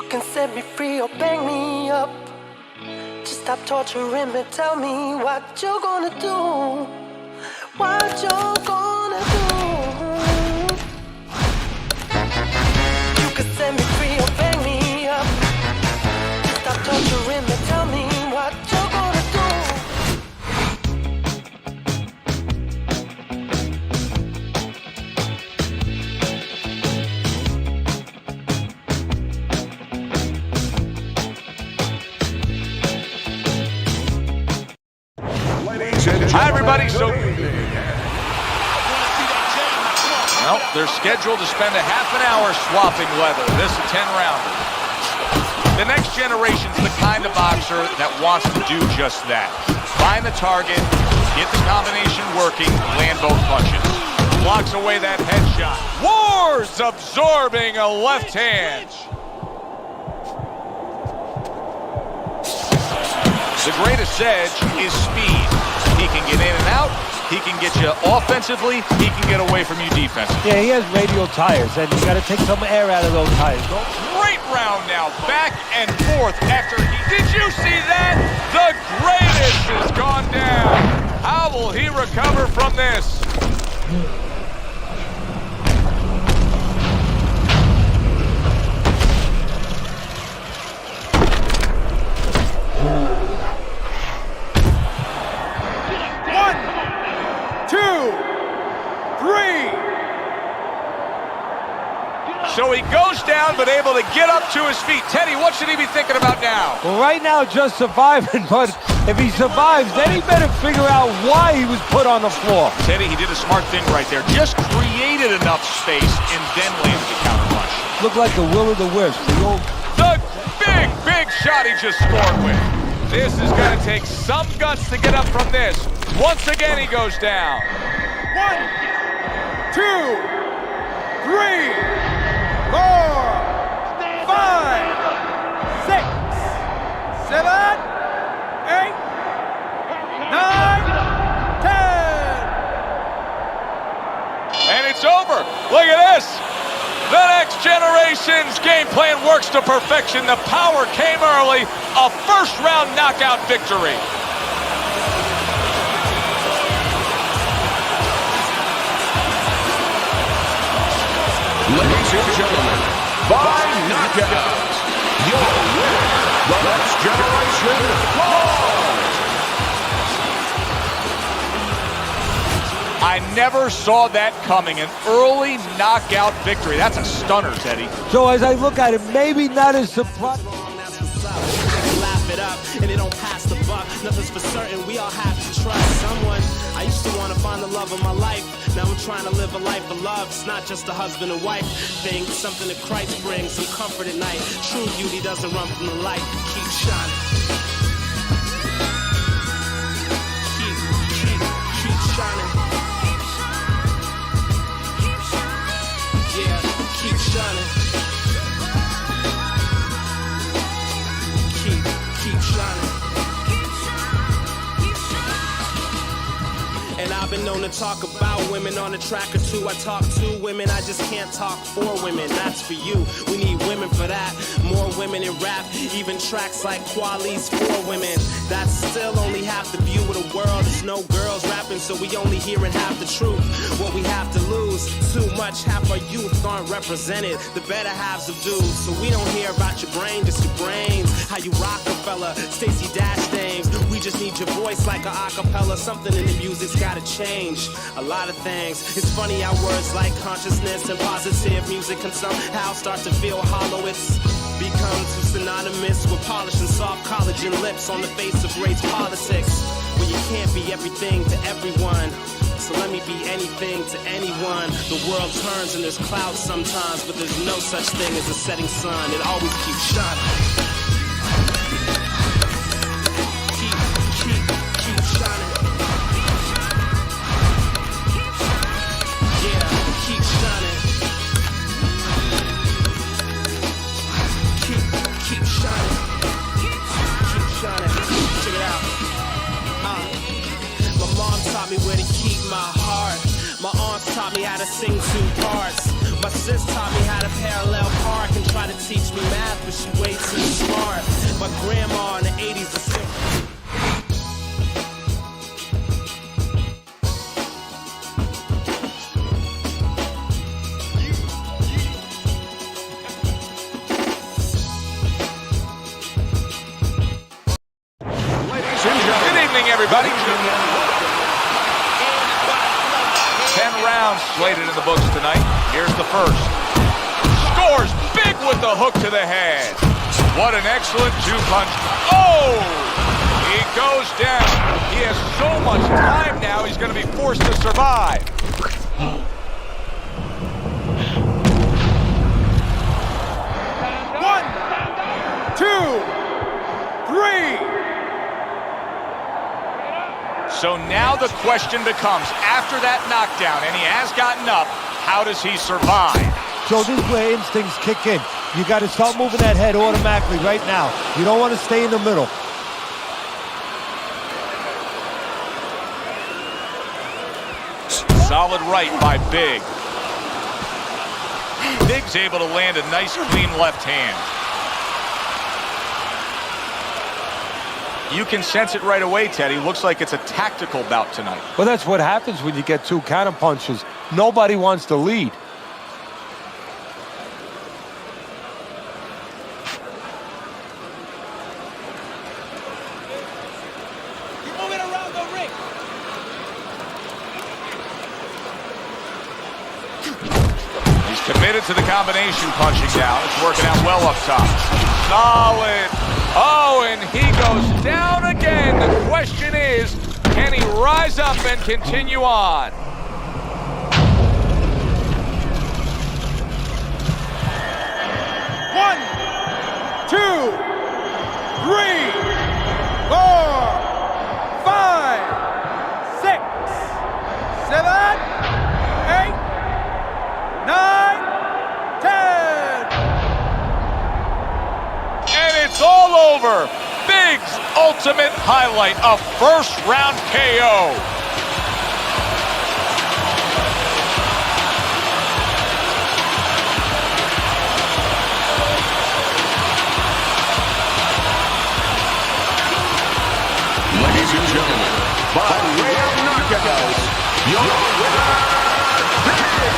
can set me free or bang me up. Just stop torturing me, tell me what you're gonna do. What you're gonna do. You can set me free or bang me up. Just stop torturing me, tell me what you're gonna do. Hi, everybody. So, well, they're scheduled to spend a half an hour swapping leather. This is a 10-rounder. The next generation's the kind of boxer that wants to do just that. Find the target, get the combination working, land both punches. Blocks away that headshot. Wars absorbing a left hand. The greatest edge is speed. He can get in and out, he can get you offensively, he can get away from you defensively. Yeah, he has radial tires, and you got to take some air out of those tires. Great round now, back and forth after he... Did you see that? The greatest has gone down. How will he recover from this? So he goes down, but able to get up to his feet. Teddy, what should he be thinking about now? Well, right now, just surviving, but if he survives, then he better figure out why he was put on the floor. Teddy, he did a smart thing right there. Just created enough space and then landed the counter punch. Looked like the will of the wisp. The big shot he just scored with. This is going to take some guts to get up from this. Once again, he goes down. 1, 2, 3. 4, 5, 6, 7, 8, 9, 10. And it's over. Look at this. The next generation's game plan works to perfection. The power came early. A first-round knockout victory. Ladies and gentlemen, by knockout, your winner, the next generation I never saw that coming. An early knockout victory. That's a stunner, Teddy. So as I look at it, maybe not as surprising. Laugh it up and it don't pass the buck. Nothing's for certain. We all have to trust someone. I used to want to find the love of my life. Now I'm trying to live a life of love. It's not just a husband and wife thing. Something that Christ brings, some comfort at night. True beauty doesn't run from the light. Keep shining. Keep shining. Yeah, keep shining. Keep shining. And I've been known to talk about women on a track or two. I talk to women, I just can't talk for women. That's for you. We need women for that. More women in rap, even tracks like Quali's for women. That's still only half the view of the world. There's no girls rapping, so we only hearing half the truth. What we have to lose, too much, half our youth aren't represented. The better halves of dudes, so we don't hear about your brain, just your brains. How you Rockefeller, Stacey Dash names. We just need your voice like a acapella. Something in the music's gotta change. A lot of things. It's funny how words like consciousness and positive music can somehow start to feel hollow. It's become too synonymous with polishing soft collagen lips on the face of race politics. Where you can't be everything to everyone. So let me be anything to anyone. The world turns and there's clouds sometimes, but there's no such thing as a setting sun. It always keeps shining. Keep shining. Yeah, keep shining. Keep shining. Keep shining. Check it out. My mom taught me where to keep my heart. My aunts taught me how to sing two parts. My sis taught me how to parallel park and try to teach me math, but she way too smart. My grandma in the 80s was still... Good evening, everybody. 10 rounds slated in the books tonight. Here's the first. Scores big with the hook to the head. What an excellent two-punch. Oh! He goes down. He has so much time now, he's going to be forced to survive. One, two, three. So now the question becomes, after that knockdown, and he has gotten up, how does he survive? So this is where instincts kick in. You got to start moving that head automatically right now. You don't want to stay in the middle. Solid right by Big. Big's able to land a nice, clean left hand. You can sense it right away, Teddy. Looks like it's a tactical bout tonight. Well, that's what happens when you get two counter punches. Nobody wants to lead. You're moving around the ring. He's committed to the combination punching now. It's working out well up top. Solid. Oh, and he goes down again. The question is, can he rise up and continue on? One, two, three, 4, 5, 6, 7, 8, 9, 10. And it's all over. Big's ultimate highlight, a first-round KO. Ladies and gentlemen, by way of knockout, your winner, Big.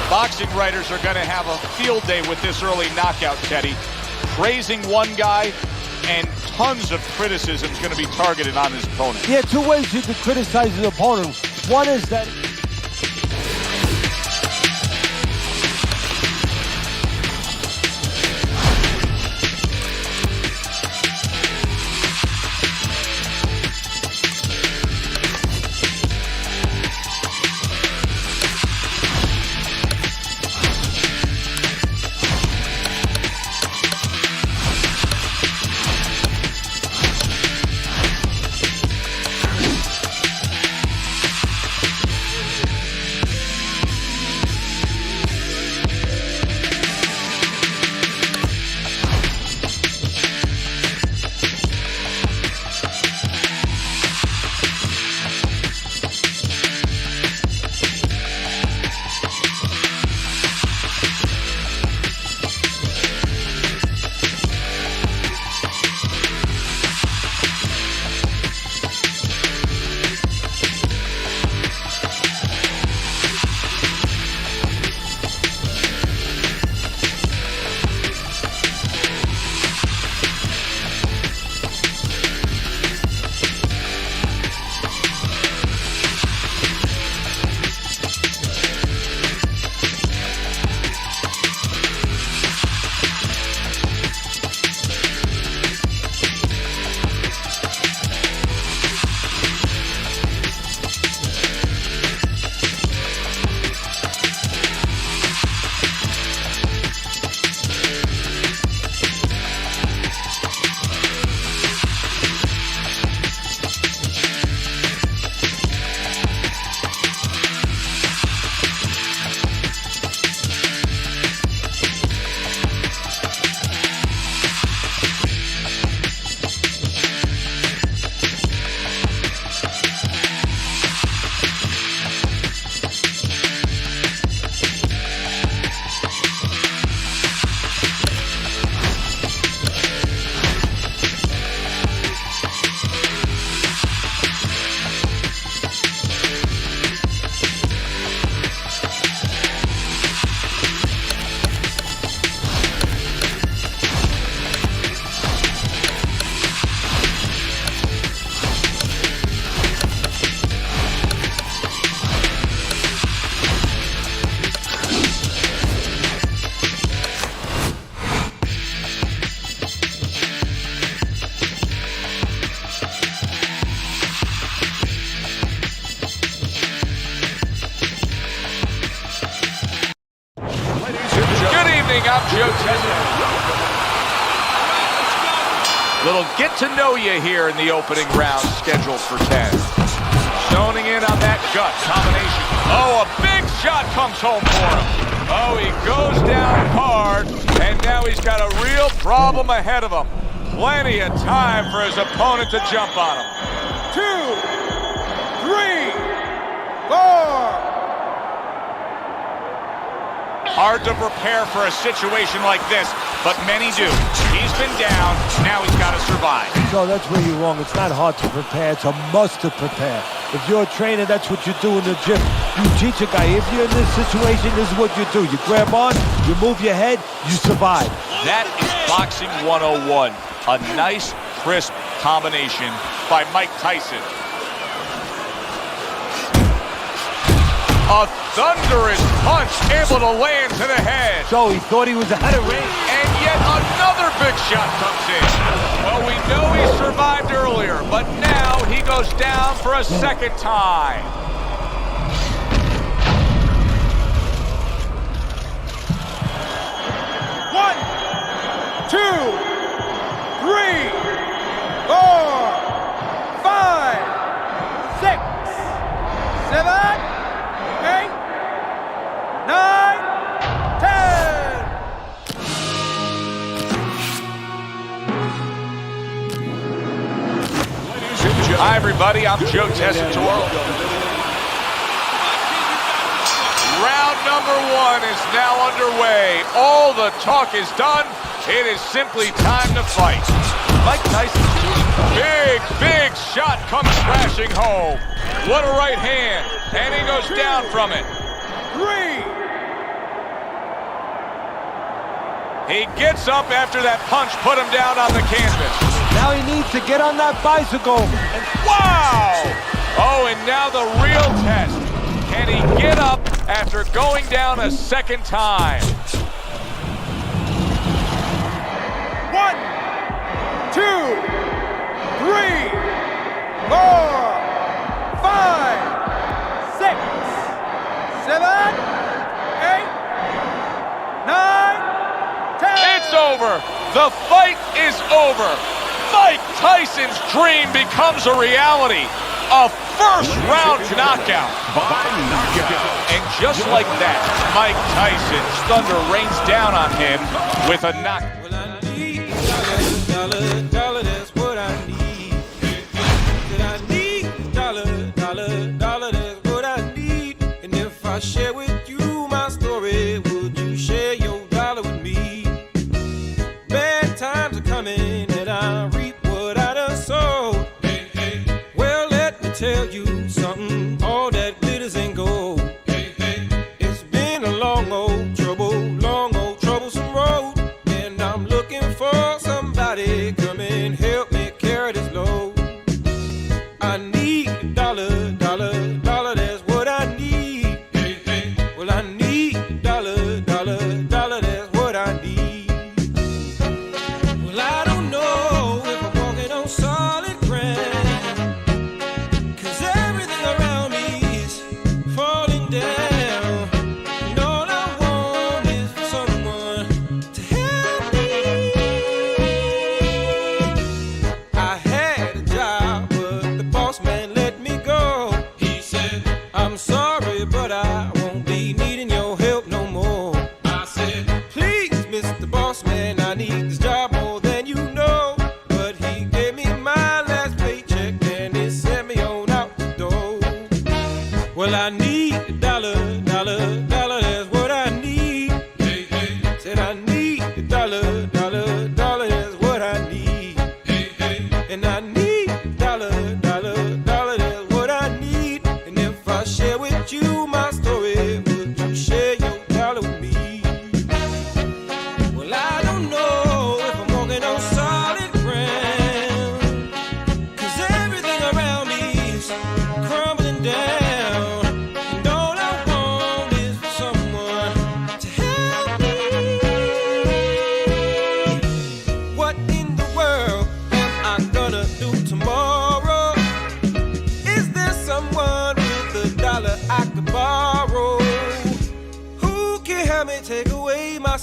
Boxing writers are going to have a field day with this early knockout, Teddy. Praising one guy and tons of criticism is going to be targeted on his opponent. Yeah, two ways you can criticize his opponent. One is that... morning. I'm Joe Testa. Little get-to-know-you here in the opening round, scheduled for 10. Zoning in on that gut combination. Oh, a big shot comes home for him. Oh, he goes down hard, and now he's got a real problem ahead of him. Plenty of time for his opponent to jump on him. 2, 3, 4. Hard to prepare for a situation like this, but many do. He's been down, now he's got to survive. So that's where you're wrong. It's not hard to prepare, it's a must to prepare. If you're a trainer, that's what you do in the gym. You teach a guy, if you're in this situation, this is what you do. You grab on, you move your head, you survive. That is Boxing 101. A nice, crisp combination by Mike Tyson. A thunderous punch able to land to the head. So he thought he was out of range. And yet another big shot comes in. Well, we know he survived earlier, but now he goes down for a second time. One, 2, 3, 4, 5, 6, 7, 8, 9, 10. Hi, everybody. I'm Joe Tessitore. Round number 1 is now underway. All the talk is done. It is simply time to fight. Mike Tyson's big shot comes crashing home. What a right hand. And he goes down from it. 3. He gets up after that punch put him down on the canvas. Now he needs to get on that bicycle. Wow! Oh, and now the real test. Can he get up after going down a second time? 1, 2, 3, 4, 5, 6, 7, 8, 9, 10. It's over. The fight is over. Mike Tyson's dream becomes a reality. A first-round knockout. And just like that, Mike Tyson's thunder rains down on him with a knockout. Well, I need dollar, that's what I need. That I need dollar, that's what I need. And if I share with you my story, would you share your dollar with me? Bad times are coming, and I reap what I done sowed. Well, let me tell you something, all that glitters ain't gold. It's been a long old troublesome road. And I'm looking for somebody come and help me carry this load. I need dollar, that's what I need.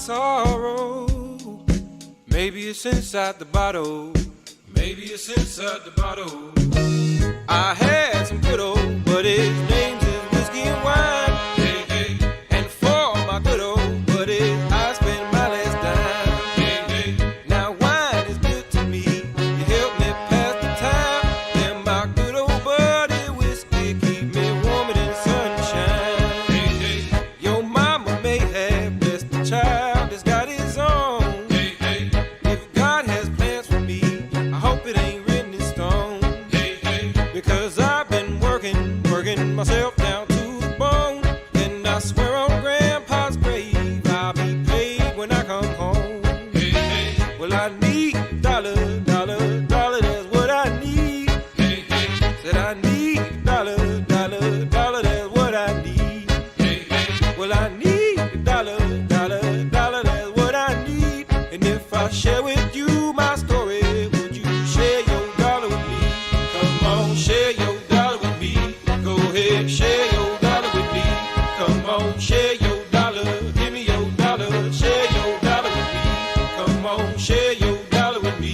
sorrow. Maybe it's inside the bottle. Maybe it's inside the bottle. I had some good old buddies, names is whiskey and wine. Hey, hey. And for my good old buddies, I spend my last dime. Hey, hey. Now wine is good to me. You help me pass the time. And my good old buddy whiskey keep me warmer than sunshine. Hey, hey. Your mama may have blessed the child that's got his own. Hey, hey. If God has plans for me, I hope it ain't written in stone. Hey, hey. Because I've been working myself down to the bone. And I swear on Grandpa's grave, I'll be paid when I come home. Hey, hey. Well, I need a dollar, that's what I need. Hey, hey. Said I need a dollar, that's what I need. Hey, hey. Well, I need a dollar, that's what I need. And if I share with you my story, would you share your dollar with me? Come on, share your dollar with me. Go ahead, share your dollar with me. Come on, share your dollar. Give me your dollar. Share your dollar with me. Come on, share your dollar with me.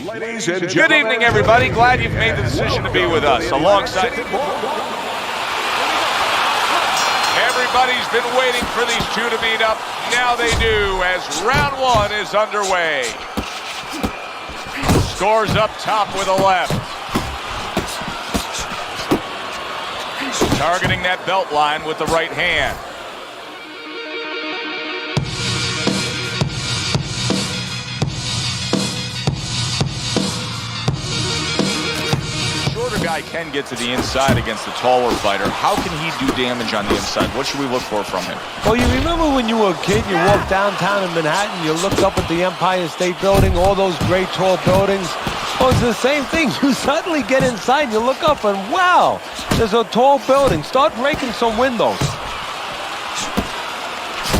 Ladies and Good gentlemen, evening, everybody. Glad you've made the decision to be with us. Alongside, everybody's been waiting for these two to meet up. Now they do, as round one is underway. Scores up top with a left. Targeting that belt line with the right hand. Guy can get to the inside against the taller fighter. How can he do damage on the inside? What should we look for from him? Well, you remember when you were a kid, you walked downtown in Manhattan, you looked up at the Empire State Building, all those great tall buildings. Well, it's the same thing. You suddenly get inside, you look up, and wow, there's a tall building. Start breaking some windows.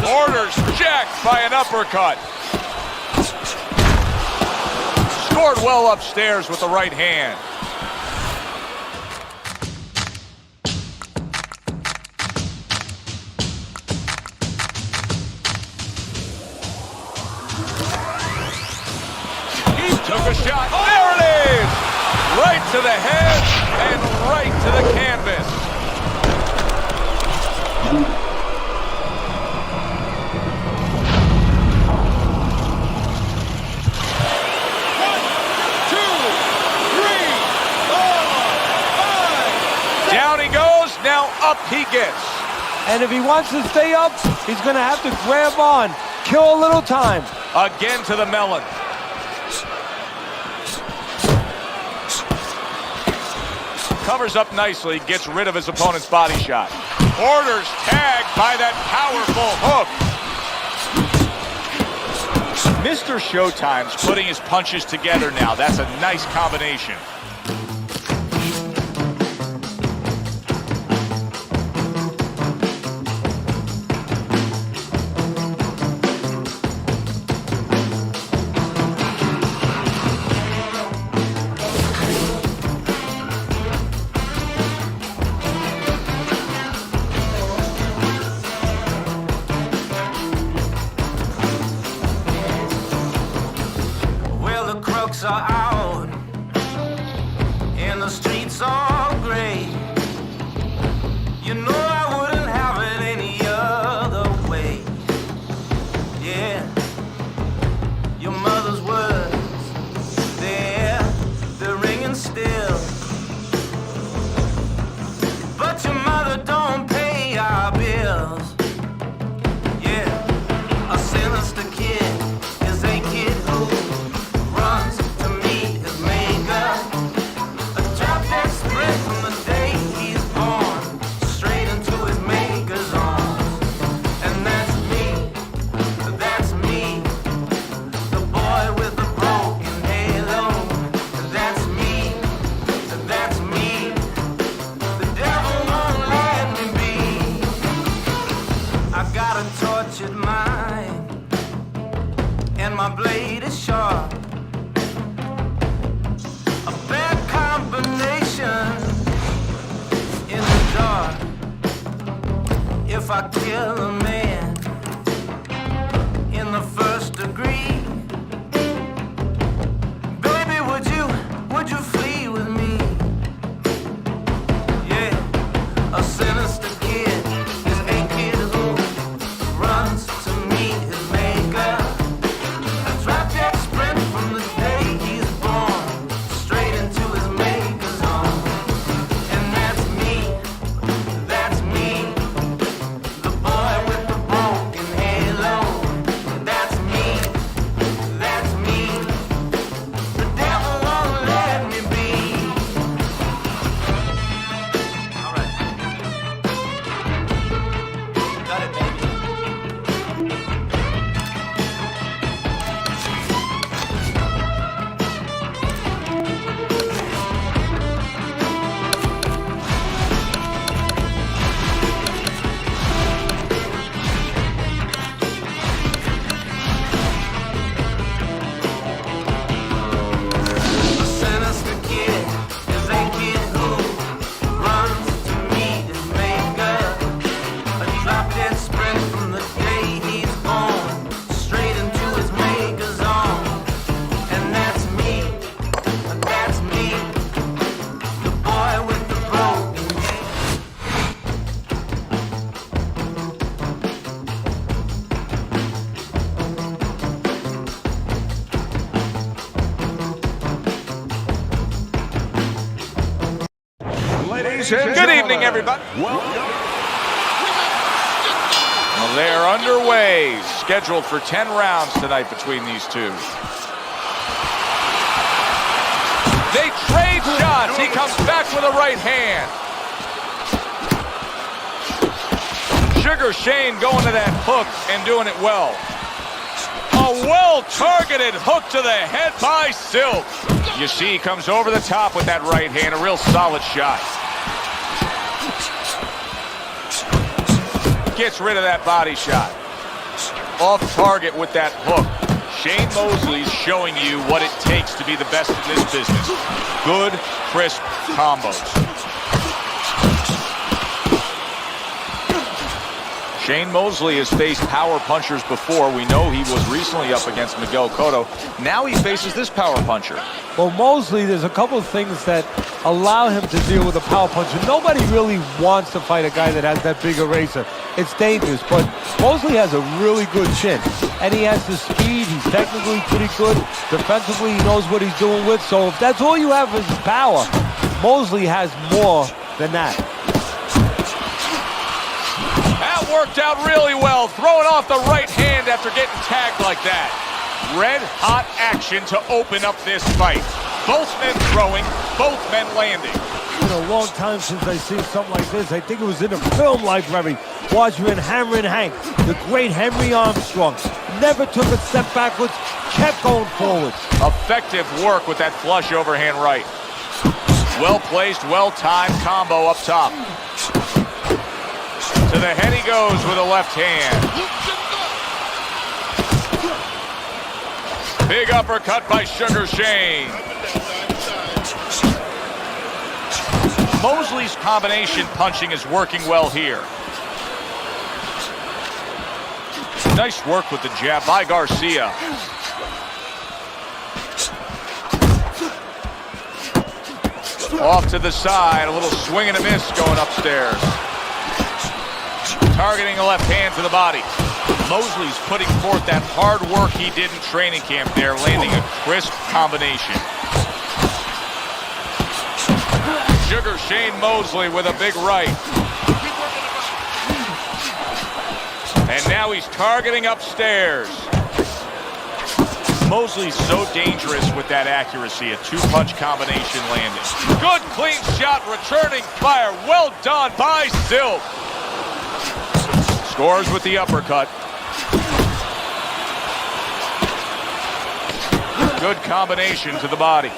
Orders jacked by an uppercut. Scored well upstairs with the right hand. Took a shot. There it is! Right to the head and right to the canvas. One, two, three, 4, 5. Down he goes. Now up he gets. And if he wants to stay up, he's going to have to grab on, kill a little time. Again to the melon. Covers up nicely, gets rid of his opponent's body shot. Orders tagged by that powerful hook. Mr. Showtime's putting his punches together now. That's a nice combination. and the streets all gray. You know I wouldn't have it any other way. Yeah, your mother's words, they're ringing still. But your mother don't pay our bills. Yeah, a sinister kid is a kid who runs to meet his maker. A drop dead sprint from the day he's born straight into his maker's arms. And that's me, the boy with the broken halo. That's me, the devil won't let me be. I got a tortured mind, and my blade is sharp. A bad combination in the dark. If I kill a man in the first degree, baby, would you flee with me? Yeah, a sinister kid is a kid who runs to meet his maker. A drop dead sprint from the day he's born straight into his maker's arms. And that's me, the boy with the broken halo. That's me, the devil won't let me be. All right, got it, baby. A sinister kid is a kid who runs to meet his maker. A drop dead sprint from the day he's born straight into his maker's arms. And that's me, the boy with the broken head. Ladies and Good evening, everybody. Welcome. Well, they're underway, scheduled for 10 rounds tonight between these two. They trade shots. He comes back with a right hand. Sugar Shane going to that hook and doing it well. A well-targeted hook to the head by Silk. You see, he comes over the top with that right hand, a real solid shot. Gets rid of that body shot. Off target with that hook. Shane Mosley's showing you what it takes to be the best in this business. Good, crisp combos. Shane Mosley has faced power punchers before. We know he was recently up against Miguel Cotto. Now he faces this power puncher. Well, Mosley, there's a couple of things that allow him to deal with a power puncher. Nobody really wants to fight a guy that has that big eraser. It's dangerous, but Mosley has a really good chin, and he has the speed. He's technically pretty good. Defensively, he knows what he's doing with. So if that's all you have is power, Mosley has more than that. That worked out really well, throwing off the right hand after getting tagged like that. Red-hot action to open up this fight. Both men throwing, both men landing. It's been a long time since I've seen something like this. I think it was in a film library, watching Hammer and Hank. The great Henry Armstrong never took a step backwards, kept going forward. Effective work with that flush overhand right. Well-placed, well-timed combo up top. To the head he goes with a left hand. Big uppercut by Sugar Shane. Mosley's combination punching is working well here. Nice work with the jab by Garcia. Off to the side, a little swing and a miss going upstairs. Targeting the left hand to the body. Mosley's putting forth that hard work he did in training camp there, landing a crisp combination. Sugar Shane Mosley with a big right. And now he's targeting upstairs. Mosley's so dangerous with that accuracy, a two-punch combination landing. Good clean shot, returning fire. Well done by Silk. Scores with the uppercut. Good combination to the body.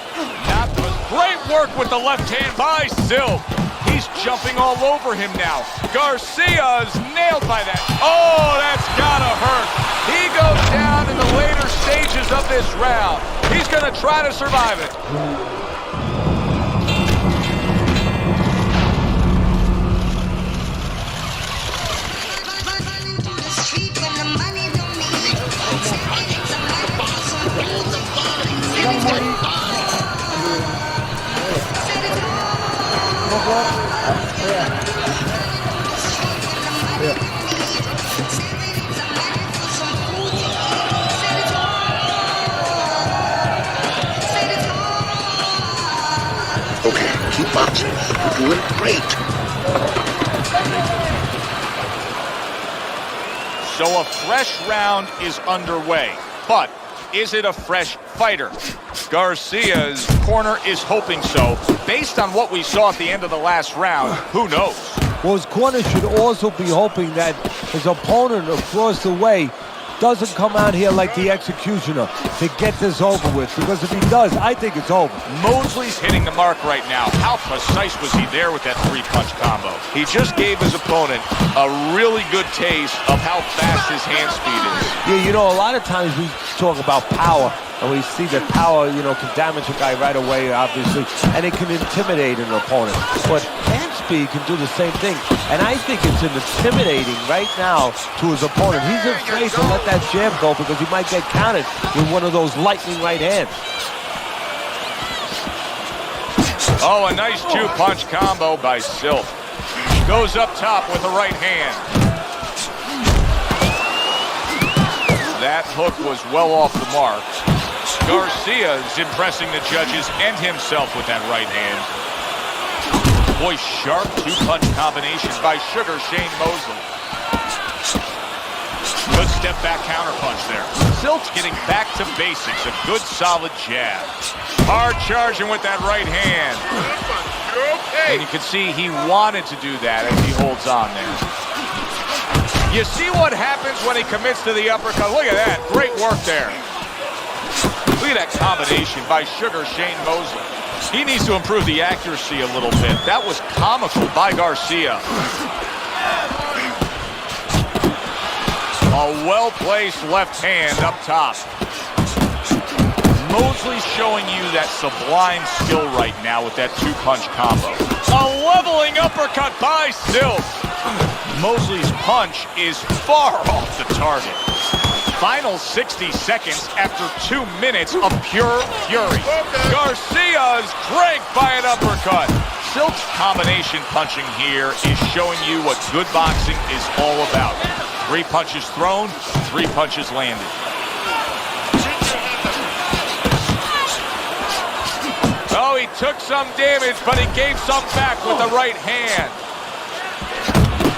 Not the great work with the left hand by Silk. He's jumping all over him now. Garcia's nailed by that. Oh, that's gotta hurt. He goes down in the later stages of this round. He's gonna try to survive it. Okay, keep boxing. You're doing great. So a fresh round is underway, but is it a fresh fighter? Garcia's corner is hoping so. Based on what we saw at the end of the last round, who knows? Well, his corner should also be hoping that his opponent across the way doesn't come out here like the executioner to get this over with, because if he does, I think it's over. Mosley's hitting the mark right now. How precise was he there with that three-punch combo? He just gave his opponent a really good taste of how fast his hand speed is. Yeah, you know, a lot of times we talk about power, and we see that power, you know, can damage a guy right away, obviously, and it can intimidate an opponent. But hand speed can do the same thing, and I think it's intimidating right now to his opponent. He's afraid to let that jab go because he might get countered with one of those lightning right hands. Oh, a nice two-punch combo by Silk. Goes up top with the right hand. That hook was well off the mark. Garcia's impressing the judges and himself with that right hand. Boy, sharp two-punch combination by Sugar Shane Mosley. Good step back counterpunch there. Silk's getting back to basics. A good solid jab. Hard charging with that right hand. And you can see he wanted to do that as he holds on there. You see what happens when he commits to the uppercut? Look at that. Great work there. Look at that combination by Sugar Shane Mosley. He needs to improve the accuracy a little bit. That was comical by Garcia. A well-placed left hand up top. Mosley's showing you that sublime skill right now with that two-punch combo. A leveling uppercut by Silk. Mosley's punch is far off the target. Final 60 seconds after 2 minutes of pure fury. Garcia's cranked by an uppercut. Silk's combination punching here is showing you what good boxing is all about. 3 punches thrown, 3 punches landed. Oh, he took some damage, but he gave some back with the right hand.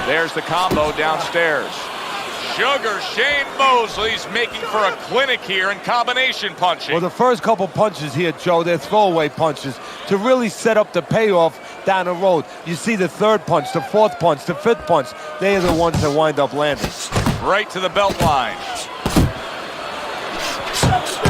There's the combo downstairs. Sugar Shane Mosley's making for a clinic here in combination punching. Well, the first couple punches here, Joe, they're throwaway punches to really set up the payoff down the road. You see the third punch, the fourth punch, the fifth punch. They are the ones that wind up landing. Right to the belt line.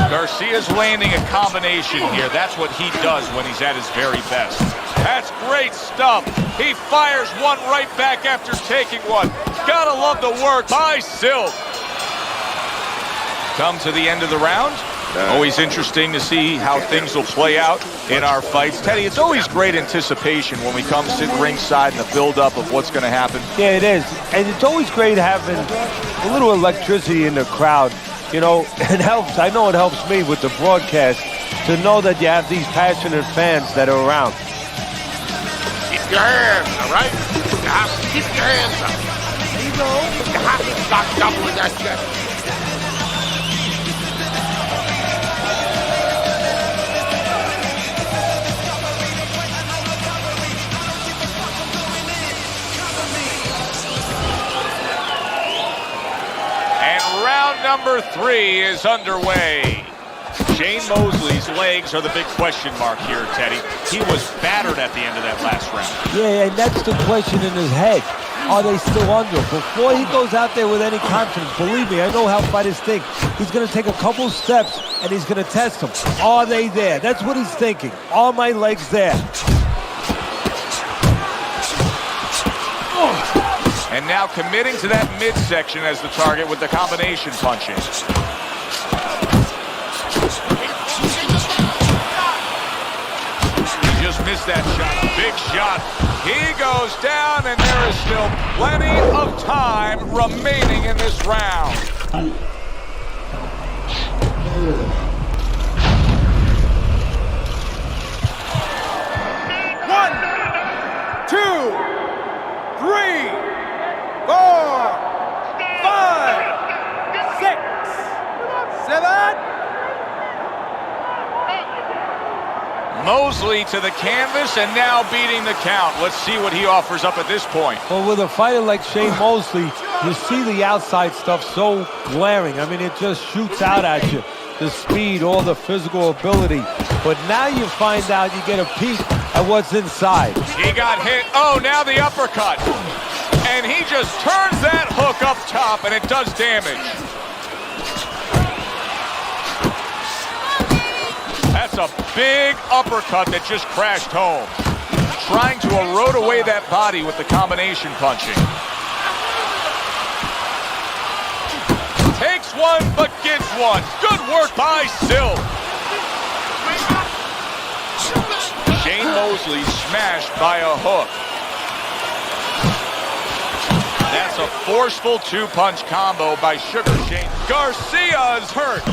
Garcia's landing a combination here. That's what he does when he's at his very best. That's great stuff. He fires one right back after taking one. Gotta love the work by Silk. Come to the end of the round. Always interesting to see how things will play out in our fights. Teddy, it's always great anticipation when we come sit ringside and the build-up of what's going to happen. Yeah, it is. And it's always great having a little electricity in the crowd. You know, it helps. I know it helps me with the broadcast to know that you have these passionate fans that are around. keep your hands, all right? You have to keep your hands up. You have to stop doubling that step. And round number 3 is underway. Shane Mosley's legs are the big question mark here, Teddy. He was battered at the end of that last round. Yeah, and that's the question in his head. Are they still under? Before he goes out there with any confidence, believe me, I know how fighters think. He's going to take a couple steps and he's going to test them. Are they there? That's what he's thinking. Are my legs there? And now committing to that midsection as the target with the combination punching. He just missed that shot. Big shot. He goes down, and there is still plenty of time remaining in this round. One, two, three, 4, 5, 6, 7. Mosley to the canvas and now beating the count. Let's see what he offers up at this point. Well, with a fighter like Shane Mosley, you see the outside stuff so glaring. I mean, it just shoots out at you. The speed, all the physical ability. But now you find out, you get a peek at what's inside. He got hit. Oh, now the uppercut. And he just turns that hook up top, and it does damage. That's a big uppercut that just crashed home. Trying to erode away that body with the combination punching. Takes one, but gets one. Good work by Silk. Shane Mosley smashed by a hook. That's a forceful two-punch combo by Sugar Shane. Garcia's hurt.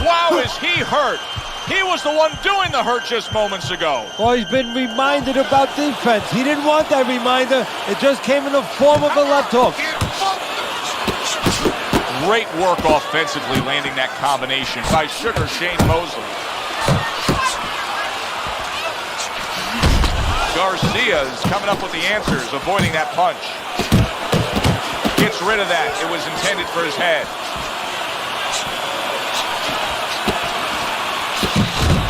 Wow, is he hurt? He was the one doing the hurt just moments ago. Well, he's been reminded about defense. He didn't want that reminder. It just came in the form of a left hook. Great work offensively landing that combination by Sugar Shane Mosley. Garcia's coming up with the answers, avoiding that punch. Gets rid of that. It was intended for his head.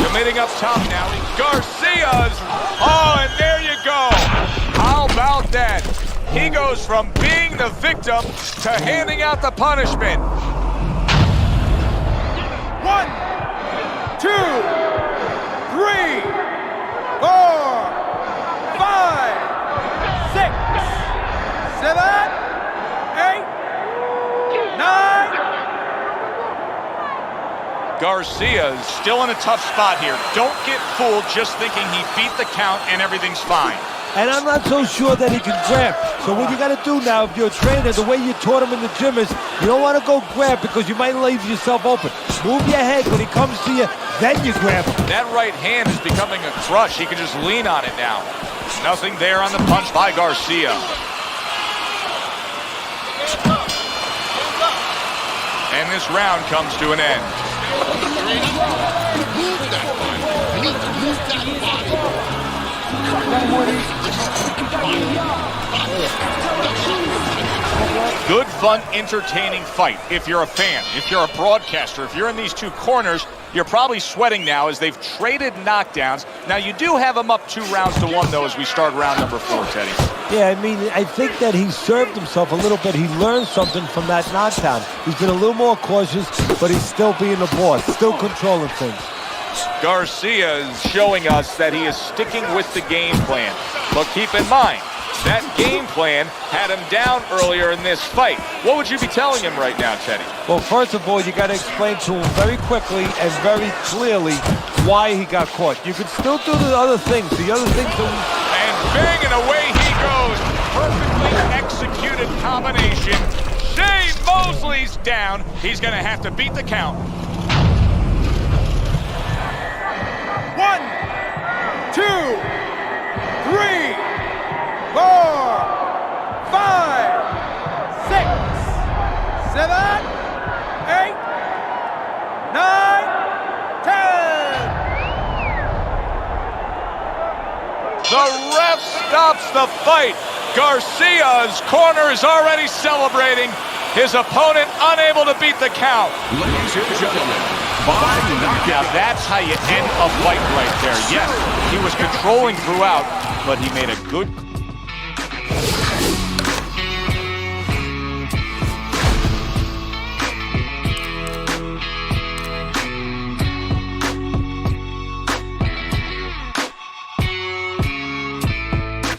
Committing up top now. Garcia's. Oh, and there you go. How about that? He goes from being the victim to handing out the punishment. 1, 2, 3, 4, 5, 6, 7, 8, 9. Garcia's still in a tough spot here. Don't get fooled just thinking he beat the count and everything's fine. And I'm not so sure that he can grab. So what you got to do now, if you're a trainer, the way you taught him in the gym is you don't want to go grab because you might leave yourself open. Move your head when he comes to you, then you grab him. That right hand is becoming a crutch. He can just lean on it now. Nothing there on the punch by Garcia. And this round comes to an end. Good, fun, entertaining fight if you're a fan, if you're a broadcaster, if you're in these two corners, you're probably sweating now as they've traded knockdowns. Now, you do have them up 2-1 though, as we start round number 4, Teddy. Yeah, I mean, I think that he served himself a little bit. He learned something from that knockdown. He's been a little more cautious, but he's still being the boss, still controlling things. Garcia is showing us that he is sticking with the game plan. But keep in mind, that game plan had him down earlier in this fight. What would you be telling him right now, Teddy? Well, first of all, you got to explain to him very quickly and very clearly why he got caught. You can still do the other things. And bang, and away he goes. Perfectly executed combination. Shane Mosley's down. He's going to have to beat the count. 1, 2, 3, 5, 6, 7, 8, 9, 10. The ref stops the fight. Garcia's corner is already celebrating. His opponent unable to beat the count. Ladies and gentlemen, by knockout. Now that's how you end a fight right there. Yes, he was controlling throughout, but he made a good...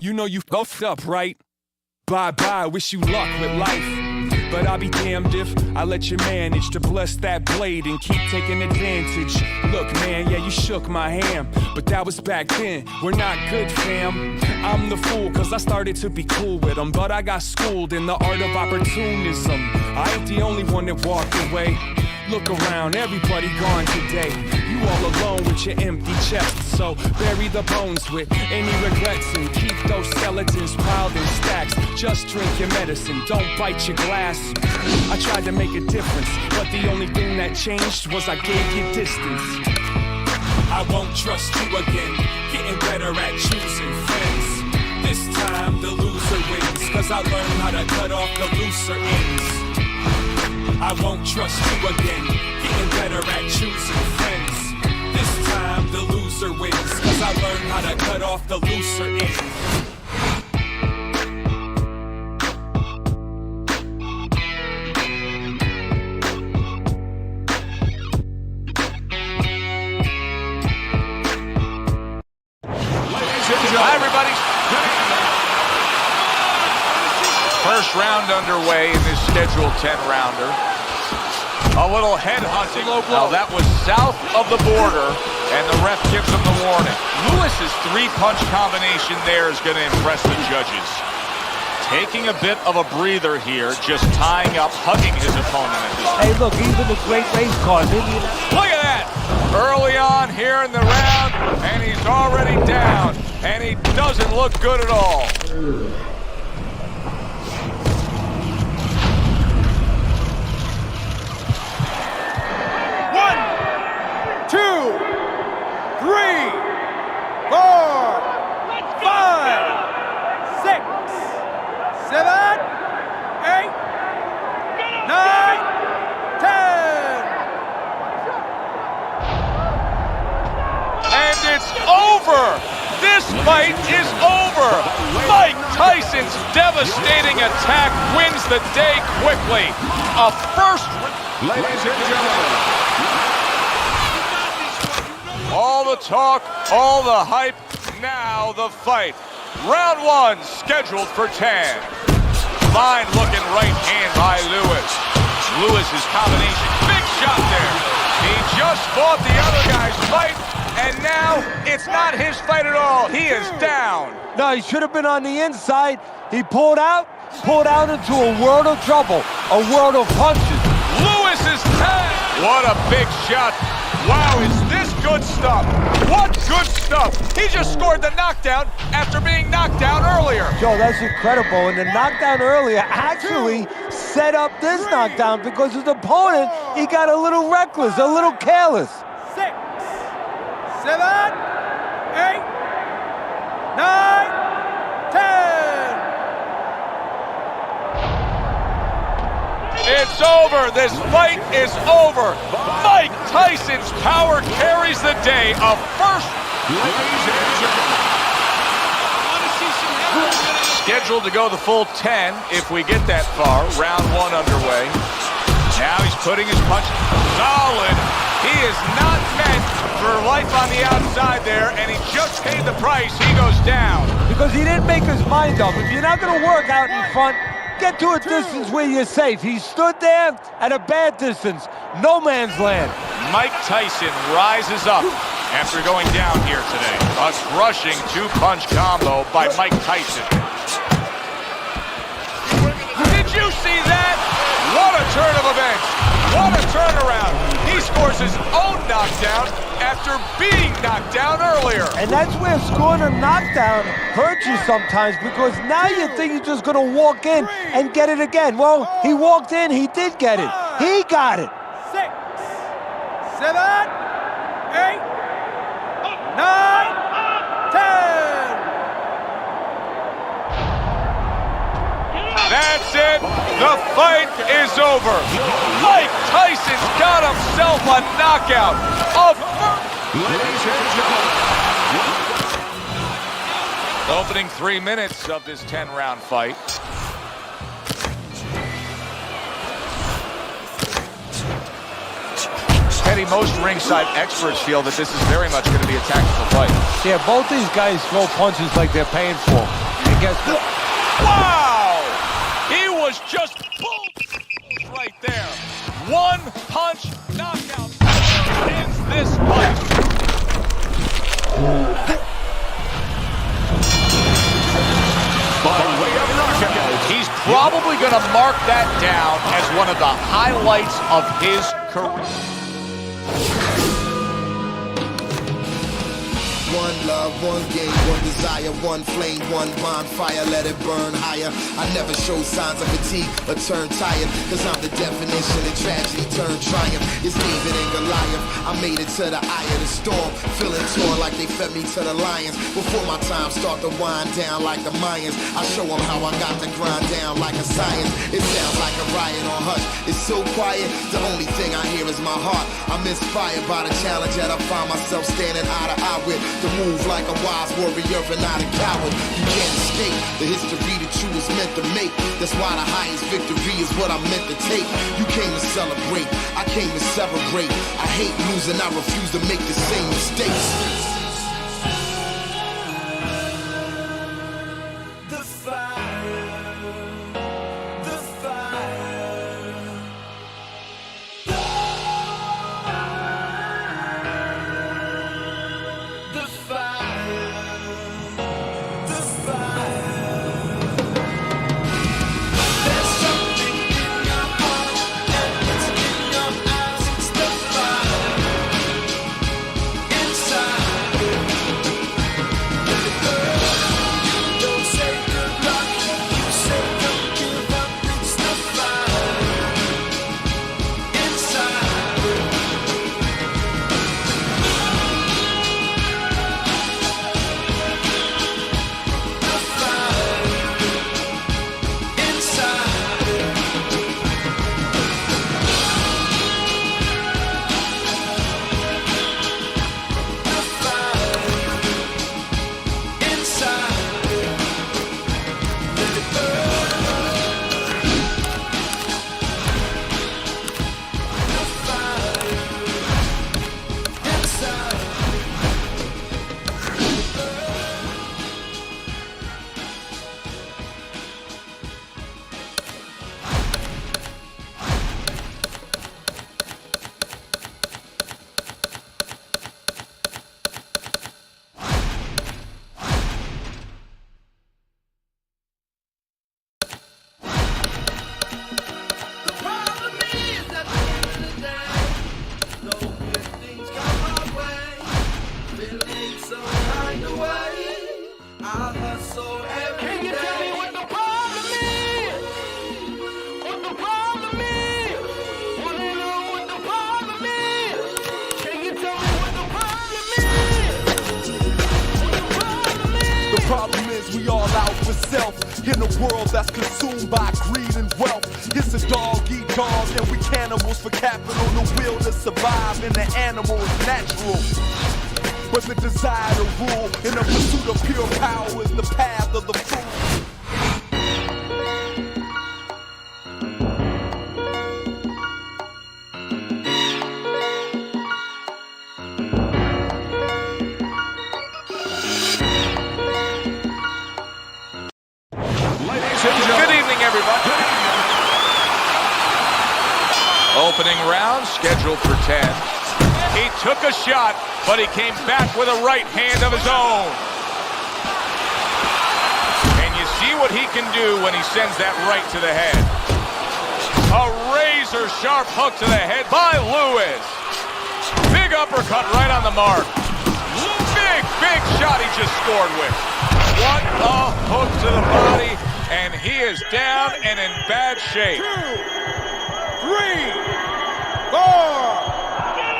You know you both up, right? Bye-bye, wish you luck with life. But I'll be damned if I let you manage to bless that blade and keep taking advantage. Look, man, yeah, you shook my hand, but that was back then. We're not good, fam. I'm the fool, cause I started to be cool with them, but I got schooled in the art of opportunism. I ain't the only one that walked away. Look around, everybody gone today. You all alone with your empty chest. So bury the bones with any regrets and keep those skeletons piled in stacks. Just drink your medicine, don't bite your glass. I tried to make a difference, but the only thing that changed was I gave you distance. I won't trust you again, getting better at choosing friends. This time the loser wins, cause I learned how to cut off the looser ends. I won't trust you again, getting better at choosing friends. This time the loser wins, cause I learned how to cut off the looser ends. Hi, everybody. First round underway in this scheduled 10-rounder. A little head hunting. Now that was south of the border, and the ref gives him the warning. Lewis's three-punch combination there is going to impress the judges. Taking a bit of a breather here, just tying up, hugging his opponent at this point. Hey, look, even the great race cars, Look at that! Early on here in the round, and he's already down, and he doesn't look good at all. This fight is over. Mike Tyson's devastating attack wins the day quickly. A first... Ladies and gentlemen. All the talk, all the hype, now the fight. Round one scheduled for 10. Fine looking right hand by Lewis. Lewis's combination, big shot there. He just fought the other guy's fight, and now it's not his fight at all. He is down. No, he should have been on the inside. He pulled out into a world of trouble, a world of punches. Lewis is tagged. What a big shot. Wow, is this good stuff? What good stuff. He just scored the knockdown after being knocked down earlier. Joe, that's incredible. And the knockdown earlier actually set up this knockdown because his opponent, he got a little reckless, a little careless. 6, 7, 8, 9, 10. It's over. This fight is over. Mike Tyson's power carries the day. A first. Scheduled to go the full 10 if we get that far. Round one underway. Now he's putting his punch solid. He is not meant for life on the outside there, and he just paid the price. He goes down. Because he didn't make his mind up. If you're not going to work out in front, get to a distance where you're safe. He stood there at a bad distance. No man's land. Mike Tyson rises up after going down here today. A crushing two-punch combo by Mike Tyson. Did you see that? What a turn of events. What a turnaround. He scores his own knockdown after being knocked down earlier. And that's where scoring a knockdown hurts you sometimes, because now you think you're just going to walk in and get it again. Well, he walked in, he did get it. He got it. 6, 7, 8, 9, 10. That's it. The fight is over. Mike Tyson's got himself a knockout. Ladies and gentlemen. Opening 3 minutes of this 10-round fight. Teddy, most ringside experts feel that this is very much going to be a tactical fight. Yeah, both these guys throw punches like they're paying for. And guess what? Wow! He was just boom right there. One punch knockout ends this fight. By way of knockout. He's probably going to mark that down as one of the highlights of his career. One love, one game, one desire, one flame, one bonfire, let it burn higher. I never show signs of fatigue or turn tired, cause I'm the definition of tragedy turned triumph. It's David and Goliath, I made it to the eye of the storm, feeling torn like they fed me to the lions. Before my time start to wind down like the Mayans, I show them how I got to grind down like a science. It sounds like a riot on hush, it's so quiet, the only thing I hear is my heart. I'm inspired by the challenge that I find myself standing eye to eye with. To move like a wise warrior and not a coward. You can't escape the history that you was meant to make. That's why the highest victory is what I'm meant to take. You came to celebrate, I came to celebrate. I hate losing, I refuse to make the same mistakes. The fire, the fire. The fire, the fire. There's something in your heart and it's in your eyes. It's the fire inside. Let it burn. You don't say goodbye, you say don't give up. It's the fire inside. Can you tell me what the problem is? What the problem is? Wanna know what the problem is? Can you tell me what the problem is? What the problem is? The problem is we all out for self in a world that's consumed by greed and wealth. It's a dog eat dog and we cannibals for capital. The will to survive in the animal is natural. But the desire to rule in the pursuit of pure power is the path of the fool. Good evening, everybody. Opening round scheduled for 10. He took a shot, but he came back with a right hand of his own. And you see what he can do when he sends that right to the head. A razor razor-sharp hook to the head by Lewis. Big uppercut right on the mark. Big shot he just scored with. What a hook to the body, and he is down and in bad shape. 2, 3, 4,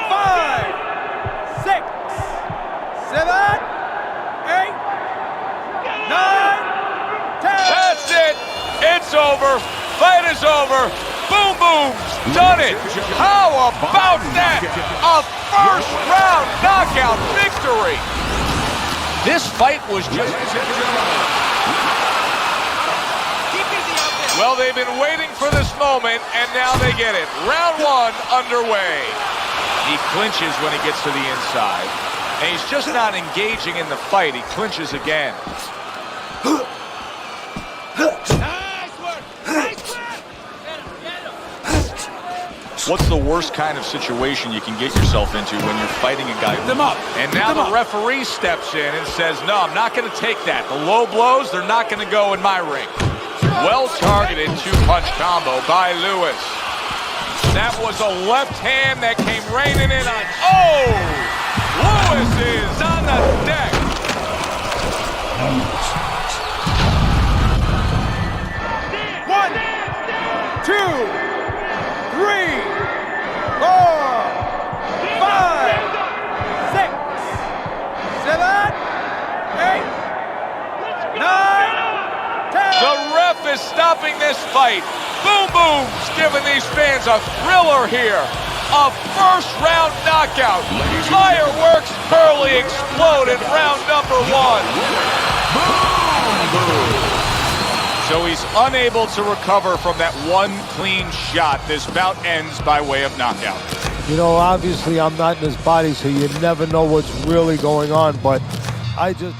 5, 6, 7, 8, 9, 10. That's it. It's over. Fight is over. Boom, boom. Done it. How about that? A first-round knockout victory. This fight was just... Well, they've been waiting for this moment, and now they get it. Round 1 underway. He clinches when he gets to the inside, and he's just not engaging in the fight. He clinches again. What's the worst kind of situation you can get yourself into when you're fighting a guy? And now the referee steps in and says, no, I'm not going to take that. The low blows, they're not going to go in my ring. Well-targeted two-punch combo by Lewis. That was a left hand that came raining in on... Oh! Lewis is on the deck. One, 2, 3, 4, 5, 6, 7, 8, 9, 10. The ref is stopping this fight. Boom Boom's giving these fans a thriller here. A first-round knockout. Fireworks curly explode in round number 1. Boom Boom. So he's unable to recover from that one clean shot. This bout ends by way of knockout. You know, obviously I'm not in his body, so you never know what's really going on, but I just...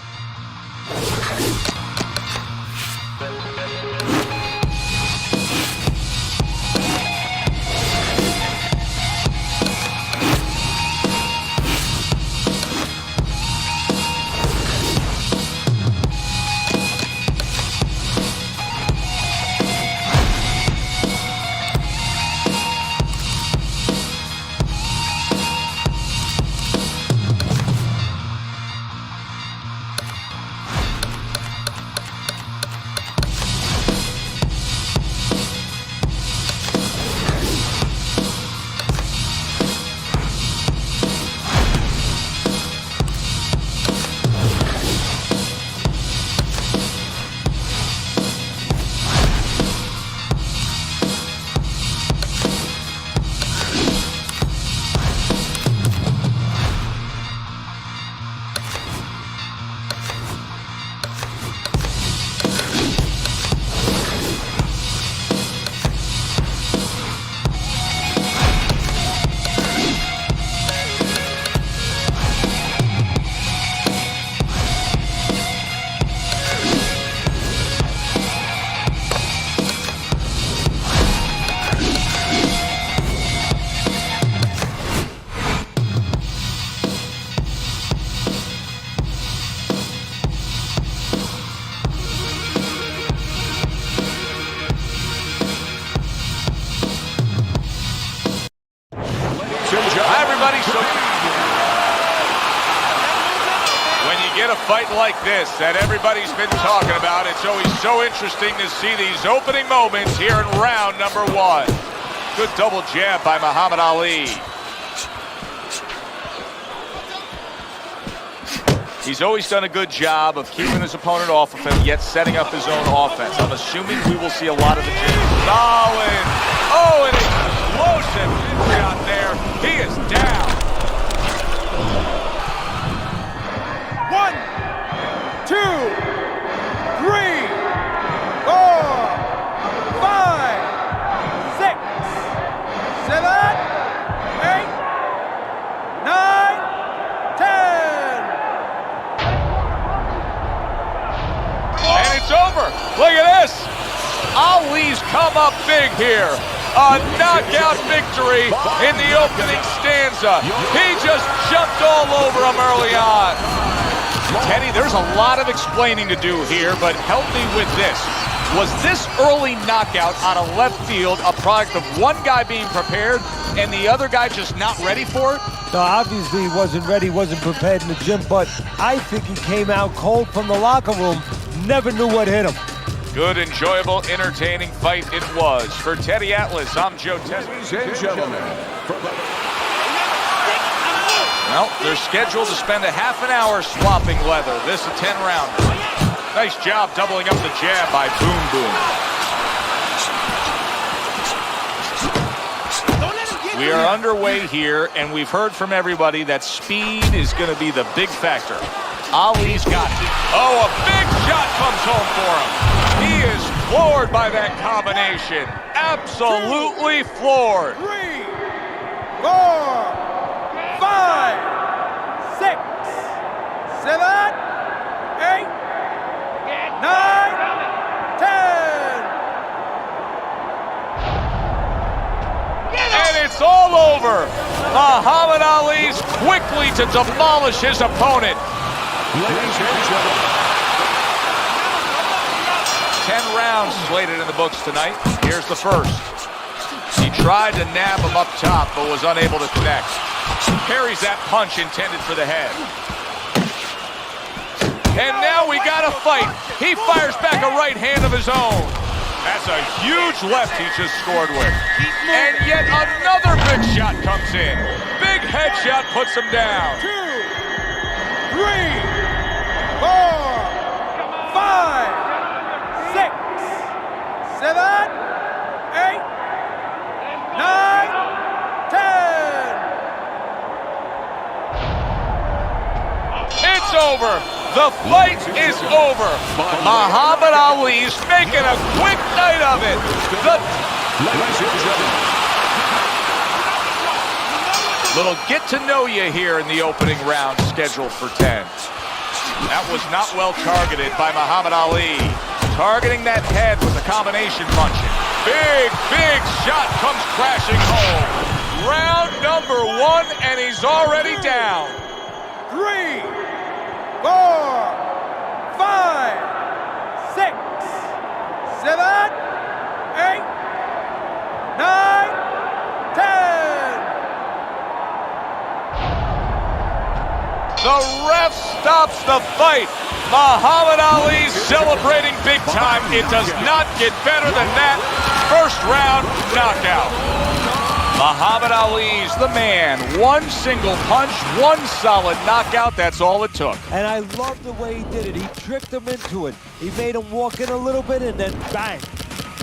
Get a fight like this that everybody's been talking about. It's always so interesting to see these opening moments here in round number 1. Good double jab by Muhammad Ali. He's always done a good job of keeping his opponent off of him, yet setting up his own offense. I'm assuming we will see a lot of the solid. Oh, an explosive shot there. He is down. 1, 2, 3, 4, 5, 6, 7, 8, 9, 10. And it's over. Look at this. Ali's come up big here. A knockout victory in the opening stanza. He just jumped all over him early on. Teddy, there's a lot of explaining to do here, but help me with this. Was this early knockout out of left field a product of one guy being prepared and the other guy just not ready for it? No, obviously he wasn't ready, wasn't prepared in the gym, but I think he came out cold from the locker room, never knew what hit him. Good, enjoyable, entertaining fight it was. For Teddy Atlas, I'm Joe Tessitore. Ladies and gentlemen, Well, they're scheduled to spend a half an hour swapping leather. This a 10-rounder. Nice job doubling up the jab by Boom Boom. We are underway here, and we've heard from everybody that speed is going to be the big factor. Ali's got it. Oh, a big shot comes home for him. He is floored by that combination. Absolutely floored. 3, 4, 5, 6, 7, 8, 9, 10. And it's all over. Muhammad Ali's quickly to demolish his opponent. ladies and gentlemen, 10 rounds slated in the books tonight. Here's the first. He tried to nab him up top, but was unable to connect. Parries that punch intended for the head. And now we got a fight. He fires back a right hand of his own. That's a huge left he just scored with. And yet another big shot comes in. Big headshot puts him down. 2, 3, 4, 5, 6, 7, 8, 9, 10. It's over. The fight is over. Muhammad Ali's making a quick night of it. ladies and gentlemen, Little get to know you here in the opening round scheduled for 10. That was not well targeted by Muhammad Ali. Targeting that head with the combination punching. Big shot comes crashing home. Round number 1, and he's already down. 3, 4, 5, 6, 7, 8, 9, 10. The ref stops the fight. Muhammad Ali celebrating big time. It does not get better than that. First round knockout. Muhammad Ali's the man. One single punch, one solid knockout. That's all it took. And I love the way he did it. He tricked him into it. He made him walk in a little bit and then bang.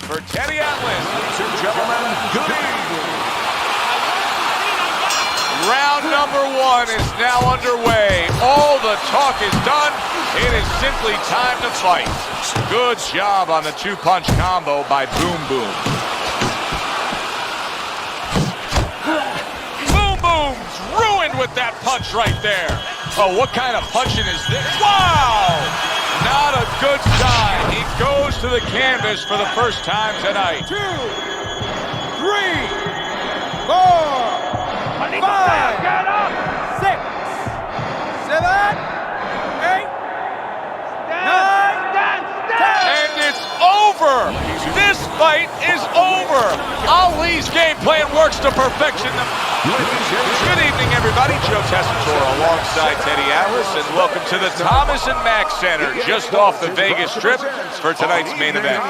For Teddy Atlas, ladies and gentlemen, good evening. round number 1 is now underway. All the talk is done. It is simply time to fight. Good job on the 2-punch combo by Boom Boom. Boom Boom's ruined with that punch right there. Oh, what kind of punching is this? Wow! Not a good sign. He goes to the canvas for the first time tonight. 2, 3, 4, 5, 6, 7, 8, 9, 10. And it's over. This fight is over. Ali's game plan works to perfection. Good evening, everybody. Joe Tessitore alongside Teddy Atlas, and welcome to the Thomas & Mack Center, just off the Vegas Strip for tonight's main event.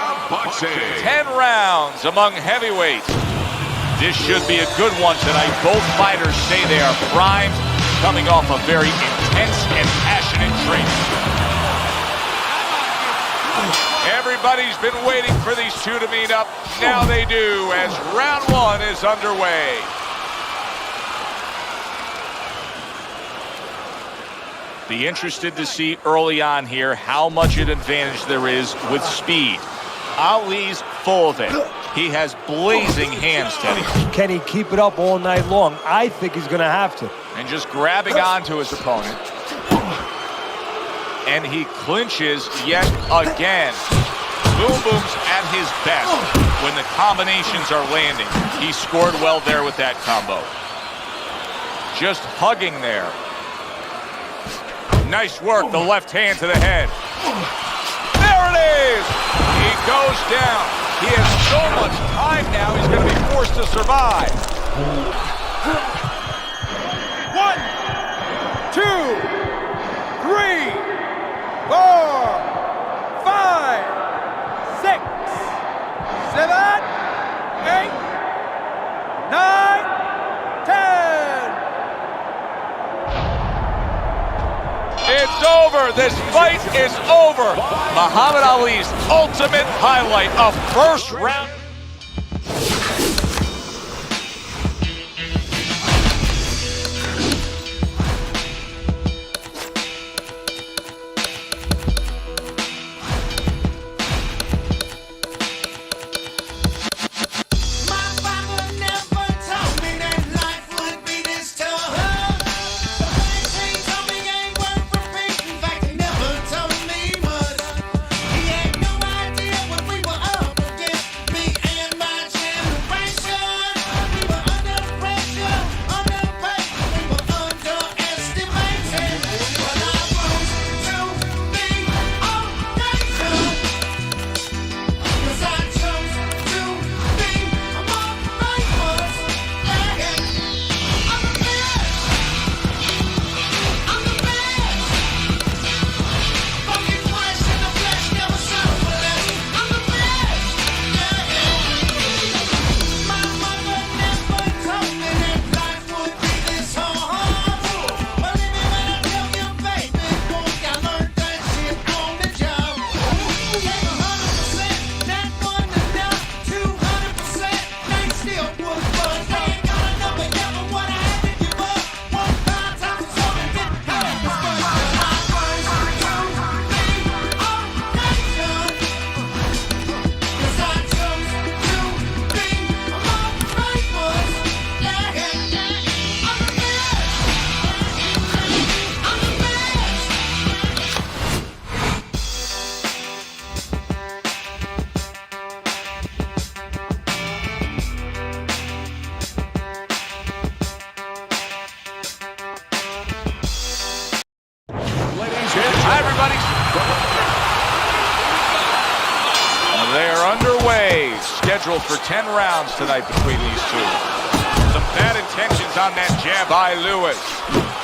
10 rounds among heavyweights. This should be a good one tonight. Both fighters say they are primed, coming off a very intense and passionate training. Everybody's been waiting for these two to meet up. Now they do, as round 1 is underway. Be interested to see early on here how much an advantage there is with speed. Ali's full of it. He has blazing hands, Teddy. Can he keep it up all night long? I think he's going to have to. And just grabbing onto his opponent. And he clinches yet again. Boom Boom's at his best when the combinations are landing. He scored well there with that combo. Just hugging there. Nice work, the left hand to the head. There it is! He goes down. He has so much time now, he's going to be forced to survive. 1, 2, 3, 4, 5, 6, 7, 8, 9, 10. It's over. This fight is over. Muhammad Ali's ultimate highlight, a first round. Hi, everybody. They're underway. Scheduled for 10 rounds tonight between these two. Some bad intentions on that jab by Lewis.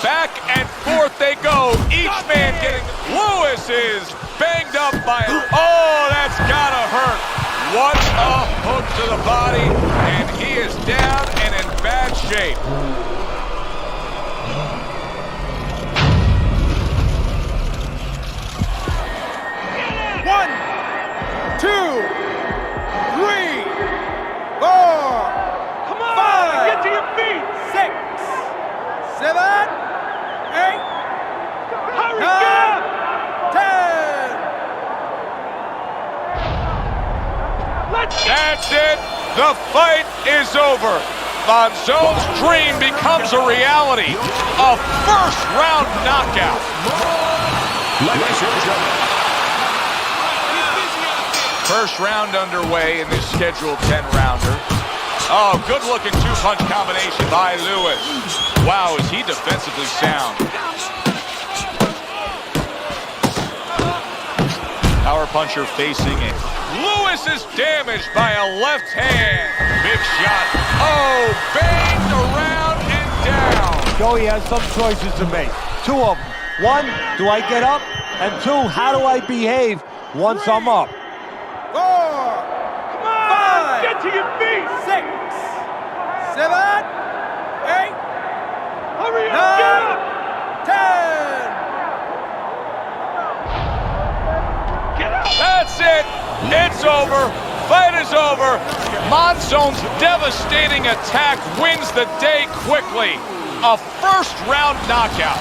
Back and forth they go. Each man getting... Lewis is banged up by... Oh, that's gotta hurt. What a hook to the body. And he is down and in bad shape. One, 2, 3, 4, come on, 5, get to your feet. 6, 7, 8, hurry, 9, 10. That's it. The fight is over. Monzone's dream becomes a reality. A first-round knockout. First round underway in this scheduled 10-rounder. Oh, good-looking two-punch combination by Lewis. Wow, is he defensively sound. Power puncher facing it. Lewis is damaged by a left hand. Big shot. Oh, banged around and down. Joey has some choices to make. Two of them. One, do I get up? And two, how do I behave once I'm up? 4, come on, 5, get to your feet. 6, 7, 8, hurry up, 9, 10. Get out. That's it. It's over. Fight is over. Monzone's devastating attack wins the day quickly. A first-round knockout.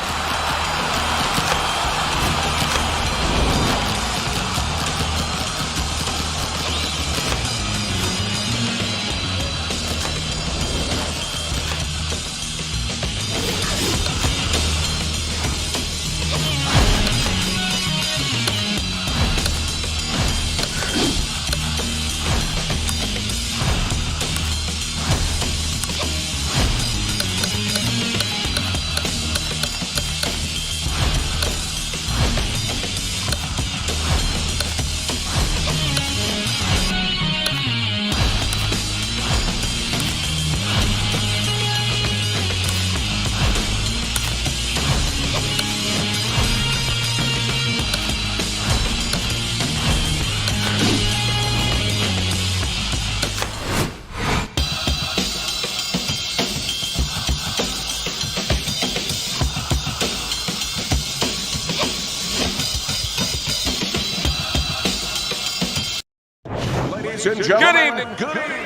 Ladies and gentlemen, Good evening. Good evening.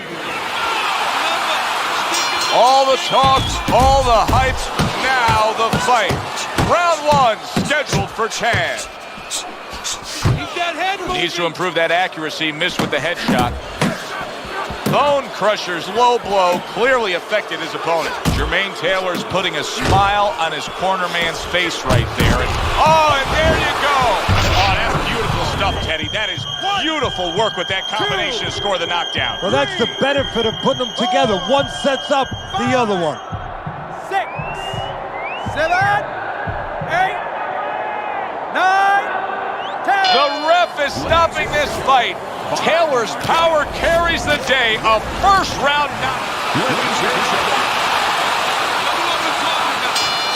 All the talk, all the hype, now the fight. Round one, scheduled for 10. Needs to improve that accuracy, missed with the headshot. Bone Crusher's low blow clearly affected his opponent. Jermaine Taylor's putting a smile on his corner man's face right there. And there you go. Oh, that's beautiful stuff, Teddy. That is beautiful work with that combination to score the knockdown. Well, that's the benefit of putting them together. One sets up the other one. 6, 7, 8, 9, 10. The ref is stopping this fight. Taylor's power carries the day. A first-round knockout.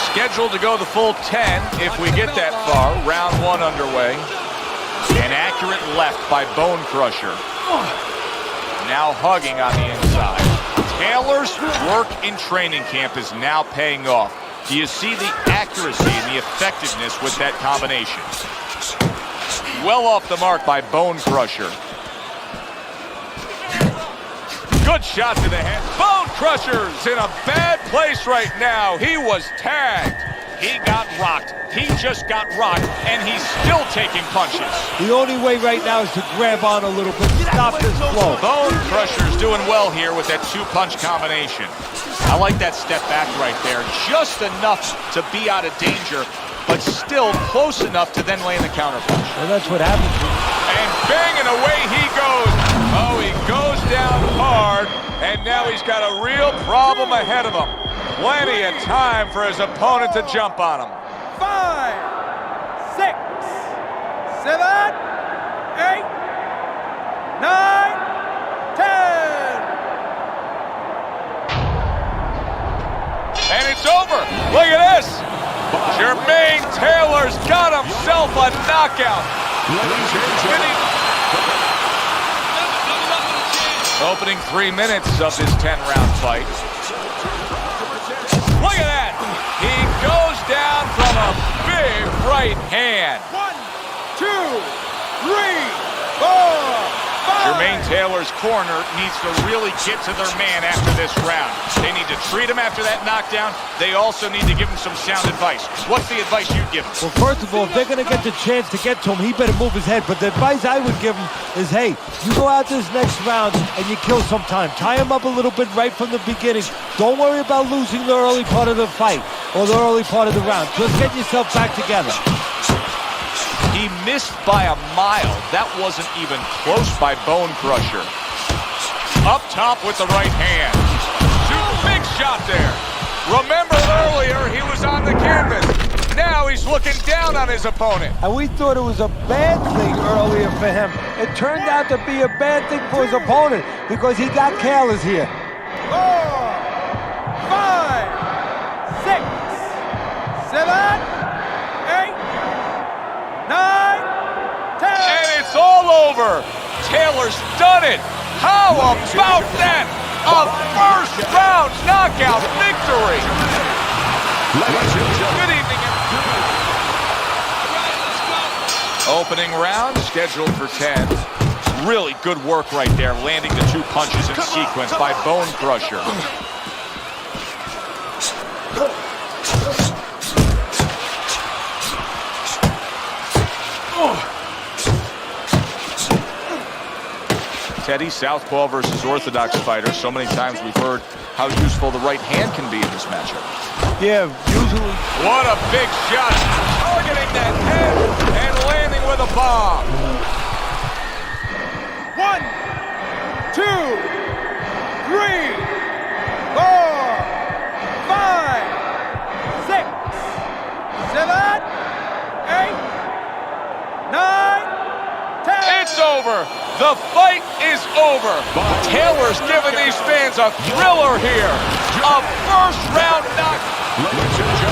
Scheduled to go the full 10 if we get that far. Round one underway. An accurate left by Bone Crusher. Now hugging on the inside. Taylor's work in training camp is now paying off. Do you see the accuracy and the effectiveness with that combination? Well off the mark by Bone Crusher. Good shot to the head. Bone Crusher's in a bad place right now. He was tagged. He got rocked. He just got rocked, and he's still taking punches. The only way right now is to grab on a little bit, stop this flow. Bone Crusher's doing well here with that two-punch combination. I like that step back right there. Just enough to be out of danger, but still close enough to then land the counterpunch. Well, that's what happens. And banging away he goes. Oh, he goes down hard, and now he's got a real problem ahead of him. Plenty of time for his opponent to jump on him. 5, 6, 7, 8, 9, 10. And it's over. Look at this. Jermaine Taylor's got himself a knockout. Opening 3 minutes of this 10-round fight. Look at that. He goes down from a big right hand. 1, 2, 3, 4, 5. Jermaine Taylor's corner needs to really get to their man after this round. They need to treat him after that knockdown. They also need to give him some sound advice. What's the advice you'd give him? Well, first of all, if they're going to get the chance to get to him, he better move his head. But the advice I would give him is, hey, you go out this next round and you kill some time. Tie him up a little bit right from the beginning. Don't worry about losing the early part of the fight or the early part of the round. Just get yourself back together. He missed by a mile. That wasn't even close by Bone Crusher. Up top with the right hand. Big shot there. Remember earlier he was on the canvas. Now he's looking down on his opponent. And we thought it was a bad thing earlier for him. It turned out to be a bad thing for his opponent because he got careless here. 4, 5, 6, 7, 8, 9, 10. And it's all over. Taylor's done it. How about that? A first-round knockout victory. Good evening. Opening round scheduled for 10. Really good work right there, landing the two punches in sequence by Bone Crusher. Teddy, southpaw versus orthodox fighter. So many times we've heard how useful the right hand can be in this matchup. Yeah, usually. What a big shot. Targeting that head and landing with a bomb. 1, 2, 3, 4, 5, 6, 7, 8, 9, 10. It's over. The fight is over. Taylor's giving these fans a thriller here. A first-round knockout.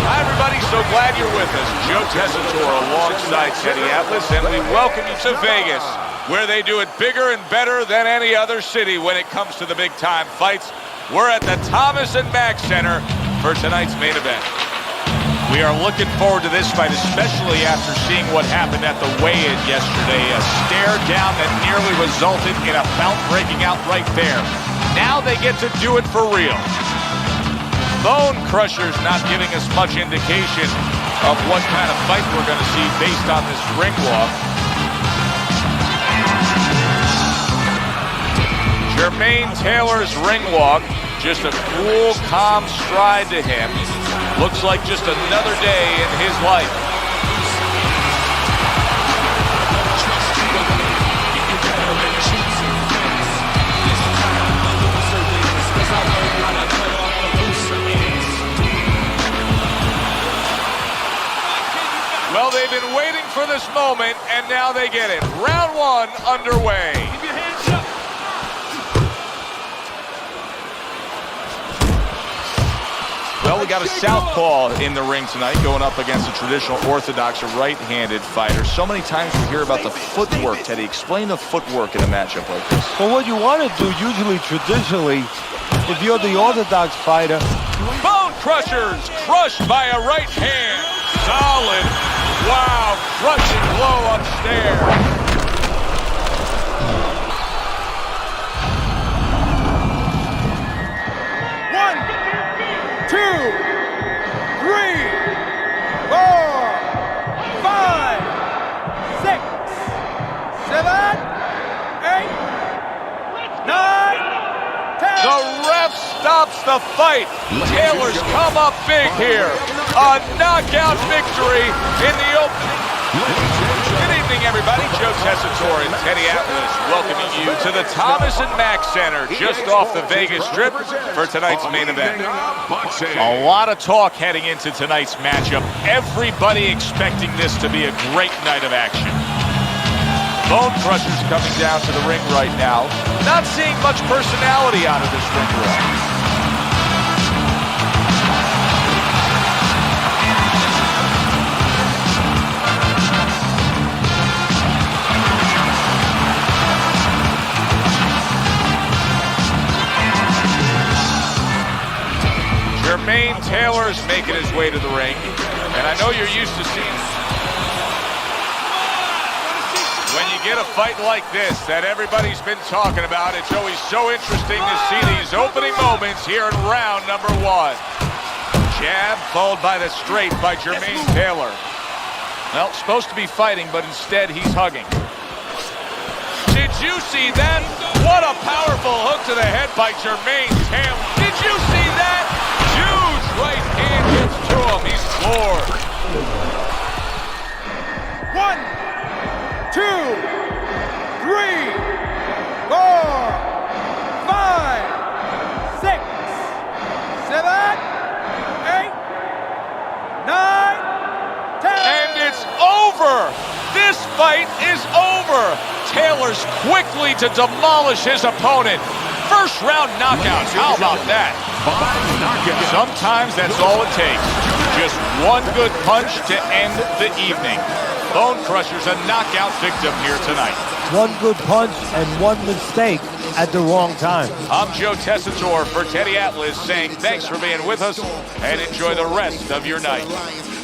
Hi, everybody. So glad you're with us. Joe Tessitore alongside Teddy Atlas, and we welcome you to Vegas, where they do it bigger and better than any other city when it comes to the big-time fights. We're at the Thomas & Mack Center for tonight's main event. We are looking forward to this fight, especially after seeing what happened at the weigh-in yesterday. A stare down that nearly resulted in a bout breaking out right there. Now they get to do it for real. Bone Crusher's not giving us much indication of what kind of fight we're going to see based on this ring walk. Jermaine Taylor's ring walk, just a cool, calm stride to him. Looks like just another day in his life. Well, they've been waiting for this moment, and now they get it. Round one underway. Keep your hands up. Well, we got a southpaw in the ring tonight going up against a traditional orthodox, or right-handed fighter. So many times we hear about the footwork. Teddy, explain the footwork in a matchup like this. Well, what you want to do, usually, traditionally, if you're the orthodox fighter... Bone Crushers crushed by a right hand. Solid. Wow, crushing blow upstairs. Stops the fight. Taylor's come up big here. A knockout victory in the opening. Good evening, everybody. Joe Tessitore and Teddy Atlas welcoming you to the Thomas & Mack Center just off the Vegas Strip for tonight's main event. A lot of talk heading into tonight's matchup. Everybody expecting this to be a great night of action. Bone Crusher's coming down to the ring right now. Not seeing much personality out of this ring walk. Jermaine Taylor's making his way to the ring, and I know you're used to seeing when you get a fight like this that everybody's been talking about. It's always so interesting to see these opening moments here in round number one. Jab followed by the straight by Jermaine Taylor. Well, supposed to be fighting, but instead he's hugging. Did you see that? What a powerful hook to the head by Jermaine Taylor. Did you see that? Huge right hand gets to him. He's floored. 1, 2, 3, 4, 5, 6, 7, 8, 9, 10. And it's over. This fight is over. Taylor's quickly to demolish his opponent. First round knockout. How about that? Sometimes that's all it takes. Just one good punch to end the evening. Bone Crusher's a knockout victim here tonight. One good punch and one mistake at the wrong time. I'm Joe Tessitore for Teddy Atlas saying thanks for being with us and enjoy the rest of your night.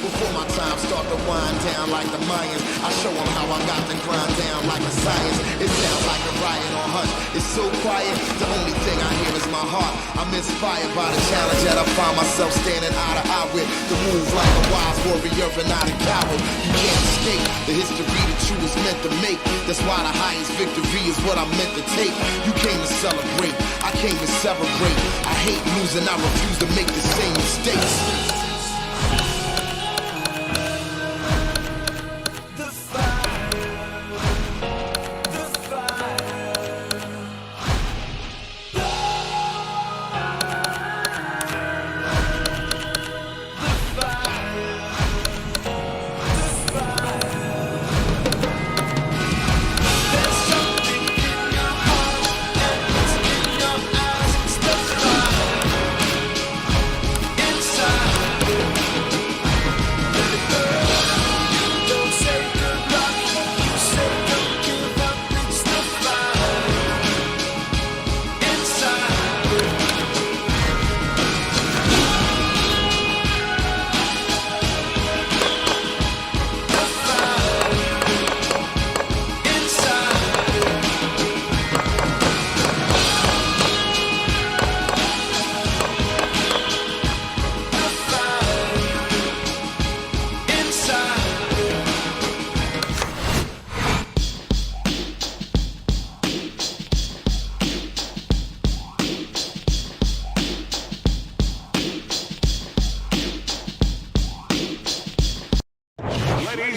Before my time start to wind down like the Mayans, I show them how I got to grind down like a science. It sounds like a riot on hush. It's so quiet, the only thing I hear is my heart. I'm inspired by the challenge that I find myself standing eye to eye with. To move like a wise warrior and not a coward. You can't escape the history that you was meant to make. That's why the highest victory is what I'm meant to take. You came to celebrate, I came to celebrate. I hate losing, I refuse to make the same mistakes.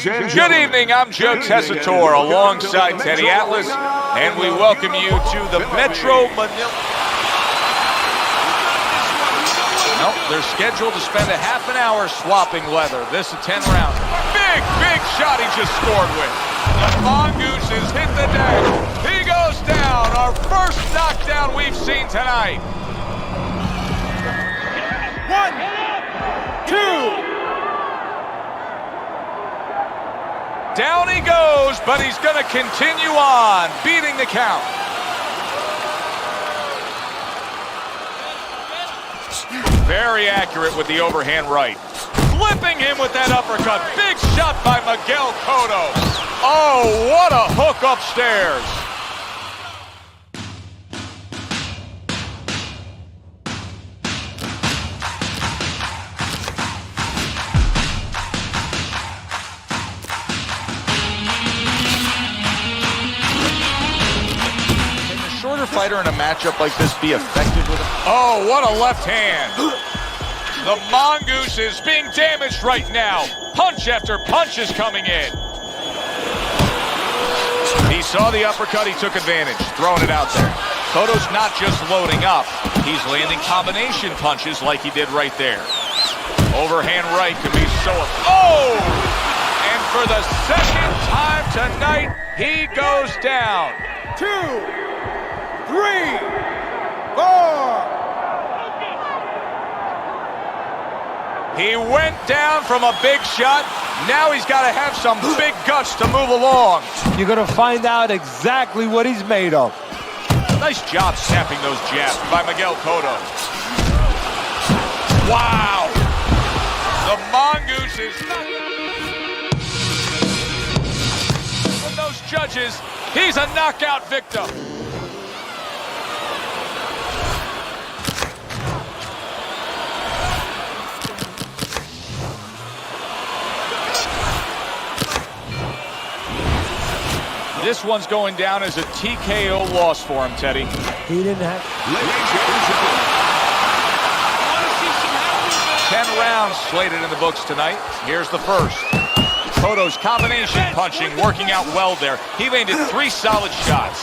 Good evening, I'm Joe Tessitore alongside Teddy Atlas, and we welcome you to the Metro Manila. Nope, they're scheduled to spend a half an hour swapping leather. This is 10 rounds. Big shot he just scored with. The Mongoose has hit the deck. He goes down. Our first knockdown we've seen tonight. 1, 2. Down he goes, but he's going to continue on, beating the count. Very accurate with the overhand right. Flipping him with that uppercut. Big shot by Miguel Cotto. Oh, what a hook upstairs. Can a shorter fighter in a matchup like this be effective with it? Oh, what a left hand. The Mongoose is being damaged right now. Punch after punch is coming in. He saw the uppercut, he took advantage, throwing it out there. Cotto's not just loading up, he's landing combination punches like he did right there. Overhand right could be so... Oh! And for the second time tonight, he goes down. 2, 3, 4. He went down from a big shot. Now he's got to have some big guts to move along. You're going to find out exactly what he's made of. Nice job snapping those jabs by Miguel Cotto. Wow! The Mongoose is... From those judges, he's a knockout victim. This one's going down as a TKO loss for him, Teddy. He didn't have... 10 rounds slated in the books tonight. Here's the first. Cotto's combination punching working out well there. He landed 3 solid shots.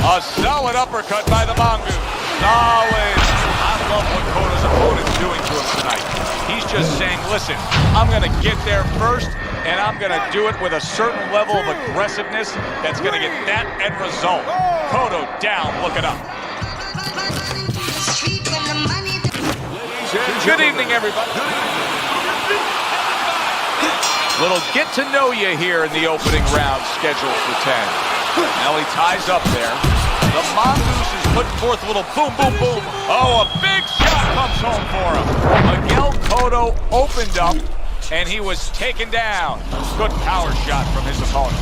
A solid uppercut by the Mongoose. Solid. I love what Cotto's opponent's doing to him tonight. He's just saying, listen, I'm going to get there first, and I'm going to do it with a certain level of aggressiveness that's going to get that end result. Cotto down, look it up. Good evening, everybody. Little get to know you here in the opening round scheduled for 10. Now he ties up there. The Mongoose is putting forth a little boom, boom, boom. Oh, a big shot comes home for him. Miguel Cotto opened up, and he was taken down. Good power shot from his opponent.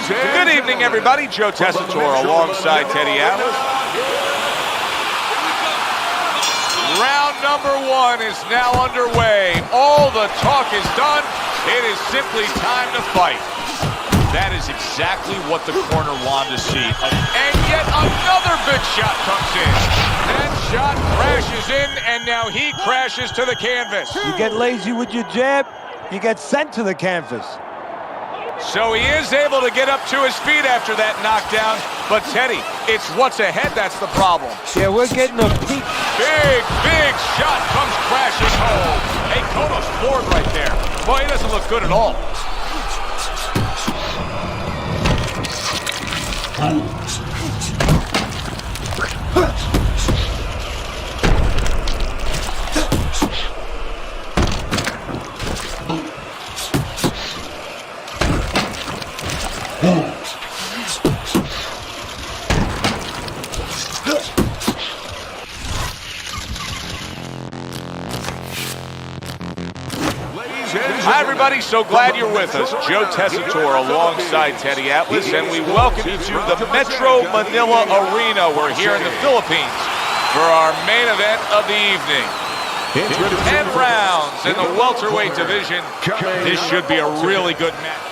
Good evening, everybody. Joe Tessitore alongside Teddy Atlas. Round number 1 is now underway. All the talk is done. It is simply time to fight. That is exactly what the corner wanted to see. And yet another big shot comes in. That shot crashes in, and now he crashes to the canvas. You get lazy with your jab, you get sent to the canvas. So he is able to get up to his feet after that knockdown. But Teddy, it's what's ahead that's the problem. Yeah, we're getting a peek. Big shot comes crashing home. Hey, Cotto's floored right there. Boy, he doesn't look good at all. Hi, everybody. So glad you're with us. Joe Tessitore alongside Teddy Atlas, and we welcome you to the Metro Manila Arena. We're here in the Philippines for our main event of the evening. 10 rounds in the welterweight division. This should be a really good match.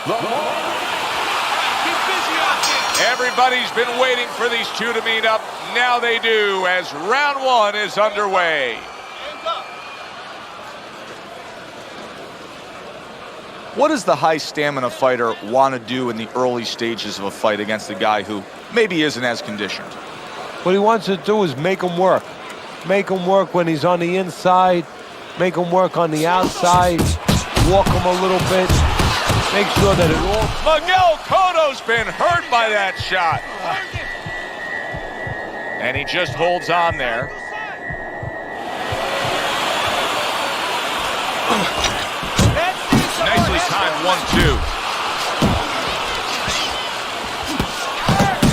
Everybody's been waiting for these two to meet up. now they do as round one is underway. What does the high stamina fighter want to do in the early stages of a fight against a guy who maybe isn't as conditioned? What he wants to do is make him work. Make him work when he's on the inside. Make him work on the outside. Walk him a little bit. Make sure that it all... Miguel Cotto's been hurt by that shot. And he just holds on there. Nicely timed 1-2.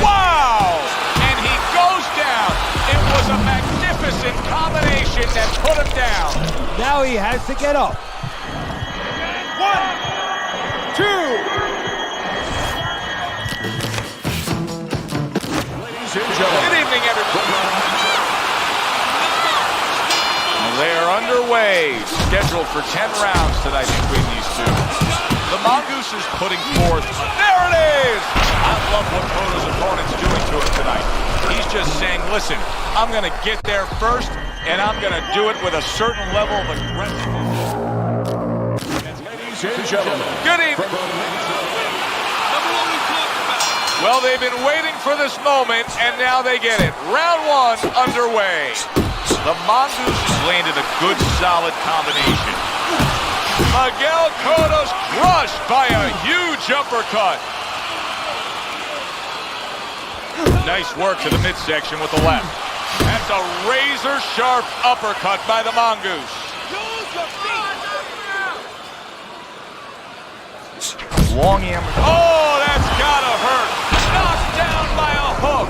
Wow! And he goes down. It was a magnificent combination that put him down. Now he has to get up. 1, 2. Good evening, everybody. They're underway, scheduled for 10 rounds tonight between these two. The Mongoose is putting forth, there it is! I love what Cotto's opponent's doing to him tonight. He's just saying, listen, I'm gonna get there first, and I'm gonna do it with a certain level of aggressiveness. Ladies and gentlemen. Good evening. Well, they've been waiting for this moment, and now they get it. Round one underway. The Mongoose has landed a good, solid combination. Miguel Cotto's crushed by a huge uppercut. Nice work to the midsection with the left. That's a razor-sharp uppercut by the Mongoose. Long hammer. Oh, that's gotta hurt. Knocked down by a hook.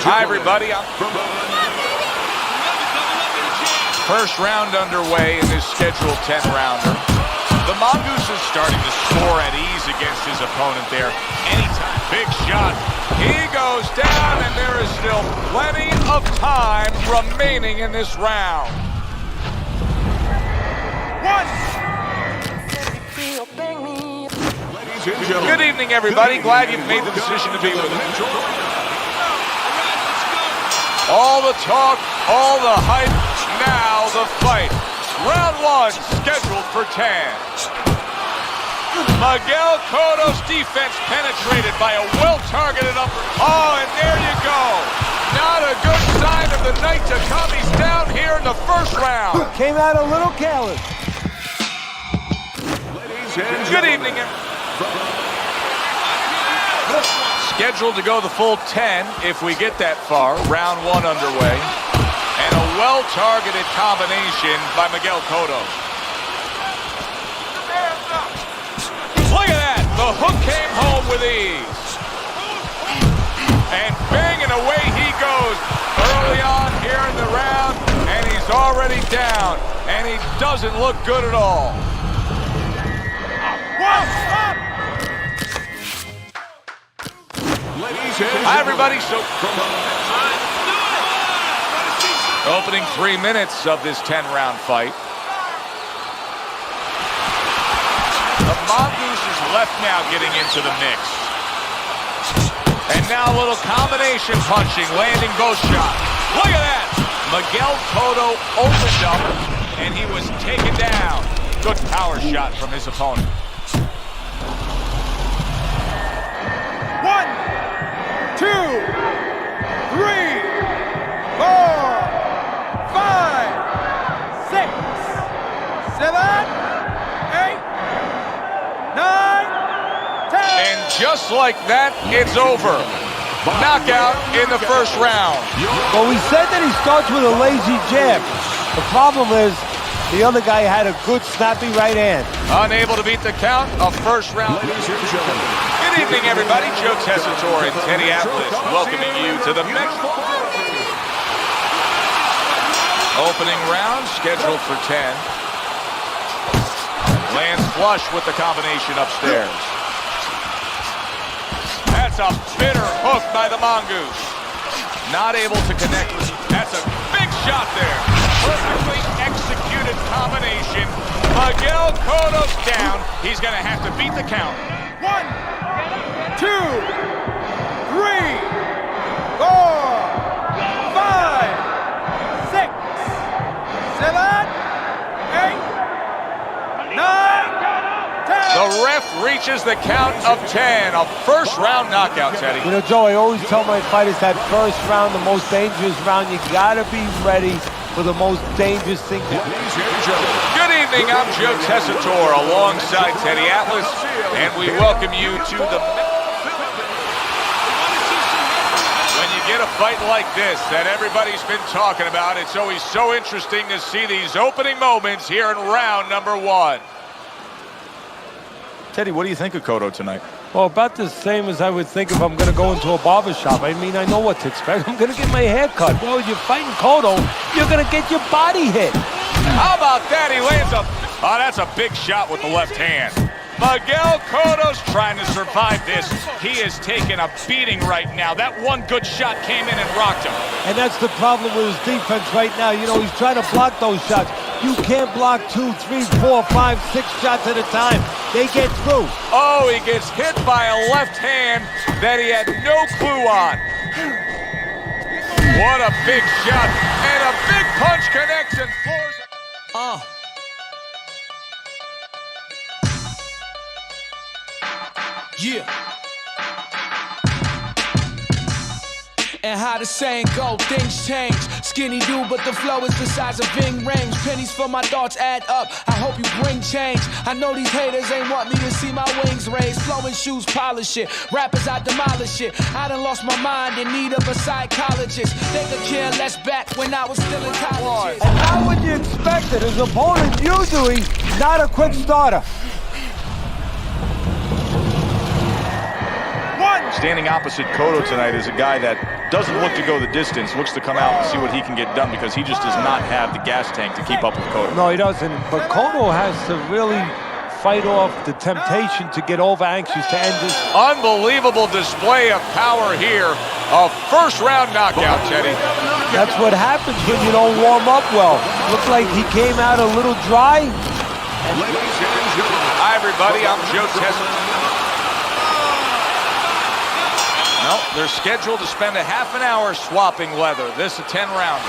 Hi, everybody. First round underway in this scheduled 10-rounder. The Mongoose is starting to score at ease against his opponent there. Anytime, big shot. He goes down, and there is still plenty of time remaining in this round. Good evening, everybody. Glad you've made the decision to be with us. All the talk, all the hype, now the fight. Round one, scheduled for 10. Miguel Cotto's defense penetrated by a well-targeted uppercut. Oh, and there you go. Not a good sign of the night to come. He's down here in the first round. Came out a little careless. Good evening. Scheduled to go the full 10 if we get that far. Round one underway. And a well-targeted combination by Miguel Cotto. Look at that! The hook came home with ease. And banging away he goes early on here in the round. And he's already down. And he doesn't look good at all. Hi, everybody. So, opening 3 minutes of this 10-round fight. The Mongoose is left now getting into the mix. And now a little combination punching, landing both shots. Look at that! Miguel Cotto opened up, and he was taken down. Good power shot from his opponent. 1, 2, 3, 4, 5, 6, 7, 8, 9, 10. And just like that, it's over. Knockout in the first round. Well, we said that he starts with a lazy jab. The problem is the other guy had a good, snappy right hand. Unable to beat the count, a first round. Good evening, everybody. Joe Tessitore in Minneapolis, welcoming you to the next opening round, scheduled for 10. Lands flush with the combination upstairs. That's a bitter hook by the Mongoose. Not able to connect with. That's a big shot there. Perfectly executed combination Miguel Cotto's down. He's going to have to beat the count. 1, 2, 3, 4, 5, 6, 7, 8, 9, 10. The ref reaches the count of 10. A first-round knockout, Teddy. You know, Joe, I always tell my fighters that first round, the most dangerous round, you gotta be ready for the most dangerous thing. Good evening, I'm Joe Tessitore alongside Teddy Atlas, and we welcome you to the... When you get a fight like this that everybody's been talking about, it's always so interesting to see these opening moments here in round number 1. Teddy, what do you think of Cotto tonight? Well, about the same as I would think if I'm going to go into a barber shop. I mean, I know what to expect. I'm going to get my hair cut. Well, you're fighting Cotto, you're going to get your body hit. How about that? He lands a... Oh, that's a big shot with the left hand. Miguel Cotto's trying to survive this. He is taking a beating right now. That one good shot came in and rocked him. And that's the problem with his defense right now. You know, he's trying to block those shots. You can't block 2, 3, 4, 5, 6 shots at a time. They get through. Oh, he gets hit by a left hand that he had no clue on. What a big shot. And a big punch connects and floors. Yeah. And how the saying go, things change. Skinny dude, but the flow is the size of Ving Rhames. Pennies for my thoughts add up. I hope you bring change. I know these haters ain't want me to see my wings raised. Flowing shoes, polish it. Rappers, I demolish it. I done lost my mind in need of a psychologist. They could care less back when I was still in college. And how would you expect it? His opponent usually not a quick starter. Standing opposite Cotto tonight is a guy that doesn't look to go the distance, looks to come out and see what he can get done because he just does not have the gas tank to keep up with Cotto. No, he doesn't. But Cotto has to really fight off the temptation to get over anxious to end this. Unbelievable display of power here. A first-round knockout, Teddy. That's what happens when you don't warm up well. Looked like he came out a little dry. Hi, everybody. I'm Joe Tessitore. No, they're scheduled to spend a half an hour swapping leather. This a 10-rounder.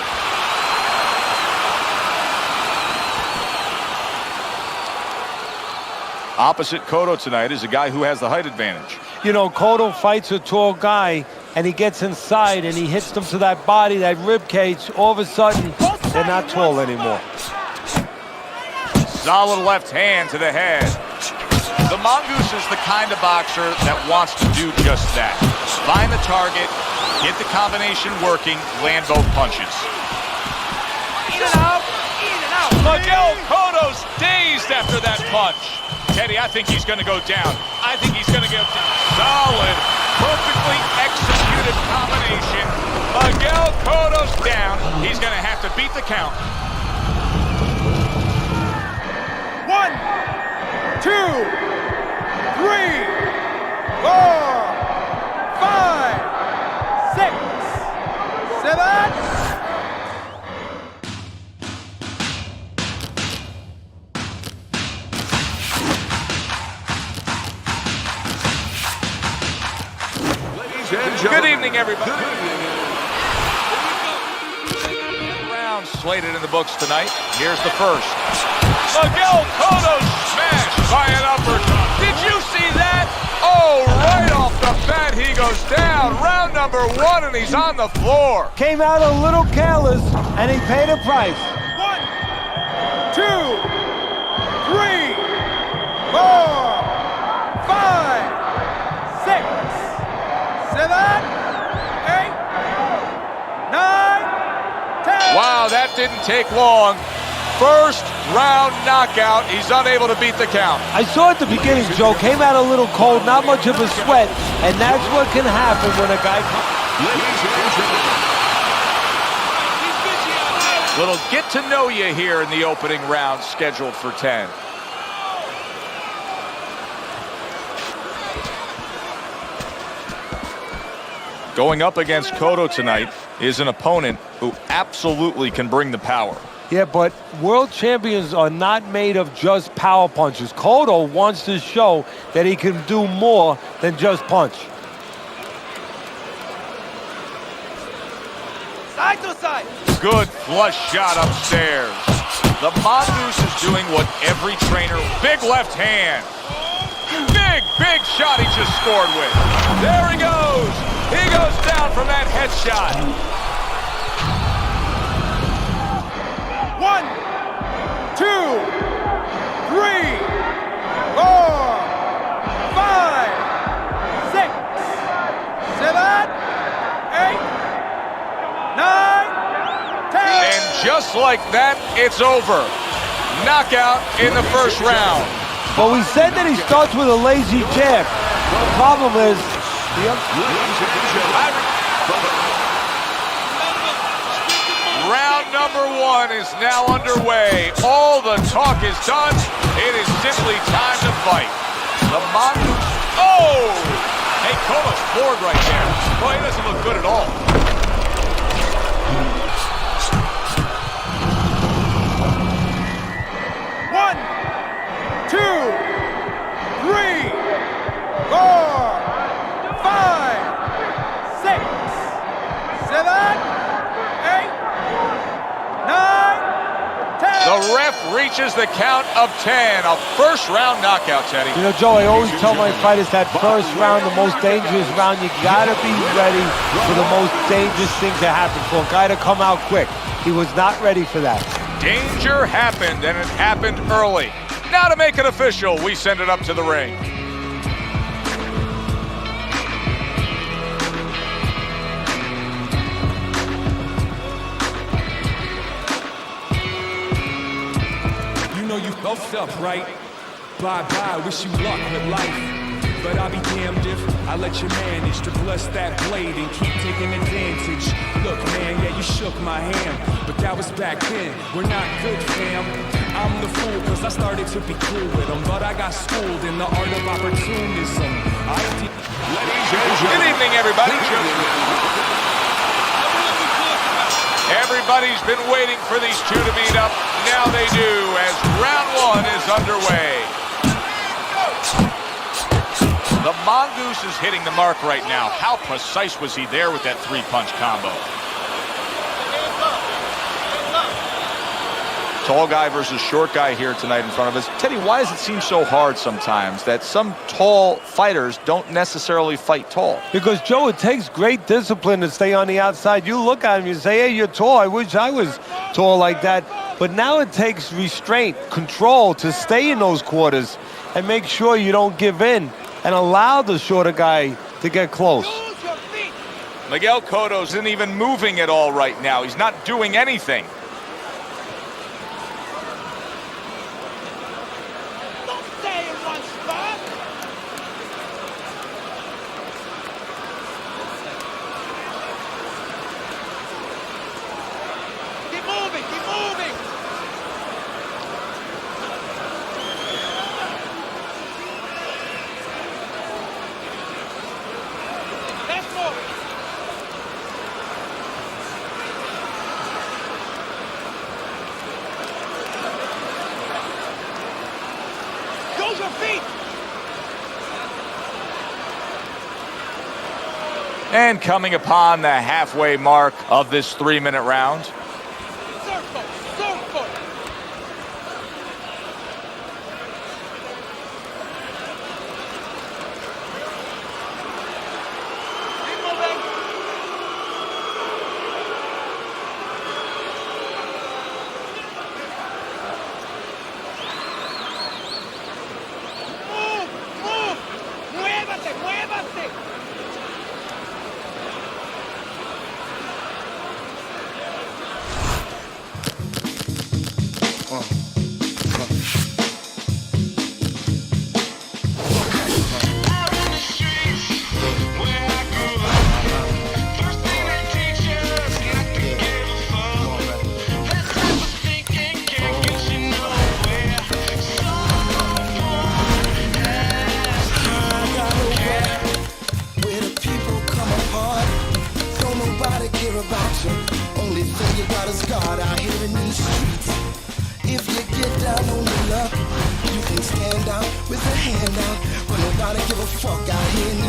Opposite Cotto tonight is a guy who has the height advantage. You know, Cotto fights a tall guy, and he gets inside, and he hits them to that body, that rib cage. All of a sudden, they're not tall anymore. Solid left hand to the head. The Mongoose is the kind of boxer that wants to do just that. Find the target, get the combination working, land both punches. Eat it out! Eat it out! Miguel Cotto's dazed after that punch. Teddy, I think he's going to go down. I think he's going to go down. Solid, perfectly executed combination. Miguel Cotto's down. He's going to have to beat the count. 1, 2, 3, 4, 5, 6, 7. Good evening, everybody. Round slated in the books tonight. Here's the first. Miguel Cotto smashed by an uppercut. Did you see that? Oh, right off the bat, he goes down. Round number 1, and he's on the floor. Came out a little careless, and he paid a price. 1, 2, 3, 4, 5, 6, 7, 8, 9, 10. Wow, that didn't take long. First round knockout. He's unable to beat the count. I saw at the beginning, Joe, came out a little cold, not much of a sweat, and that's what can happen when a guy comes. Little get to know you here in the opening round, scheduled for 10. Going up against Cotto tonight is an opponent who absolutely can bring the power. Yeah, but world champions are not made of just power punches. Cotto wants to show that he can do more than just punch. Side to side. Good flush shot upstairs. The Mongoose is doing what every trainer... Big left hand. Big shot he just scored with. There he goes. He goes down from that headshot. 1, 2, 3, 4, 5, 6, 7, 8, 9, 10. And just like that, it's over. Knockout in the first round. But we said that he starts with a lazy jab. The problem is... Round number 1 is now underway. All the talk is done. It is simply time to fight. The Mongoose... Oh! Hey, Como's floored right there. Boy, he doesn't look good at all. One, 2, 3, 4, 5, 6, 7, 8, 9, 10. The ref reaches the count of 10. A first-round knockout, Teddy. You know, Joe, I always tell my fighters that first round, the most dangerous round, you gotta be ready for the most dangerous thing to happen, for a guy to come out quick. He was not ready for that. Danger happened, and it happened early. Now to make it official, we send it up to the ring. You know you both up, right? Bye-bye, wish you luck with life. But I'll be damned if I let you manage to bless that blade and keep taking advantage. Look, man, yeah, you shook my hand, but that was back then. We're not good, fam. I'm the fool, cause I started to be cool with them, but I got schooled in the art of opportunism. Good evening, everybody. Everybody's been waiting for these two to meet up. Now they do, as round 1 is underway. The Mongoose is hitting the mark right now. How precise was he there with that 3-punch combo? Tall guy versus short guy here tonight in front of us. Teddy, why does it seem so hard sometimes that some tall fighters don't necessarily fight tall? Because, Joe, it takes great discipline to stay on the outside. You look at him, you say, hey, you're tall. I wish I was tall like that. But now it takes restraint, control to stay in those quarters and make sure you don't give in and allow the shorter guy to get close. Miguel Cotto isn't even moving at all right now. He's not doing anything. And coming upon the halfway mark of this 3-minute round.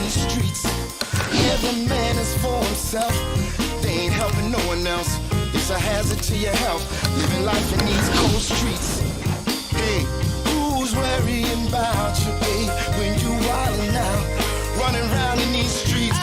these streets. Every man is for himself. They ain't helping no one else. It's a hazard to your health. Living life in these cold streets. Hey, who's worrying about you, babe, when you wildin' out, running around in these streets?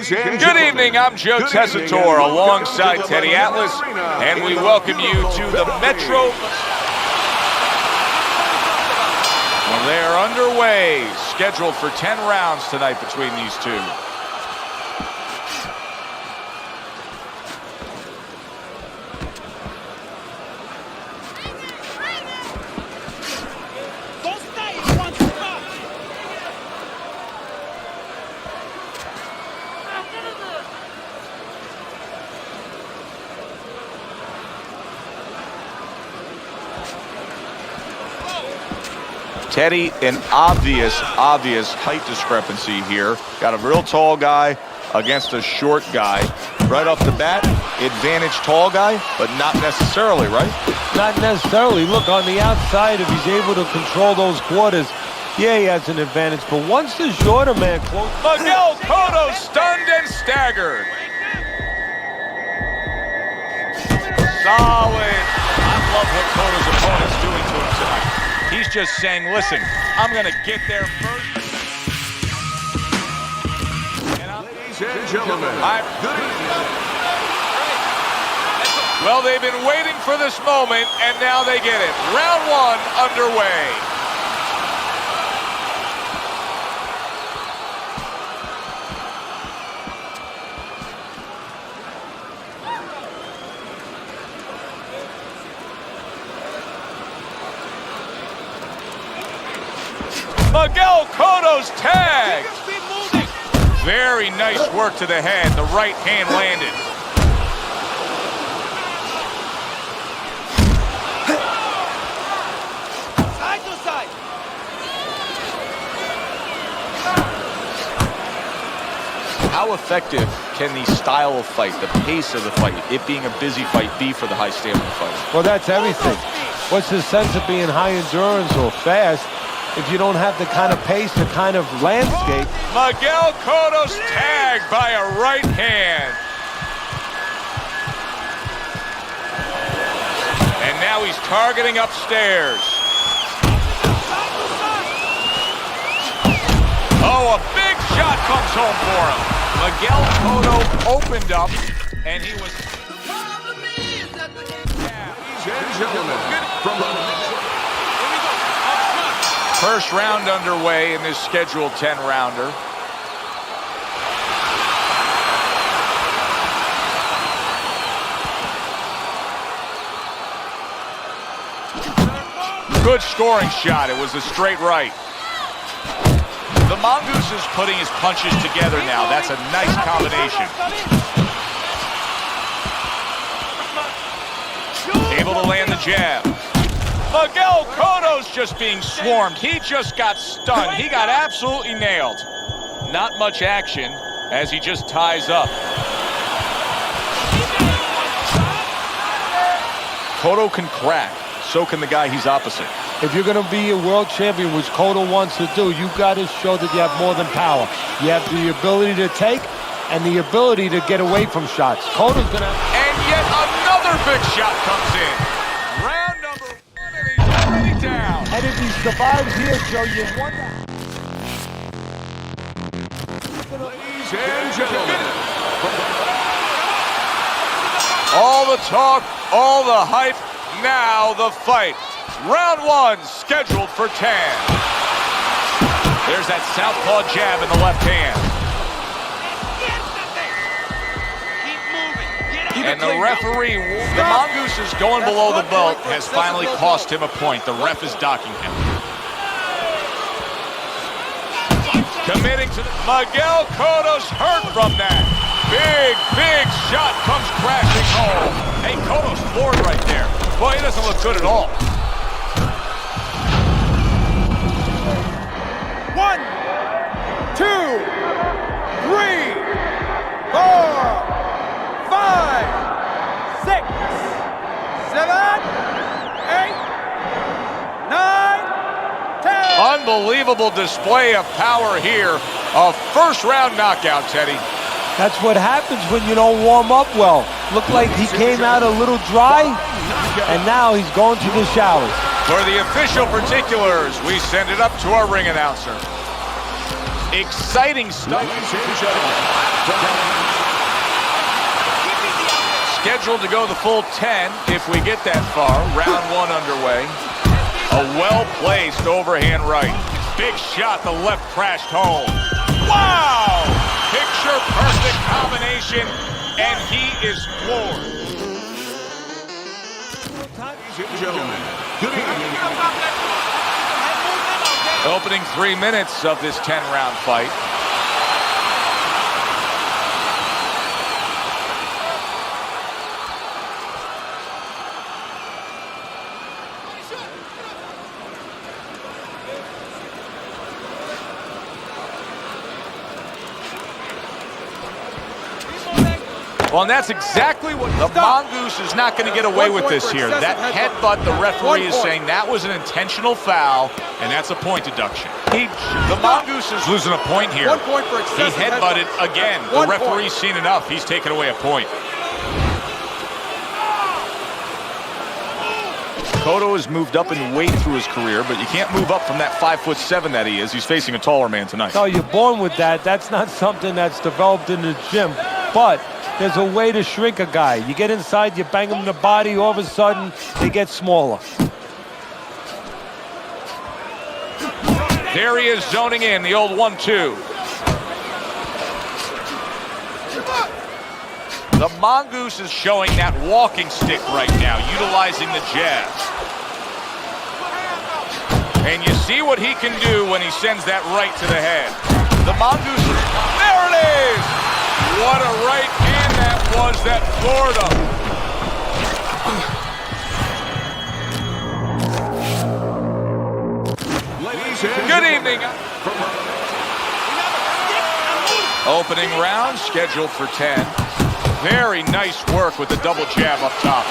Good evening, I'm Joe Tessitore alongside Teddy Atlas, and we welcome you to the Metro. Well, they are underway, scheduled for 10 rounds tonight between these two. Teddy, an obvious height discrepancy here. Got a real tall guy against a short guy. Right off the bat, advantage tall guy, but not necessarily, right? Not necessarily. Look, on the outside, if he's able to control those quarters, yeah, he has an advantage. But once the shorter man closes... Miguel Cotto stunned and staggered. Solid. I love what Cotto's opponent's doing to him tonight. He's just saying, listen, I'm going to get there first. Ladies and gentlemen, good evening. Well, they've been waiting for this moment, and now they get it. Round one underway. Miguel Cotto's tagged. Very nice work to the head. The right hand landed. Side to side. How effective can the style of fight, the pace of the fight, it being a busy fight, be for the high stamina fight? Well, that's everything. What's the sense of being high endurance or fast if you don't have the kind of pace, the kind of landscape? Miguel Cotto's tagged by a right hand. And now he's targeting upstairs. Oh, a big shot comes home for him. Miguel Cotto opened up, and he was... Ladies and gentlemen, from the... First round underway in this scheduled 10-rounder. Good scoring shot. It was a straight right. The Mongoose is putting his punches together now. That's a nice combination. Able to land the jab. Miguel Cotto's just being swarmed. He just got stunned. He got absolutely nailed. Not much action as he just ties up. Cotto can crack. So can the guy he's opposite. If you're going to be a world champion, which Cotto wants to do, you got to show that you have more than power. You have the ability to take and the ability to get away from shots. Cotto's going to... And yet another big shot comes in. Round number one, and he's already down. And if he survives here, Joe, you wonder... Ladies and gentlemen, all the talk, all the hype, now the fight. Round one scheduled for 10. There's that southpaw jab in the left hand. And the referee, the Mongoose is going below the belt, has finally cost him a point. The ref is docking him. Committing to the... Miguel Cotto's hurt from that. Big shot comes crashing home. Hey, Cotto's floored right there. Boy, he doesn't look good at all. 1, 2, 3. 3, 4, 5, 6, 7, 8, 9, 10. Unbelievable display of power here. A first-round knockout, Teddy. That's what happens when you don't warm up well. Looked like he came out a little dry, and now he's going to the showers. For the official particulars, we send it up to our ring announcer. Exciting stuff. Scheduled to go the full 10 if we get that far. Round 1 underway. A well-placed overhand right. Big shot, the left crashed home. Wow! Picture-perfect combination, and he is floored. Ladies and gentlemen, good evening. Opening 3 minutes of this 10-round fight. Well, and that's exactly what the Mongoose is not going to get away with this here. That headbutt, the referee is saying that was an intentional foul, and that's a point deduction. The Mongoose is losing a point here. 1 point for excessive He headbutted again. The referee's seen enough. He's taken away a point. Cotto has moved up in weight through his career, but you can't move up from that 5'7" that he is. He's facing a taller man tonight. No, you're born with that. That's not something that's developed in the gym. But there's a way to shrink a guy. You get inside, you bang him in the body, all of a sudden, they get smaller. There he is zoning in, the old 1-2. The Mongoose is showing that walking stick right now, utilizing the jab. And you see what he can do when he sends that right to the head. The Mongoose, there it is! What a right hand that was that floored him. Good evening. Opening round scheduled for 10. Very nice work with the double jab up top.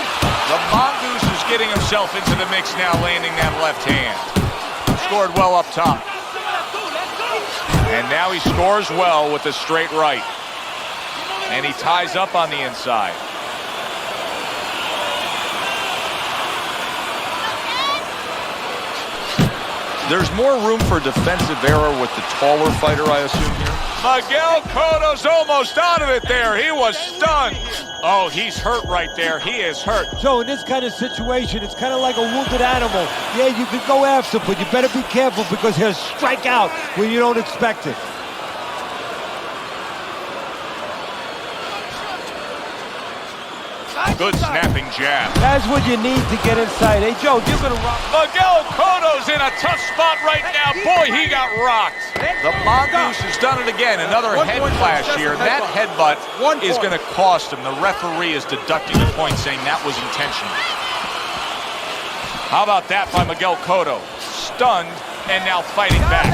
The Mongoose is getting himself into the mix now, landing that left hand. Scored well up top. And now he scores well with the straight right. And he ties up on the inside. There's more room for defensive error with the taller fighter, I assume, here. Miguel Cotto's almost out of it there. He was stunned. Oh, he's hurt right there. He is hurt. So in this kind of situation, it's kind of like a wounded animal. Yeah, you could go after, but you better be careful because he'll strike out when you don't expect it. Good snapping jab. That's what you need to get inside. Hey, Joe, you're going to rock. Miguel Cotto's in a tough spot right now. Boy, he got rocked. The Mongoose has done it again. Another head clash here. That headbutt is going to cost him. The referee is deducting the point, saying that was intentional. How about that by Miguel Cotto? Stunned and now fighting back.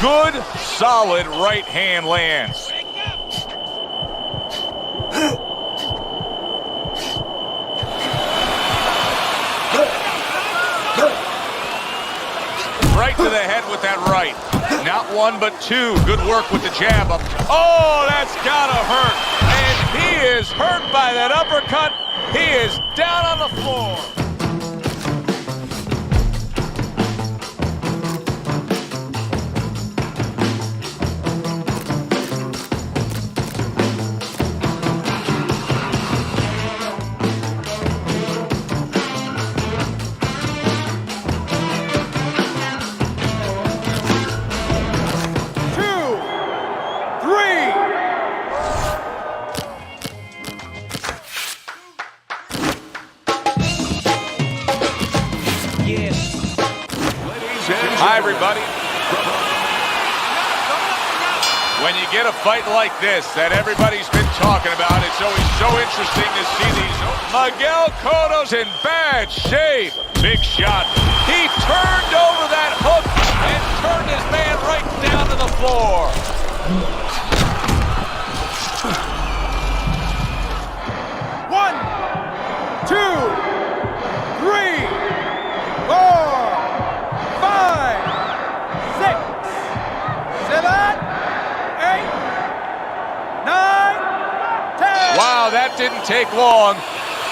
Good, solid right hand lands. Right to the head with that right. Not one, but two. Good work with the jab up. Oh, that's gotta hurt. And he is hurt by that uppercut. He is down on the floor. Hi, everybody. When you get a fight like this that everybody's been talking about, it's always so interesting to see these. Miguel Cotto's in bad shape. Big shot. He turned over that hook and turned his man right down to the floor. Well, that didn't take long.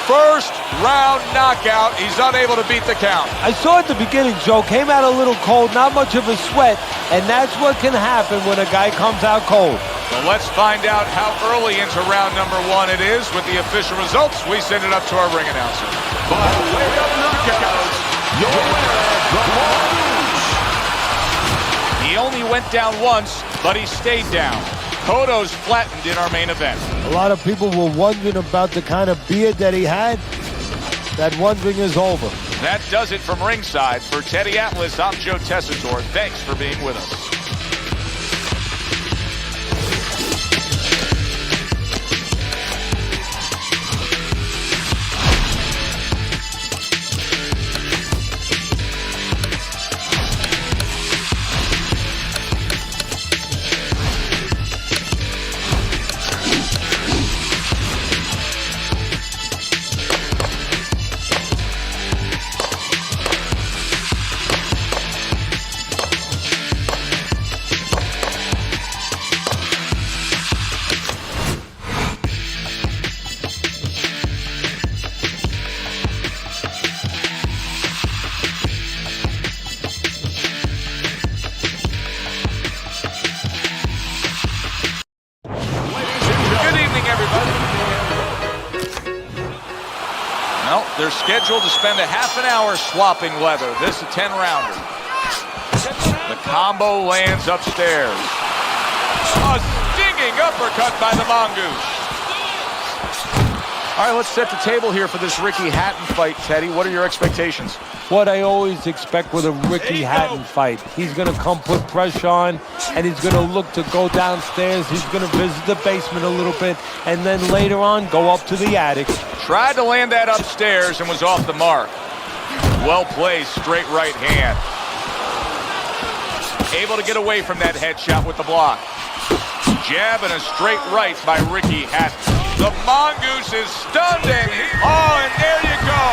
First round knockout. He's unable to beat the count. I saw at the beginning, Joe, came out a little cold, not much of a sweat, and that's what can happen when a guy comes out cold. So let's find out how early into round number 1 it is with the official results. We send it up to our ring announcer. By way of knockout, your winner, the Mongoose. He only went down once, but he stayed down. Cotto's flattened in our main event. A lot of people were wondering about the kind of beard that he had. That wondering is over. That does it from ringside. For Teddy Atlas, I'm Joe Tessitore. Thanks for being with us. They're scheduled to spend a half an hour swapping leather. This is a 10-rounder. The combo lands upstairs. A stinging uppercut by the Mongoose. All right, let's set the table here for this Ricky Hatton fight, Teddy. What are your expectations? What I always expect with a Ricky Hatton fight. He's going to come put pressure on, and he's going to look to go downstairs. He's going to visit the basement a little bit, and then later on go up to the attic. Tried to land that upstairs and was off the mark. Well placed, straight right hand. Able to get away from that headshot with the block. Jab and a straight right by Ricky Hatton. The Mongoose is stunned, and and there you go.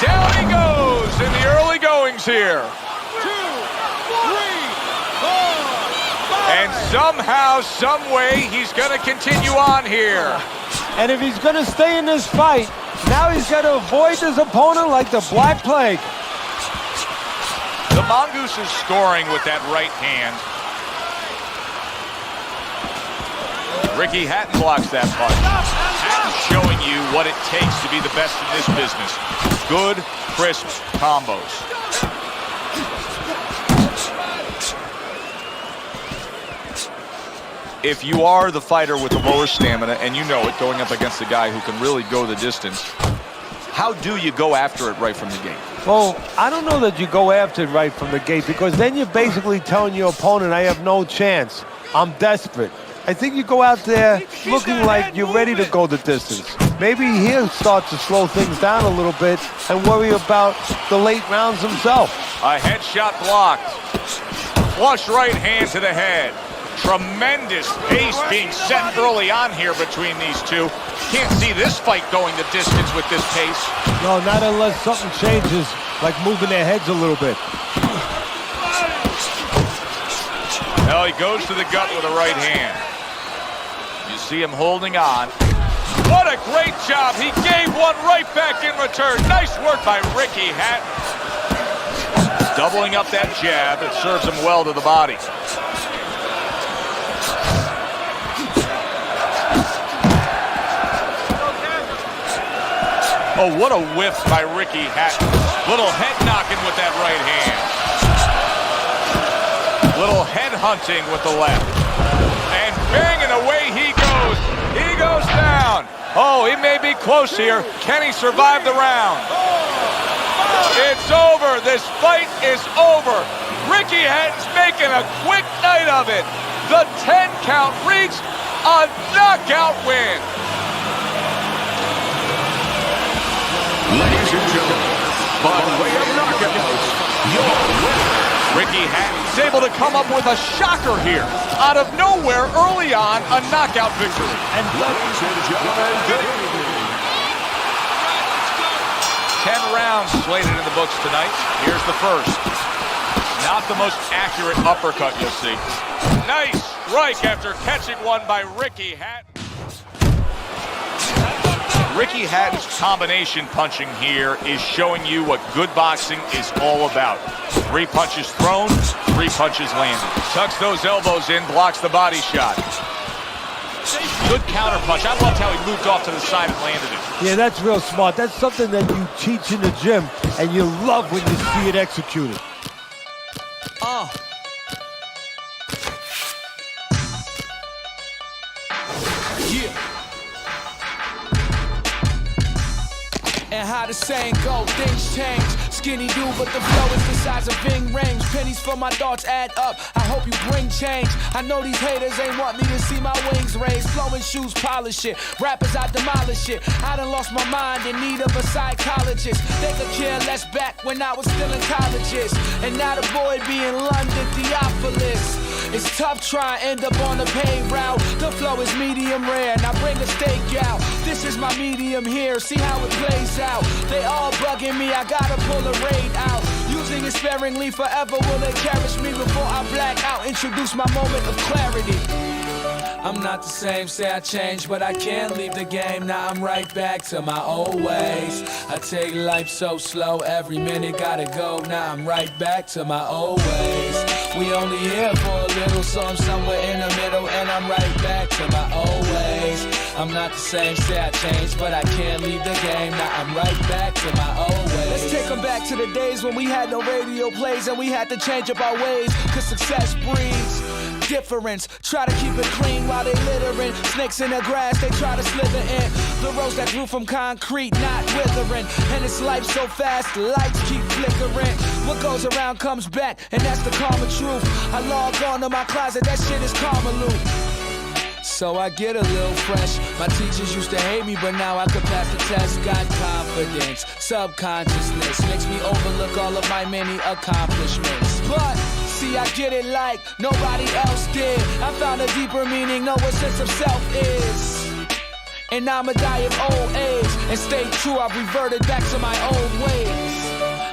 Down he goes in the early goings here. 2, 3, 4, 5. And somehow, some way, he's going to continue on here. And if he's going to stay in this fight, now he's got to avoid his opponent like the Black Plague. The Mongoose is scoring with that right hand. Ricky Hatton blocks that punch. Hatton showing you what it takes to be the best in this business. Good, crisp combos. If you are the fighter with the lower stamina, and you know it, going up against a guy who can really go the distance, how do you go after it right from the gate? Well, I don't know that you go after it right from the gate, because then you're basically telling your opponent, I have no chance. I'm desperate. I think you go out there looking like you're ready to go the distance. Maybe he'll start to slow things down a little bit and worry about the late rounds himself. A headshot blocked. Flush right hand to the head. Tremendous pace being set early on here between these two. Can't see this fight going the distance with this pace. No, not unless something changes, like moving their heads a little bit. Well, he goes to the gut with a right hand. You see him holding on. What a great job. He gave one right back in return. Nice work by Ricky Hatton. Doubling up that jab. It serves him well to the body. Oh, what a whiff by Ricky Hatton. Little head knocking with that right hand. Little head hunting with the left. And banging away he goes. He goes down. Oh, he may be close here. Can he survive the round? It's over. This fight is over. Ricky Hatton's making a quick night of it. The 10 count reached, a knockout win. Ladies and gentlemen, by way of knockouts, your winner. Ricky Hatton's able to come up with a shocker here. Out of nowhere, early on, a knockout victory. And ladies and gentlemen, 10 rounds slated in the books tonight. Here's the first. Not the most accurate uppercut you'll see. Nice strike after catching one by Ricky Hatton. Ricky Hatton's combination punching here is showing you what good boxing is all about. 3 punches thrown, 3 punches landed. Tucks those elbows in, blocks the body shot. Good counter punch. I loved how he moved off to the side and landed it. Yeah, that's real smart. That's something that you teach in the gym, and you love when you see it executed. Yeah. And how the saying go, things change. Skinny dude, but the flow is the size of Ving rings. Pennies for my thoughts add up. I hope you bring change. I know these haters ain't want me to see my wings raised. Flowing shoes, polish it. Rappers, I demolish it. I done lost my mind in need of a psychologist. They could care less back when I was still in colleges. And now the boy be in London, Theophilus. It's tough trying to end up on the paid route. The flow is medium rare. Now bring a steak out. This is my medium here. See how it plays out. They all bugging me. I gotta pull a raid out. Using it sparingly forever. Will they cherish me before I black out? Introduce my moment of clarity. I'm not the same, say I changed, but I can't leave the game. Now I'm right back to my old ways. I take life so slow, every minute gotta go. Now I'm right back to my old ways. We only here for a little, so I'm somewhere in the middle, and I'm right back to my old ways. I'm not the same, say I changed, but I can't leave the game. Now I'm right back to my old ways. Let's take them back to the days when we had no radio plays and we had to change up our ways, cause success breeds difference. Try to keep it clean while they littering. Snakes in the grass, they try to slither in. The rose that grew from concrete, not withering. And it's life so fast, the lights keep flickering. What goes around comes back, and that's the karma truth. I log on to my closet, that shit is karma loop. So I get a little fresh. My teachers used to hate me, but now I could pass the test. Got confidence, subconsciousness makes me overlook all of my many accomplishments. But see, I get it like nobody else did. I found a deeper meaning, know what sense of self is. And I'ma die of old age and stay true. I've reverted back to my old ways.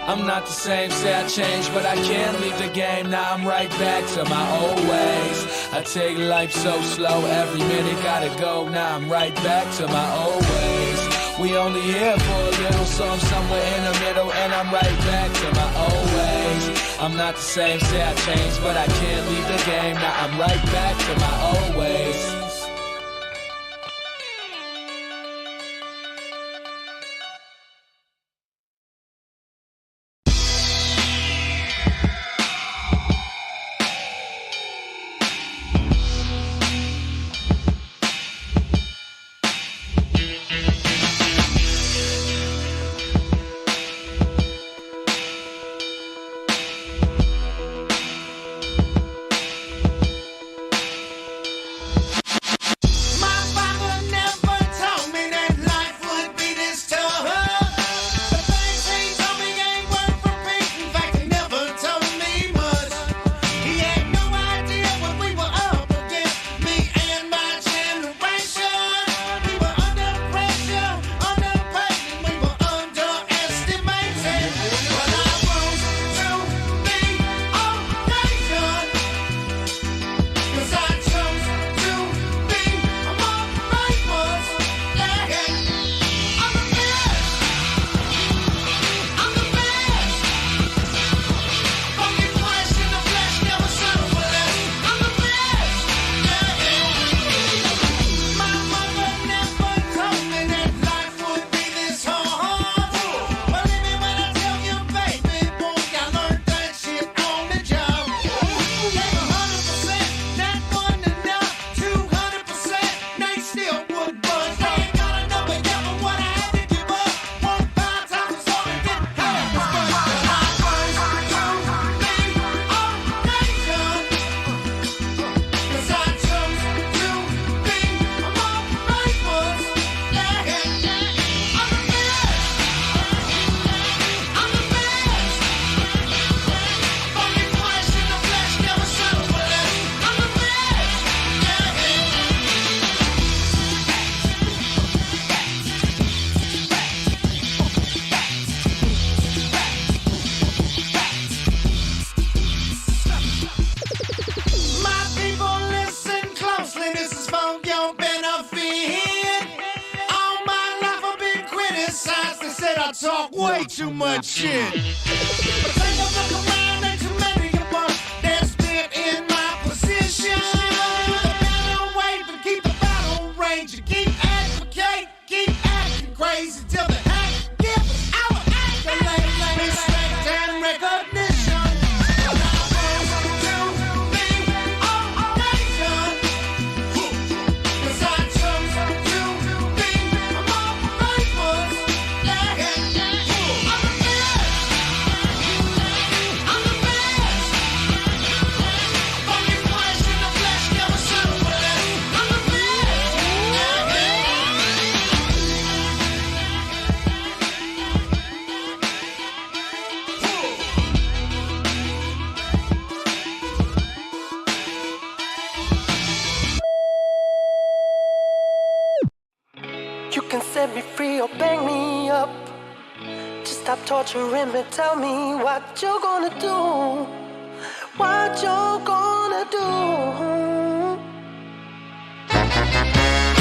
I'm not the same, say I changed, but I can't leave the game. Now I'm right back to my old ways. I take life so slow, every minute gotta go. Now I'm right back to my old ways. We only here for a little, so I'm somewhere in the middle, and I'm right back to my old ways. I'm not the same, say I changed, but I can't leave the game. Now I'm right back to my old ways. I talk way too much shit. Think of the command and too many of us that spit in my position. Don't wait, but keep the battle range. You keep advocate, keep acting crazy till the hack give us our accolade, respect and recognition. You can set me free or bang me up. Just stop torturing me, tell me what you're gonna do. What you're gonna do.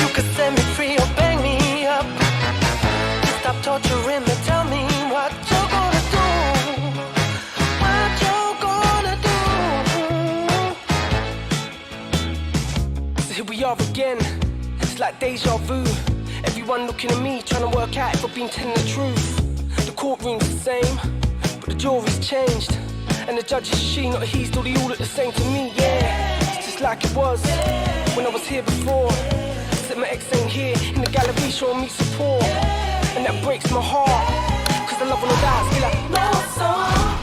You can set me free or bang me up. Just stop torturing me, tell me what you're gonna do. What you're gonna do. So here we are again, it's like deja vu. Everyone looking at me, trying to work out if I've been telling the truth. The courtroom's the same, but the jury's changed. And the judge is she, not a he, still they all look the same to me, yeah. It's just like it was when I was here before. Except my ex ain't here, in the gallery showing me support. And that breaks my heart, cause the love when I die, feel like no song.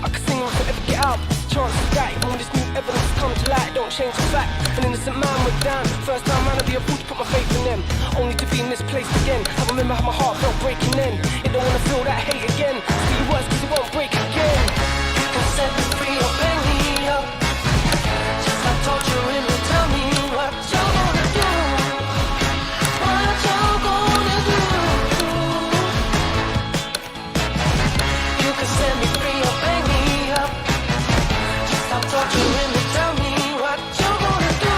I could sing if I ever get out, there's a chance of that. Even when this new evidence come to light, don't change the fact. An innocent man went down, first time man I'd be a fool to put my faith in them. Only to be misplaced again. I remember how my heart felt breaking then. It don't wanna feel that hate again. It's the worst cause it won't break again. You can set me free or bang me up. Just stop torturing me, tell me what you're gonna do. What you're gonna do. You can set me free or bang me up. Just stop torturing me, tell me what you're gonna do.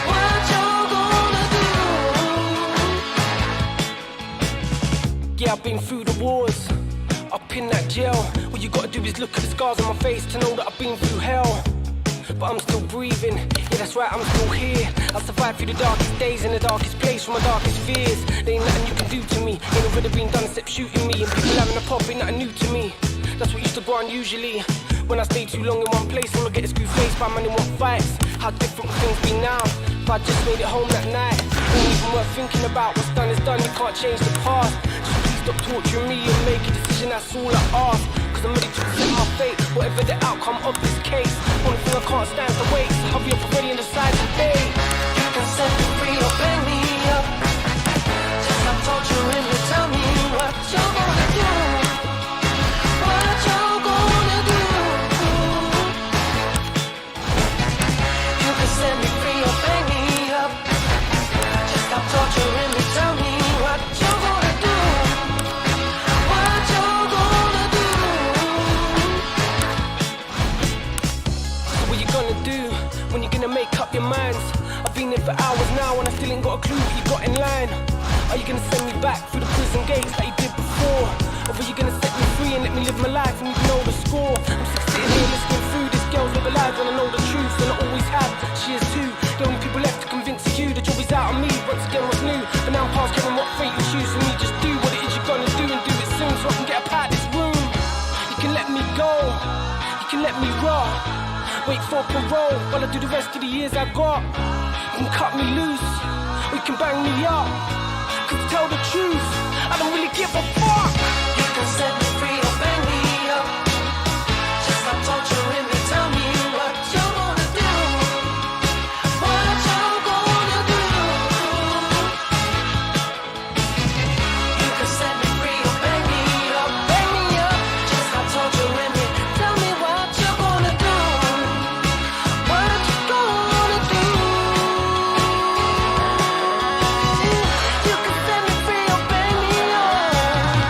What you're gonna do. Yeah, I've been through the wars, up in that jail. All you gotta do is look at the scars on my face to know that I've been through hell. But I'm still breathing, yeah that's right, I'm still here. I survived through the darkest days in the darkest place from my darkest fears. There ain't nothing you can do to me, ain't already been done except shooting me. And people having a pop ain't nothing new to me. That's what used to go on usually. When I stay too long in one place, all I get is screw faced by man in what fights. How different would things be now if I just made it home that night? Ain't even worth thinking about, what's done is done, you can't change the past. Just please stop torturing me and make a decision, that's all I ask. Cause I'm ready to accept my fate, whatever the outcome of this case. Only thing I can't stand to wait, so hurry up already and decide today. You can set me free or bang me up. Just stop torturing me, tell me what you're gonna do. What you're gonna do. You can set me free or bang me up. Just stop torturing me, tell me what you're gonna do. What you're gonna do. So what you gonna do when you're gonna make up your minds? I've been here for hours now and I still ain't got a clue what you got in line. Are you gonna send me back through the prison gates like you did before? Or are you gonna set me free and let me live my life and you know the score? I'm sick sitting here listening through this girl's live alive and I know the truth and I always have, she is too. The only people left to convince you the job is out on me, once again what's new. But now I'm past caring what fate you choose for me. Just do what it is you're gonna do and do it soon so I can get up out this room. You can let me go, you can let me rot. Wait for parole while I do the rest of the years I got. You can cut me loose, or you can bang me up. Cause to tell the truth, I don't really give a fuck. You can set me free or bang me up. Just stop torturing me, tell me what you're gonna do. What you're gonna do. You can set me free or bang me up. Bang me up. Just stop torturing me, tell me what you're gonna do. What you gonna do. You can set me free or bang me up.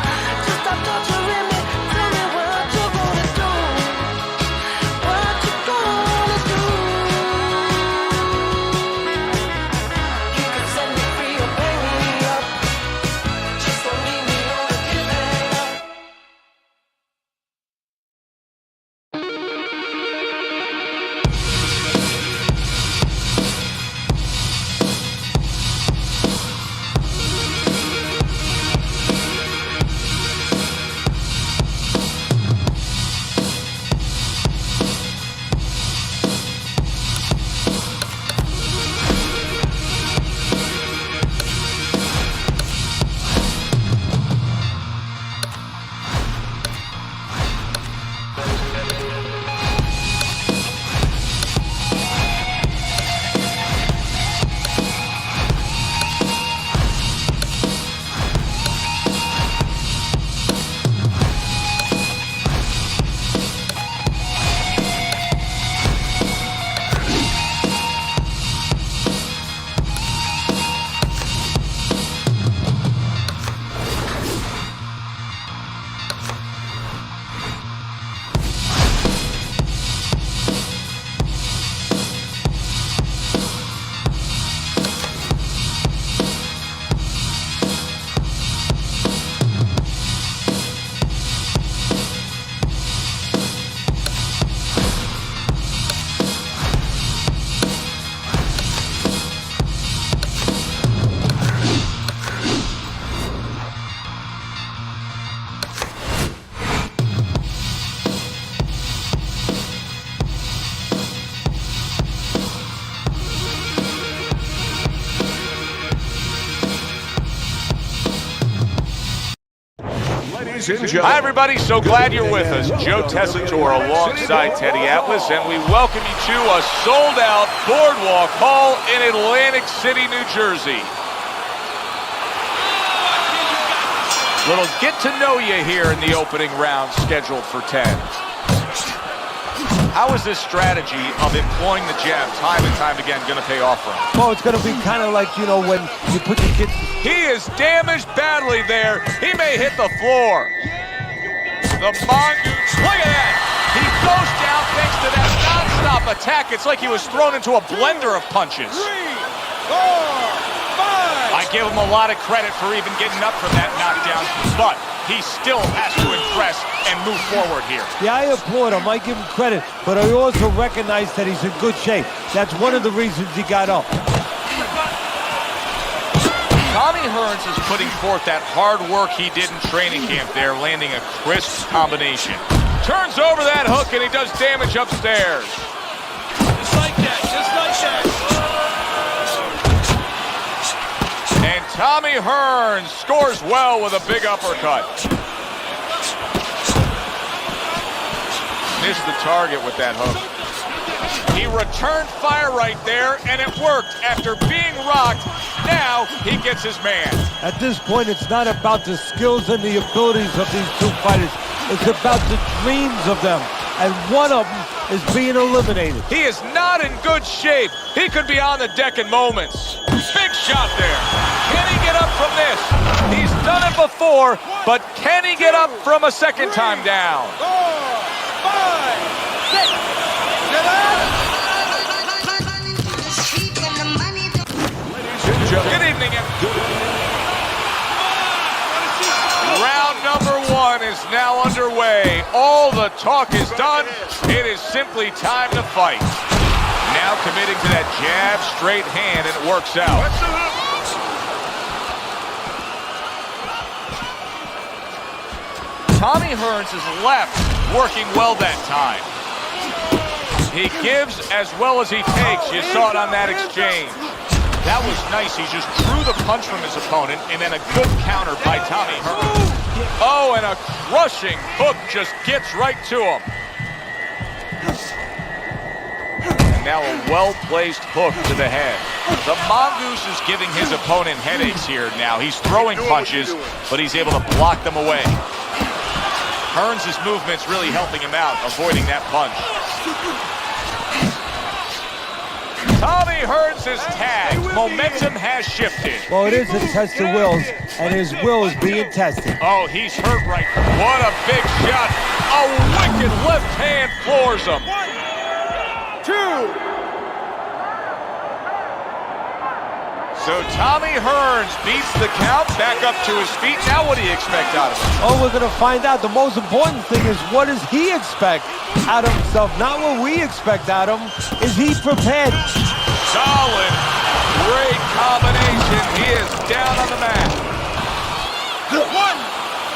Ladies and gentlemen. Hi, everybody. So glad you're with us. Joe Tessitore alongside Teddy Atlas, and we welcome you to a sold-out Boardwalk Hall in Atlantic City, New Jersey. Little get-to-know-you here in the opening round scheduled for 10. How is this strategy of employing the jab time and time again going to pay off for him? Well, it's going to be kind of like, you know, when you put your kids... He is damaged badly there. He may hit the floor. The mongoose, look at that. He goes down thanks to that non-stop attack. It's like he was thrown into a blender of punches. 3, 4, 5. I give him a lot of credit for even getting up from that knockdown, but he still has to impress and move forward here. Yeah, I applaud him. I give him credit, but I also recognize that he's in good shape. That's one of the reasons he got up. Tommy Hearns is putting forth that hard work he did in training camp there, landing a crisp combination. Turns over that hook and he does damage upstairs. Just like that, just like that. And Tommy Hearns scores well with a big uppercut. Missed the target with that hook. He returned fire right there, and it worked. After being rocked, now he gets his man. At this point, it's not about the skills and the abilities of these two fighters. It's about the dreams of them, and one of them is being eliminated. He is not in good shape. He could be on the deck in moments. Big shot there. Can he get up from this? He's done it before, but can he get up from a second time down? 4, 5, 6, 7. Good evening. Round number 1 is now underway. All the talk is done. It is simply time to fight. Now committing to that jab, straight hand, and it works out. Tommy Hearns' left working well that time. He gives as well as he takes. You saw it on that exchange. That was nice. He just drew the punch from his opponent, and then a good counter by Tommy Hearns. Oh, and a crushing hook just gets right to him. And now a well-placed hook to the head. The mongoose is giving his opponent headaches here now. He's throwing punches, but he's able to block them away. Hearns' movement's really helping him out, avoiding that punch. Tommy Hearns is tagged. Momentum has shifted. Well, it is a test of wills, and his will is being tested. Oh, he's hurt right. What a big shot. A wicked left hand floors him. 1, 2. So Tommy Hearns beats the count, back up to his feet. Now what do you expect out of him? Oh, we're going to find out. The most important thing is, what does he expect out of himself? Not what we expect out of him. Is he prepared? Solid, great combination. He is down on the mat. 1,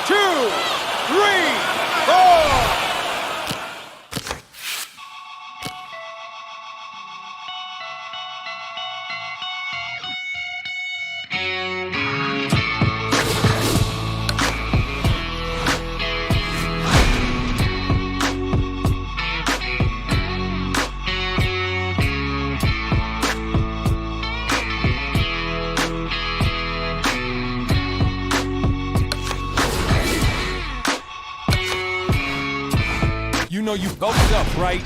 2, 3, 4. You know you both up, right?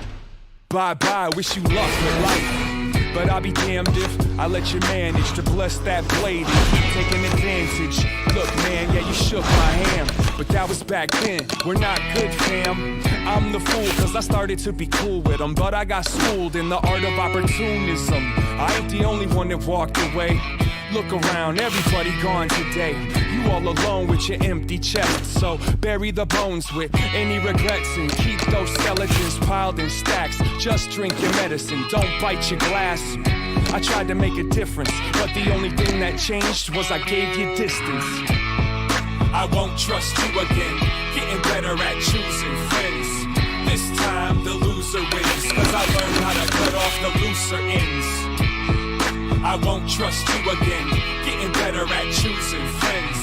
Bye-bye, wish you luck with life. But I'll be damned if I let you manage to bless that blade and keep taking advantage. Look, man, yeah, you shook my hand, but that was back then. We're not good, fam. I'm the fool, cause I started to be cool with them, but I got schooled in the art of opportunism. I ain't the only one that walked away. Look around, everybody gone today. You all alone with your empty chest. So bury the bones with any regrets and keep those skeletons piled in stacks. Just drink your medicine, don't bite your glass. I tried to make a difference, but the only thing that changed was I gave you distance. I won't trust you again, getting better at choosing friends. This time the loser wins, cause I learned how to cut off the looser ends. I won't trust you again, getting better at choosing friends.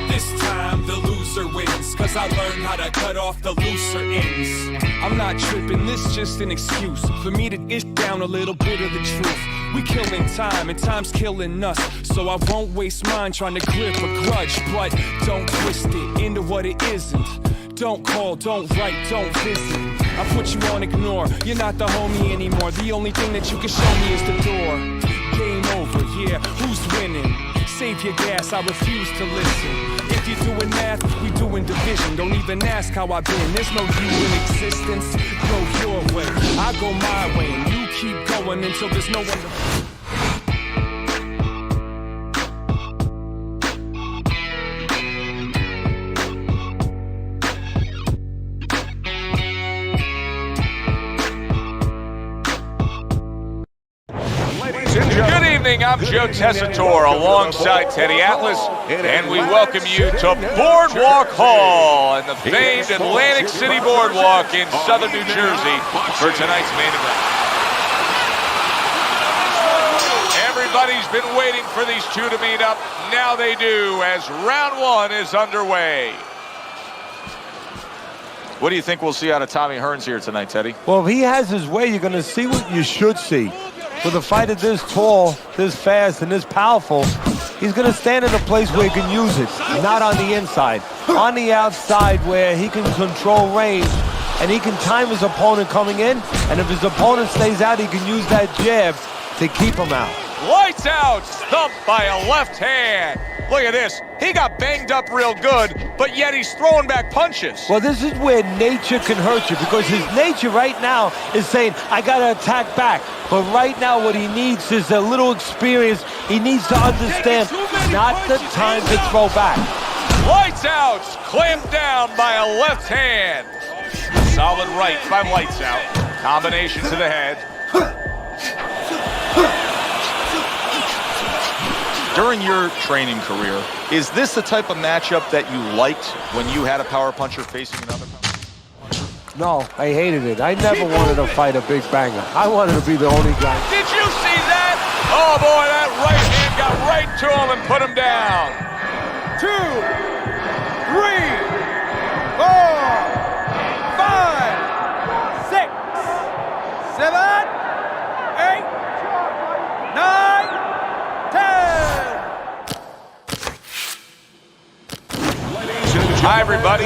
This time the loser producer wins, cause I learned how to cut off the looser ends. I'm not tripping, this just an excuse for me to ish down a little bit of the truth. We killing time and time's killing us, so I won't waste mine trying to grip a grudge. But don't twist it into what it isn't. Don't call, don't write, don't visit. I put you on ignore, you're not the homie anymore. The only thing that you can show me is the door. Game over, yeah, who's winning? Save your gas, I refuse to listen. If you're doing math, we doing division. Don't even ask how I've been, there's no you in existence. Go your way, I go my way, and you keep going until there's no one to... Good evening, I'm Joe Tessitore alongside Teddy Atlas, and we welcome you to Boardwalk Hall and the famed Atlantic City Boardwalk in southern New Jersey for tonight's main event. Everybody's been waiting for these two to meet up. Now they do, as round one is underway. What do you think we'll see out of Tommy Hearns here tonight, Teddy? Well, if he has his way, you're going to see what you should see. With a fighter this tall, this fast, and this powerful, he's going to stand in a place where he can use it, not on the inside. On the outside where he can control range, and he can time his opponent coming in, and if his opponent stays out, he can use that jab to keep him out. Lights out, stumped by a left hand. Look at this, he got banged up real good, but yet he's throwing back punches. Well, this is where nature can hurt you, because his nature right now is saying, I gotta attack back. But right now what he needs is a little experience. He needs to understand, not the time to throw back. Lights out, clamped down by a left hand. Solid right by Lights Out. Combination to the head. During your training career, is this the type of matchup that you liked when you had a power puncher facing another power puncher? No, I hated it. I never wanted to fight a big banger. I wanted to be the only guy. Did you see that? Oh boy, that right hand got right to him and put him down. 2, 3, 4, 5, 6, 7, 8, 9, 10. Hi, everybody.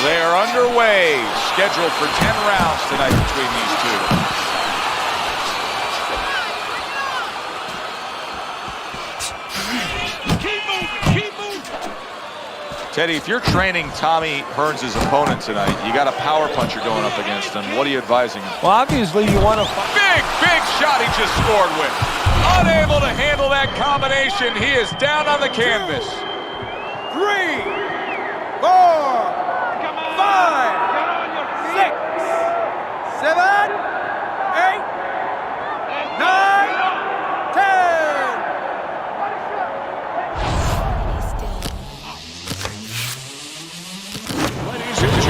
They are underway, scheduled for 10 rounds tonight between these two. Keep moving. Teddy, if you're training Tommy Hearns' opponent tonight, you got a power puncher going up against him. What are you advising him? Well, obviously you want to fight. Big shot he just scored with. Unable to handle that combination. He is down on the canvas. 3, 4, 5, 6, 7, 8, 9, 10.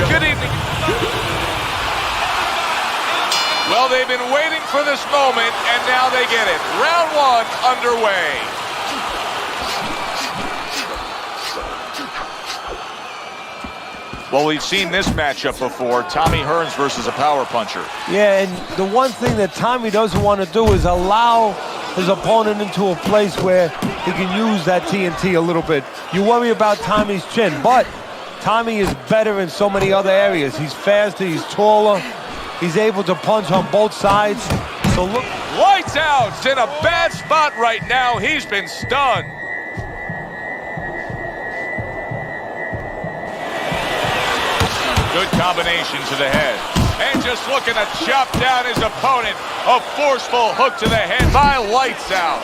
Good evening. Well, they've been waiting for this moment, and now they get it. Round one underway. Well, we've seen this matchup before, Tommy Hearns versus a power puncher. Yeah, and the one thing that Tommy doesn't want to do is allow his opponent into a place where he can use that TNT a little bit. You worry about Tommy's chin, but Tommy is better in so many other areas. He's faster, he's taller, he's able to punch on both sides. So look. Lights Out in a bad spot right now. He's been stunned. Good combination to the head. And just looking to chop down his opponent. A forceful hook to the head by Lights Out.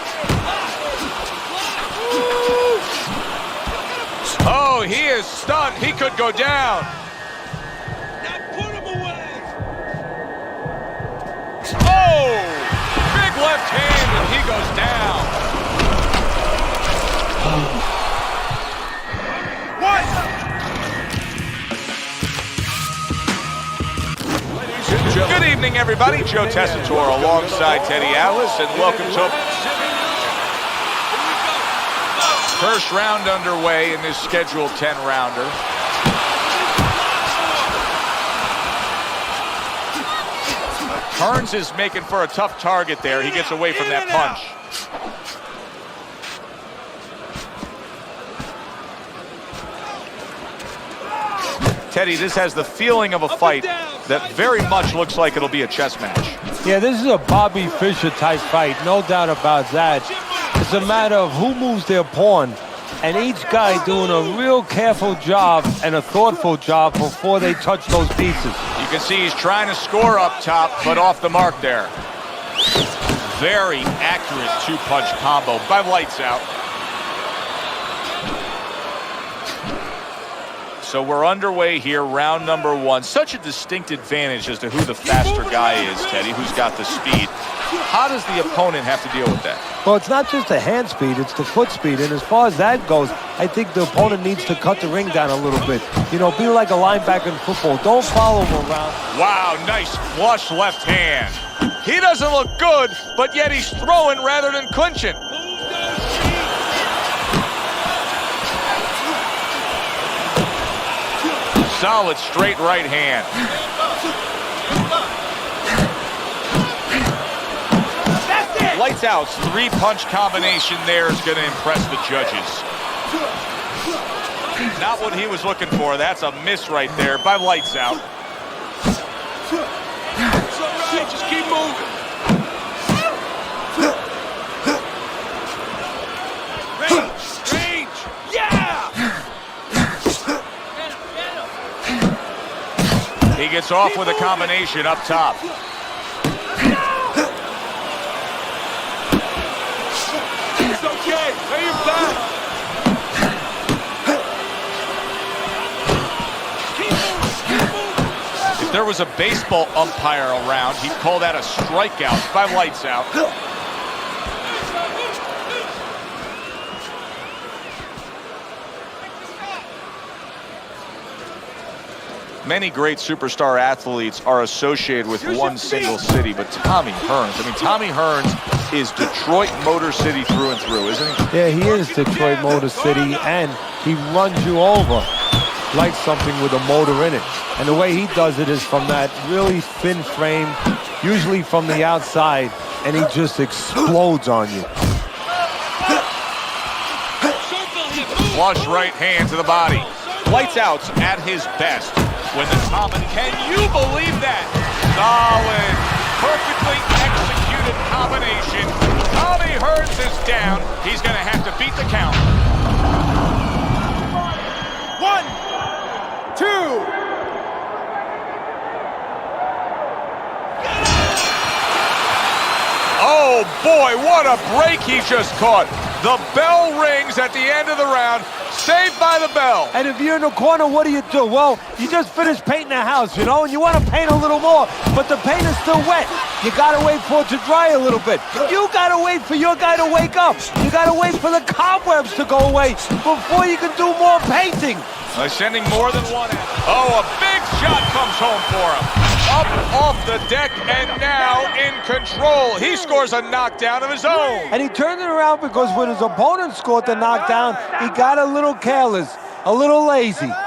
Oh, he is stunned. He could go down. Oh, big left hand, and he goes down. Good evening, everybody. Joe Tessitore alongside Teddy Atlas, and welcome to First round underway in this scheduled 10-rounder. Hearns is making for a tough target there. He gets away from that punch. Teddy, this has the feeling of a fight that very much looks like it'll be a chess match. Yeah, this is a Bobby Fischer type fight, no doubt about that. It's a matter of who moves their pawn, and each guy doing a real careful job and a thoughtful job before they touch those pieces. You can see he's trying to score up top, but off the mark there. Very accurate two-punch combo by lights out. So we're underway here, round number one. Such a distinct advantage as to who the faster guy is, Teddy, who's got the speed. How does the opponent have to deal with that? Well, it's not just the hand speed, it's the foot speed. And as far as that goes, I think the opponent needs to cut the ring down a little bit. You know, be like a linebacker in football. Don't follow him around. Wow, nice flush left hand. He doesn't look good, but yet he's throwing rather than clinching. Solid straight right hand. Lights out's three-punch combination there is going to impress the judges. Not what he was looking for. That's a miss right there by lights out. It's all right, just keep moving. Range, yeah! He gets off with a combination up top. It's okay, lay your back. If there was a baseball umpire around, he'd call that a strikeout by lights out. Many great superstar athletes are associated with one single city, but Tommy Hearns is Detroit Motor City through and through, isn't he? Yeah, he is Detroit Motor City, and he runs you over like something with a motor in it. And the way he does it is from that really thin frame, usually from the outside, and he just explodes on you. Flush right hand to the body. Lights out's at his best. When the can you believe that? Solid, perfectly executed combination. Tommy Hearns is down. He's going to have to beat the count. 1, 2. Oh boy, what a break he just caught. The bell rings at the end of the round. Saved by the bell. And if you're in the corner, what do? Well, you just finished painting the house, you know, and you want to paint a little more, but the paint is still wet. You got to wait for it to dry a little bit. You got to wait for your guy to wake up. You got to wait for the cobwebs to go away before you can do more painting. By sending more than one out. Oh, a big shot comes home for him. Up off the deck and now in control. He scores a knockdown of his own. And he turned it around because when his opponent scored the knockdown, he got a little careless, a little lazy. 8, get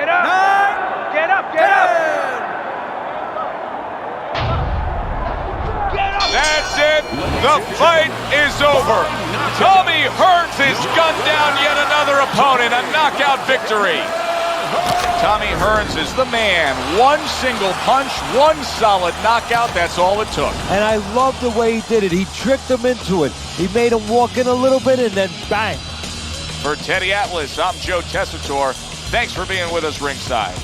up, 9, get up, get up. That's it. The fight is over. Tommy Hearns has gunned down yet another opponent. A knockout victory. Tommy Hearns is the man. One single punch, one solid knockout. That's all it took. And I love the way he did it. He tricked him into it. He made him walk in a little bit and then bang. For Teddy Atlas, I'm Joe Tessitore. Thanks for being with us ringside.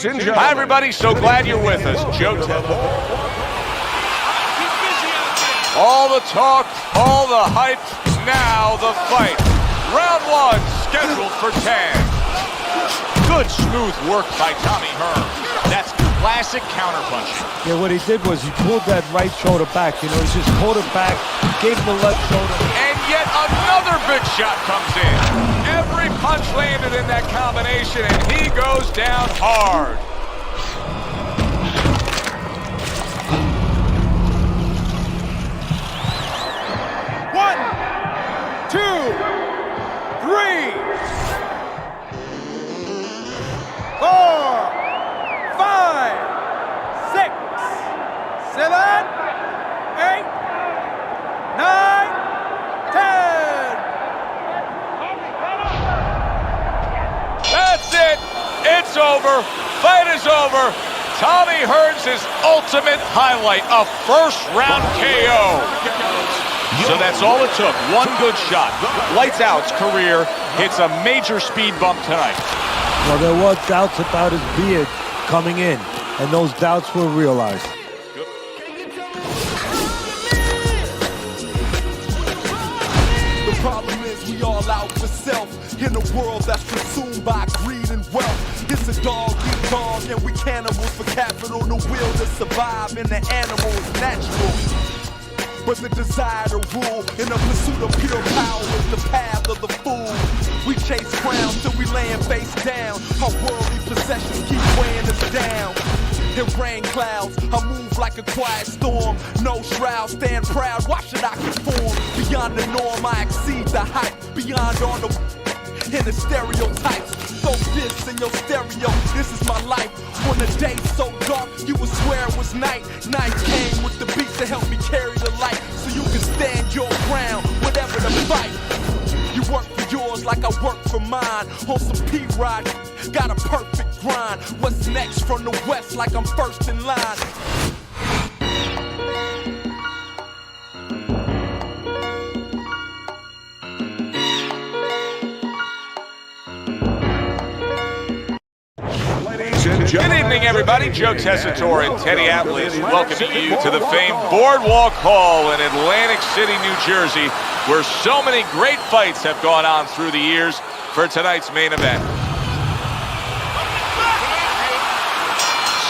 Ladies and gentlemen. Hi, everybody. So glad you're with us. Joe All the talk, all the hype, now the fight. Round one, scheduled for 10. Good smooth work by Tommy Hearn. That's classic counterpunching. Yeah, what he did was he pulled that right shoulder back. You know, he just pulled it back, gave him the left shoulder. And yet another big shot comes in. Every punch landed in that combination, and he goes down hard. One, two, three, 4, 5, 6, 7, 8, 9, 10. That's it. It's over. Fight is over. Tommy Hearns' ultimate highlight, a first-round KO. So that's all it took. One good shot. Lights out's career hits a major speed bump tonight. Well, there were doubts about his beard coming in, and those doubts were realized. The problem is we all out for self in a world that's consumed by greed and wealth. It's a dog eat dog, and we cannibals for capital. The will to survive in the animal is natural. But the desire to rule in the pursuit of pure power is the path of the fool. We chase crowns till we laying face down. Our worldly possessions keep weighing us down. In rain clouds, I move like a quiet storm. No shroud, stand proud, why should I conform? Beyond the norm, I exceed the hype. Beyond all the and the stereotypes. Throw this in your stereo, this is my life. On a day so dark, you would swear it was night. Night came with the beat to help me carry the light. So you can stand your ground, whatever the fight. You work for yours like I work for mine. On some P-Rod, got a perfect grind. What's next from the west like I'm first in line? Good evening, everybody. Joe Tessitore and Teddy Atlas welcoming you to the famed Boardwalk Hall in Atlantic City, New Jersey, where so many great fights have gone on through the years for tonight's main event.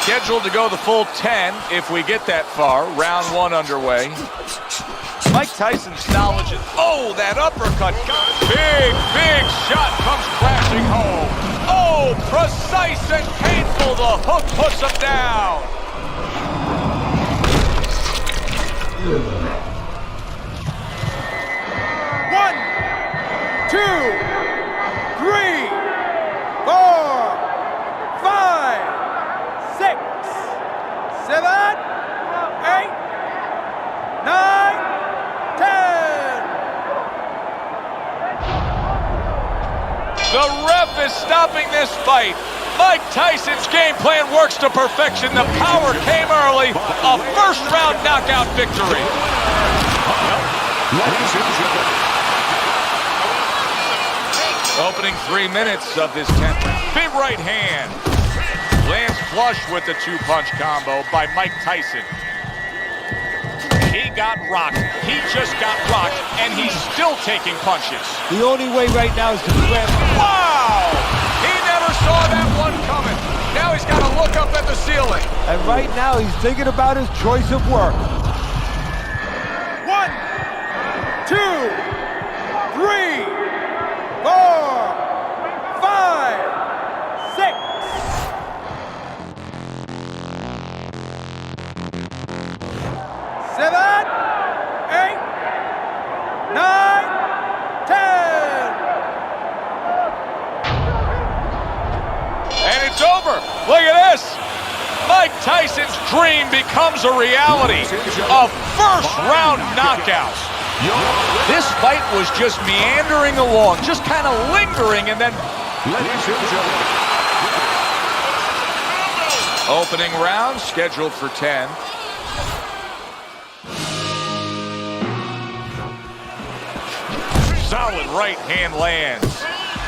Scheduled to go the full 10 if we get that far. Round one underway. Mike Tyson's knowledge is, oh, that uppercut. Big shot comes crashing home. Oh, precise and painful. The hook puts him down. One, two, three, 4, 5, 6, 7, 8, 9, 10. The ref is stopping this fight. Mike Tyson's game plan works to perfection. The power came early. A first-round knockout victory. Opening 3 minutes of this 10th round. Big right hand. Lands flush with the two-punch combo by Mike Tyson. He got rocked. He just got rocked, and he's still taking punches. The only way right now is to grab. Wow! He never saw that one coming. Now he's got to look up at the ceiling. And right now he's thinking about his choice of work. 1, 2, 3, 4, 5, 6. Seven, 8, 9, 10. And it's over. Look at this. Mike Tyson's dream becomes a reality. A first-round knockout. This fight was just meandering along, just kind of lingering, and then... Opening round scheduled for 10. Solid right hand lands.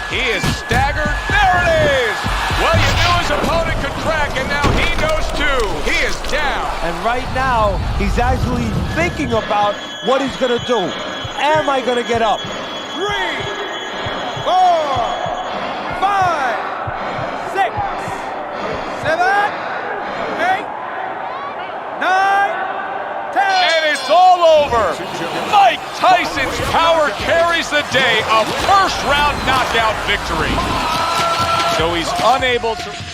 He is staggered. There it is. Well, you knew his opponent could crack, and now he knows too. He is down. And right now, he's actually thinking about what he's going to do. Am I going to get up? 3, 4, 5, 6, 7, 8, 9, 10. And it's all over. Mike Tyson's power carries the day. A first-round knockout victory. So he's unable to...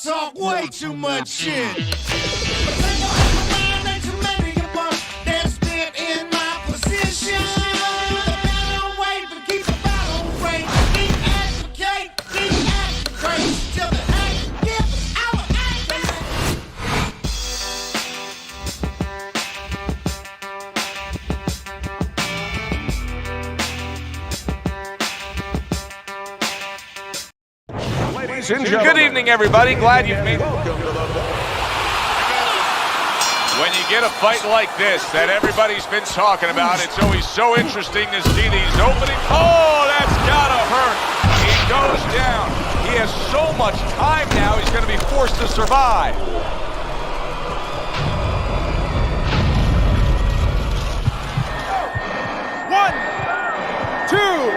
talk way too much shit. But think about my mind, ain't too many of us that spit in my position. The better way to keep the battle rate. Keep advocate, keep acting crazy till the hate give us our accolades. Ladies and Good gentlemen. evening, everybody. Glad you've made it. When you get a fight like this that everybody's been talking about, it's always so interesting to see these opening. Oh, that's gotta hurt. He goes down. He has so much time now, he's going to be forced to survive. One, two,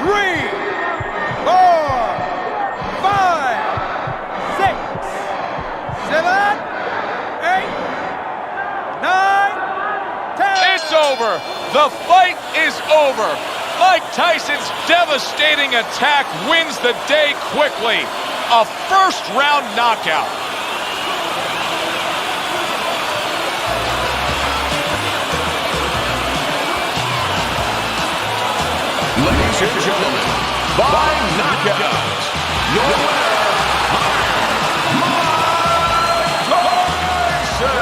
three, 4, 5, 6, 7, 8, 9, 10. It's over. The fight is over. Mike Tyson's devastating attack wins the day quickly. A first-round knockout. Ladies and gentlemen, by knockout, your winner, Mike Tyson.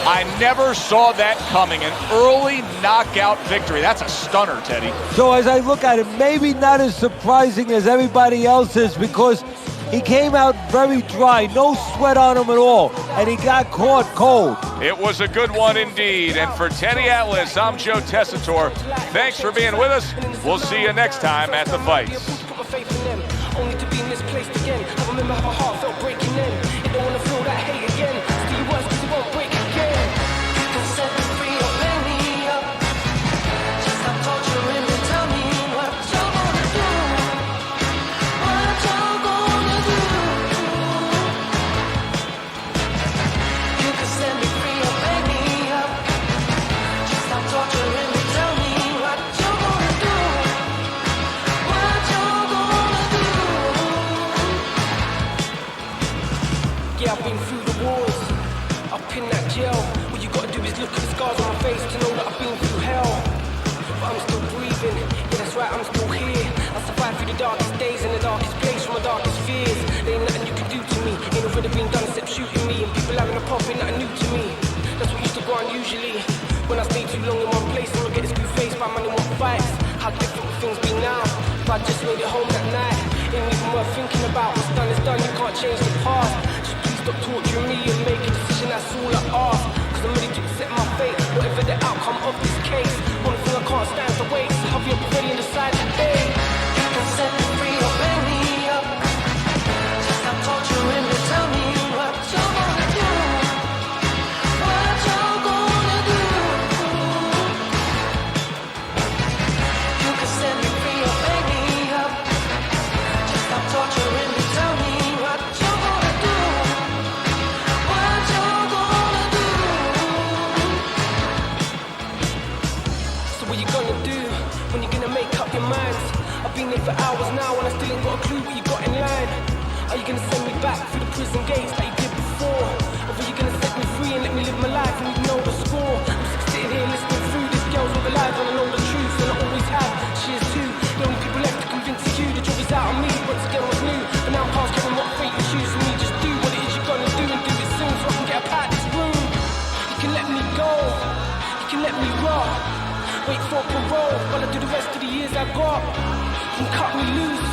I never saw that coming. An early knockout victory. That's a stunner, Teddy. So as I look at it, maybe not as surprising as everybody else is because he came out very dry, no sweat on him at all, and he got caught cold. It was a good one indeed. And for Teddy Atlas, I'm Joe Tessitore. Thanks for being with us. We'll see you next time at the fights. Put my faith in them, only to be misplaced again. I remember how my heart felt breaking in. You don't wanna feel that hate again. Still you worse 'cause you won't break again. You can set me free or bang me up. Just stop torturing me, tell me what you're gonna do. What you're gonna do. You can set me free or bang me up. Just stop torturing me, tell me what you're gonna do. What you're gonna do. Yeah, I've been through the wars, up in that jail. What you gotta do is look at the scars on my face to know that I've been through hell. But I'm still breathing, yeah that's right, I'm still here. I survived through the darkest days in the darkest place from my darkest fears. There ain't nothing you can do to me, ain't already been done except shooting me. And people having a pop ain't nothing new to me. That's what used to go on usually. When I stay too long in one place, I'll get this blue face by man in what fights. How different will things be now? If I just made it home that night, ain't even worth thinking about. What's done is done, you can't change the past. Just please stop torturing me and make a decision, that's all I ask. Cause I'm ready to accept my fate, whatever the outcome of this case. One thing I can't stand to wait, so have you ready and decide today. You can set me free or bang me up. Just stop torturing me, tell me what you're gonna do. What you're gonna do. You can set me free or bang me up. Just stop torturing me, tell me what you're gonna do. What you're gonna do. So what you gonna do when you're gonna make up your minds? I've been there for hours now and I still ain't got a clue what you got in line. Are you gonna send me back through the prison gates like you did before? Or are you gonna set me free and let me live my life and you know the score? I'm just sitting here listening through this girl's all alive and I know the truth and I always have. She is too. The only people left to convince you the job is out on me. Once again what's new, but now I'm past caring what fate you choose for me. Just do what it is you're gonna do and do it soon so I can get up out this room. You can let me go, you can let me rot. Wait for parole while I do the rest of the years I got. You can cut me loose,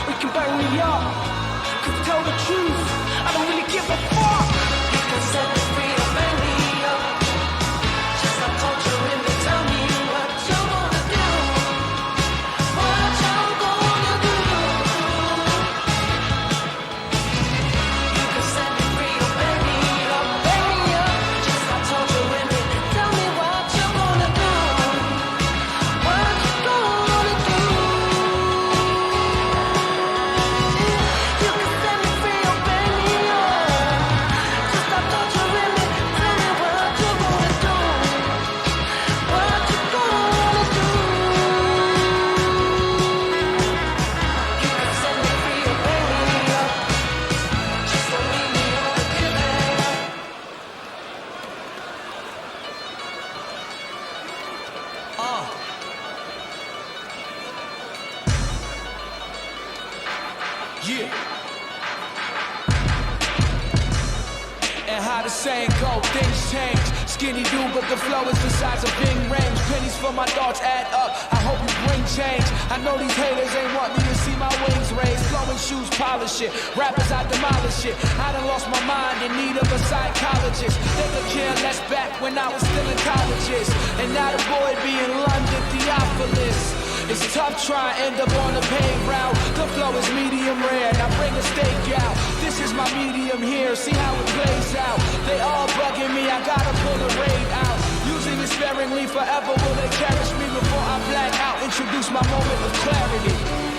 or you can bang me up. Cause to tell the truth, I don't really give a fuck. You can set me free or bang me up. Just stop torturing me, tell me what you're gonna do. What you're gonna do. You can set me free or bang me up, bang me up. Just stop torturing me, tell me what you're gonna do. What you gonna do. You how the saying go, things change. Skinny dude, but the flow is the size of Bing range. Pennies for my thoughts add up, I hope you bring change. I know these haters ain't want me to see my wings raised. Flowing shoes, polish it, rappers I demolish it. I done lost my mind in need of a psychologist. They could care less back when I was still in colleges. And now the boy be in London, Theophilus. It's tough trying to end up on the paved route. The flow is medium rare, now bring a steak out. This is my medium here, see how it plays out. They all bugging me, I gotta pull the raid out. Using it sparingly, forever will they cherish me before I black out. Introduce my moment of clarity.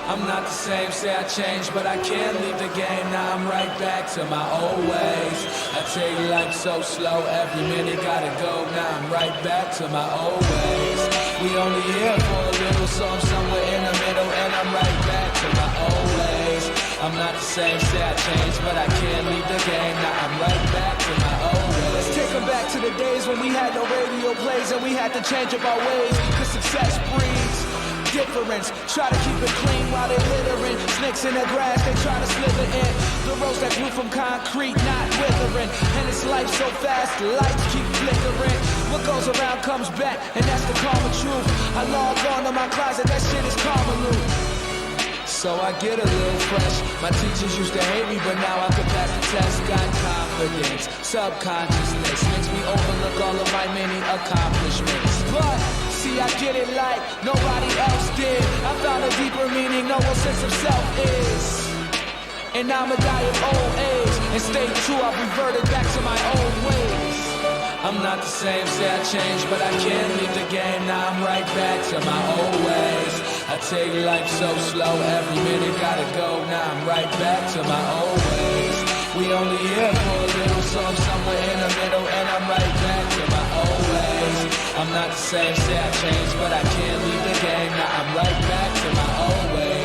I'm not the same, say I changed, but I can't leave the game. Now I'm right back to my old ways. I tell you life's so slow, every minute gotta go. Now I'm right back to my old ways. We only here for a little, so I'm somewhere in the middle, and I'm right back to my old ways. I'm not the same, say I changed, but I can't leave the game. Now I'm right back to my old ways. Let's take them back to the days when we had no radio plays and we had to change up our ways, cause success breeds difference. Try to keep it clean while they're littering. Snakes in the grass, they try to slither in. The roads that grew from concrete, not withering. And it's life so fast, the lights keep flickering. What goes around comes back, and that's the karma truth. I log on to my closet, that shit is karma loot. So I get a little fresh. My teachers used to hate me, but now I can pass the test. Got confidence, subconsciousness makes me overlook all of my many accomplishments. But see, I get it like nobody else did. I found a deeper meaning, no one sense of self is. And I'ma die of old age and stay true. I've reverted back to my old ways. I'm not the same, say I changed, but I can't leave the game. Now I'm right back to my old ways. I tell you life's so slow, every minute gotta go. Now I'm right back to my old ways. We only here for a little, so I'm somewhere in the middle, and I'm right back to my old ways. I'm not the same, say I changed, but I can't leave the game. Now I'm right back to my old ways.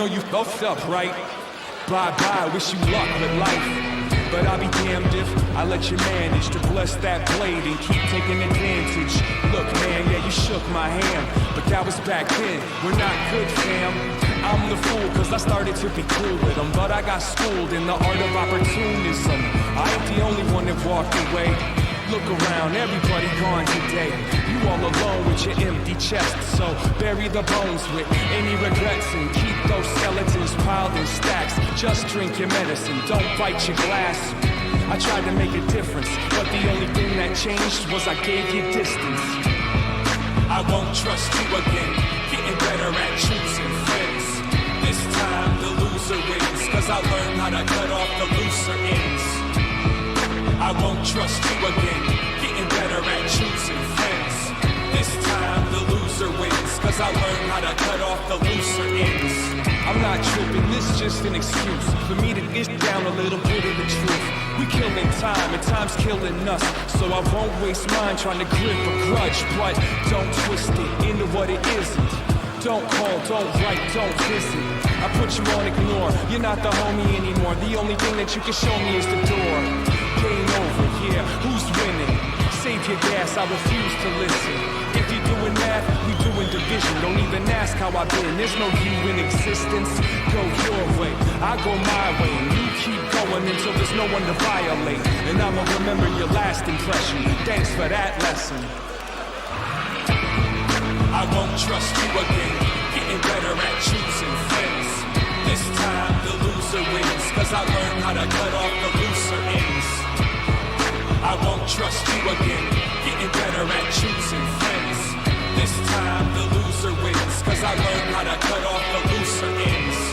know you fucked up, right? Bye-bye, wish you luck with life. But I'll be damned if I let you manage to bless that blade and keep taking advantage. Look, man, yeah, you shook my hand, but that was back then. We're not good, fam. I'm the fool, cause I started to be cool with them, but I got schooled in the art of opportunism. I ain't the only one that walked away. Look around, everybody gone today. You all alone with your empty chest, so bury the bones with any regrets and keep those skeletons piled in stacks. Just drink your medicine, don't bite your glass. I tried to make a difference, but the only thing that changed was I gave you distance. I won't trust you again, getting better at choosing friends. This time the loser wins, cause I learned how to cut off the looser ends. I won't trust you again, getting better at choosing friends. This time the loser wins, cause I learned how to cut off the looser ends. I'm not tripping, this just an excuse for me to get down a little bit of the truth. We killing time and time's killing us, so I won't waste mine trying to grip a grudge. But don't twist it into what it isn't. Don't call, don't write, don't visit. I put you on ignore, you're not the homie anymore. The only thing that you can show me is the door. Game over, yeah, who's winning? Save your gas, I refuse to listen. If you're doing math, we doing division. Don't even ask how I've been, there's no you in existence. Go your way, I go my way, and you keep going until there's no one to violate. And I'ma remember your last impression. Thanks for that lesson. I won't trust you again, getting better at choosing friends. This time the loser wins, cause I learned how to cut off the looser ends. I won't trust you again, getting better at choosing friends. This time the loser wins, cause I learned how to cut off the looser ends.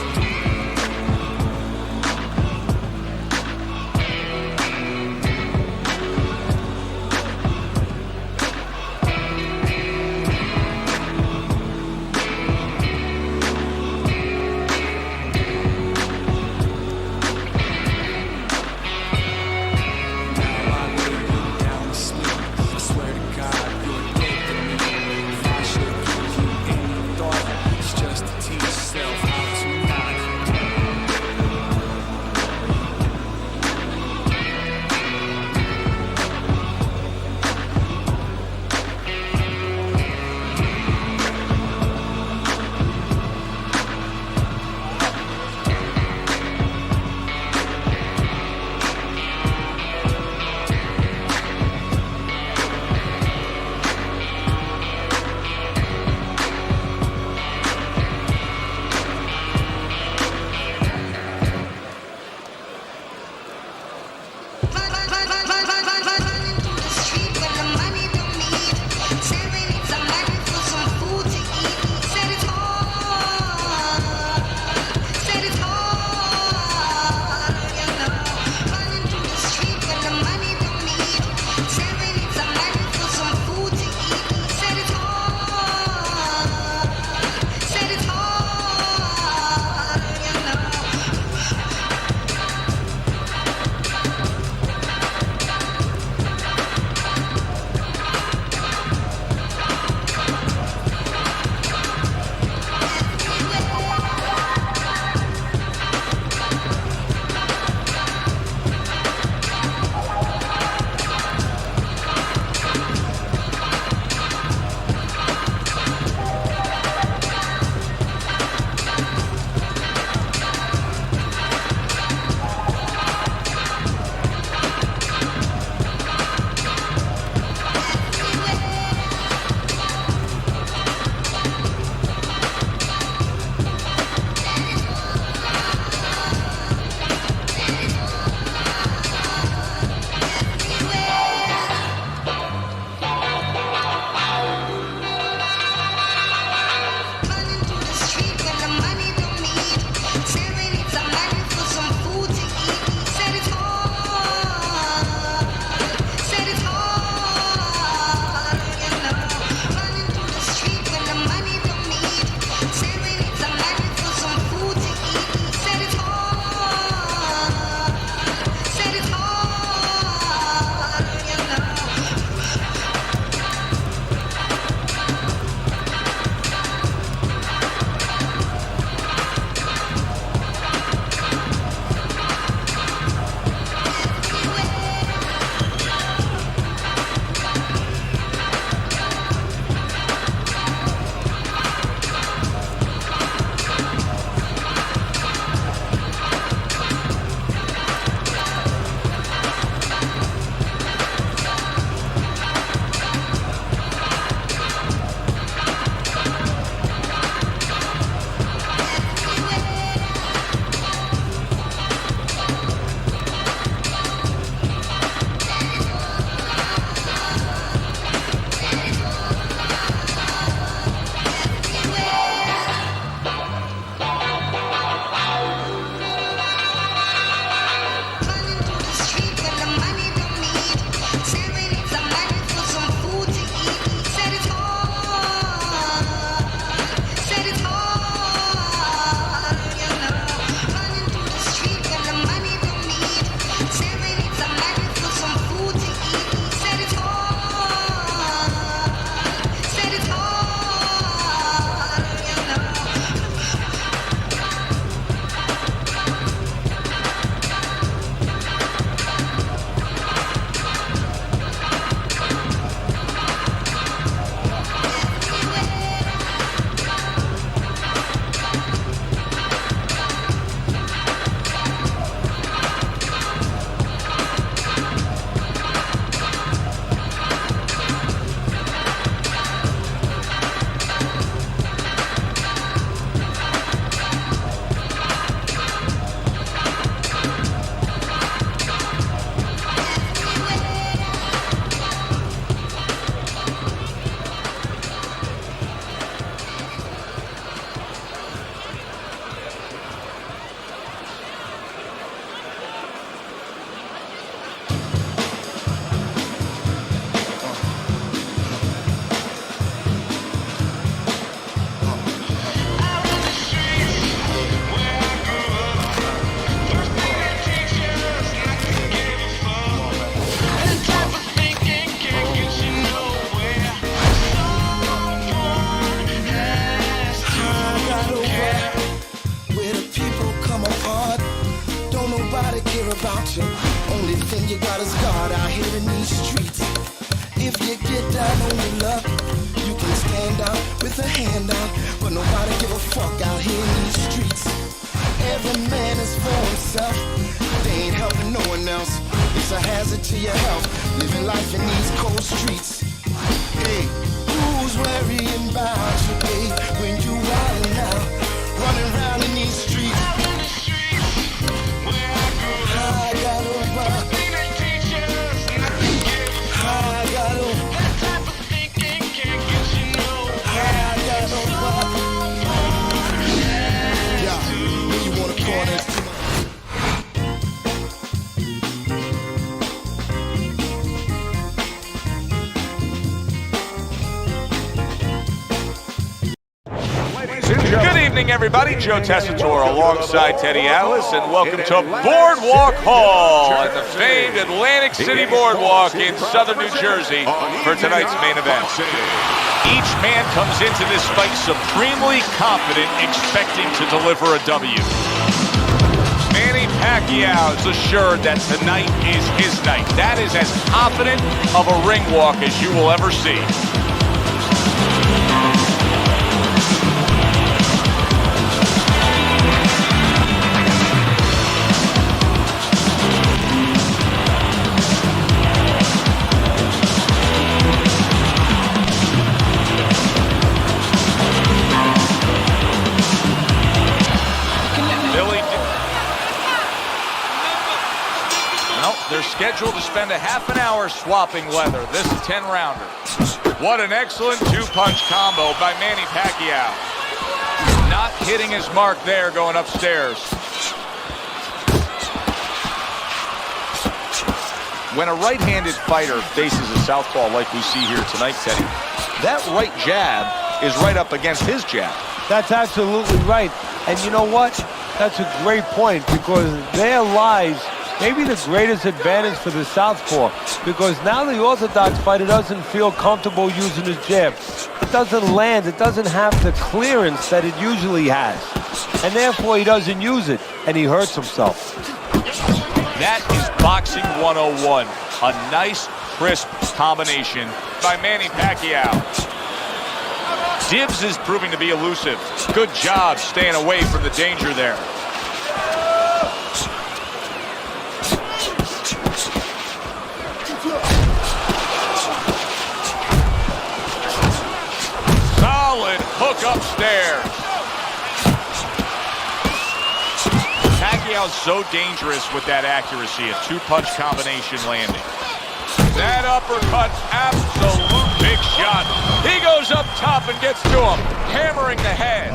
the handout, but nobody give a fuck out here in these streets. Every man is for himself. They ain't helping no one else. It's a hazard to your health, living life in these cold streets. Hey, who's worrying about you, babe, when you wildin' out, running around in these streets? I gotta rock. I gotta. Yeah, when you wanna call this? Good evening, everybody. Joe Tessitore alongside Teddy Atlas, and welcome to Boardwalk Hall at the famed Atlantic City Boardwalk in southern New Jersey for tonight's main event. Each man comes into this fight supremely confident, expecting to deliver a W. Manny Pacquiao is assured that tonight is his night. That is as confident of a ring walk as you will ever see. They're scheduled to spend a half an hour swapping leather. This 10-rounder. What an excellent two-punch combo by Manny Pacquiao. Not hitting his mark there going upstairs. When a right-handed fighter faces a southpaw like we see here tonight, Teddy, that right jab is right up against his jab. That's absolutely right. And you know what? That's a great point, because there lies maybe the greatest advantage for the southpaw, because now the orthodox fighter doesn't feel comfortable using his jab. It doesn't land. It doesn't have the clearance that it usually has. And therefore, he doesn't use it, and he hurts himself. That is boxing 101. A nice, crisp combination by Manny Pacquiao. Dibbs is proving to be elusive. Good job staying away from the danger there. Solid hook upstairs. Pacquiao's so dangerous with that accuracy, a two-punch combination landing. That uppercut, absolute big shot. He goes up top and gets to him, hammering the head.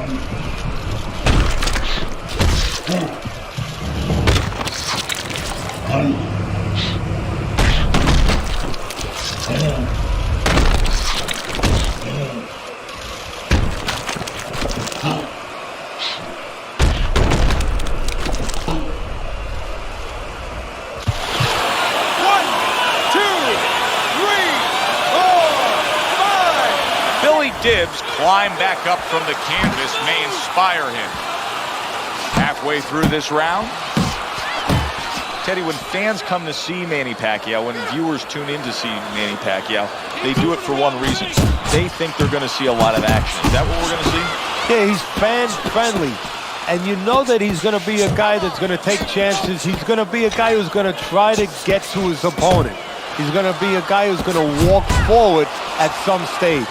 Dibbs climb back up from the canvas may inspire him. Halfway through this round. Teddy, when fans come to see Manny Pacquiao, when viewers tune in to see Manny Pacquiao, they do it for one reason. They think they're going to see a lot of action. Is that what we're going to see? Yeah, he's fan-friendly. And you know that he's going to be a guy that's going to take chances. He's going to be a guy who's going to try to get to his opponent. He's going to be a guy who's going to walk forward at some stage.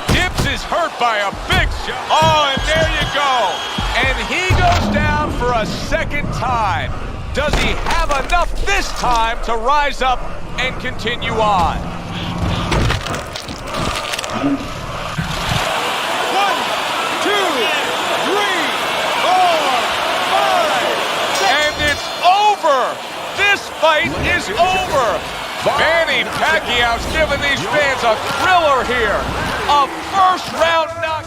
Dibbs is hurt by a big shot. Oh, and there you go. And he goes down for a second time. Does he have enough this time to rise up and continue on? 1, 2, 3, 4, 5. And it's over. This fight is over. Manny Pacquiao's giving these fans a thriller here. A first-round knock.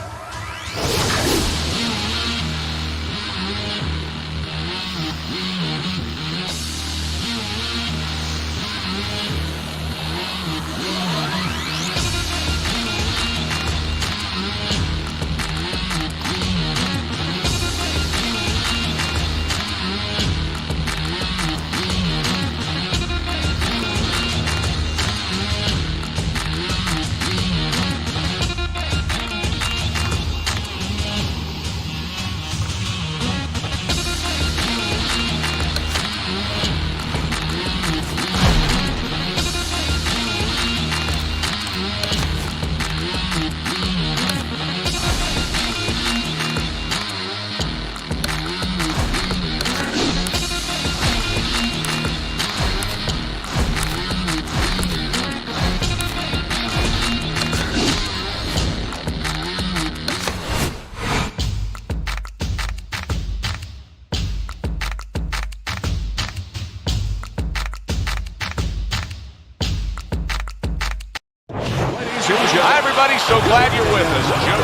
Glad you're with us, Joe.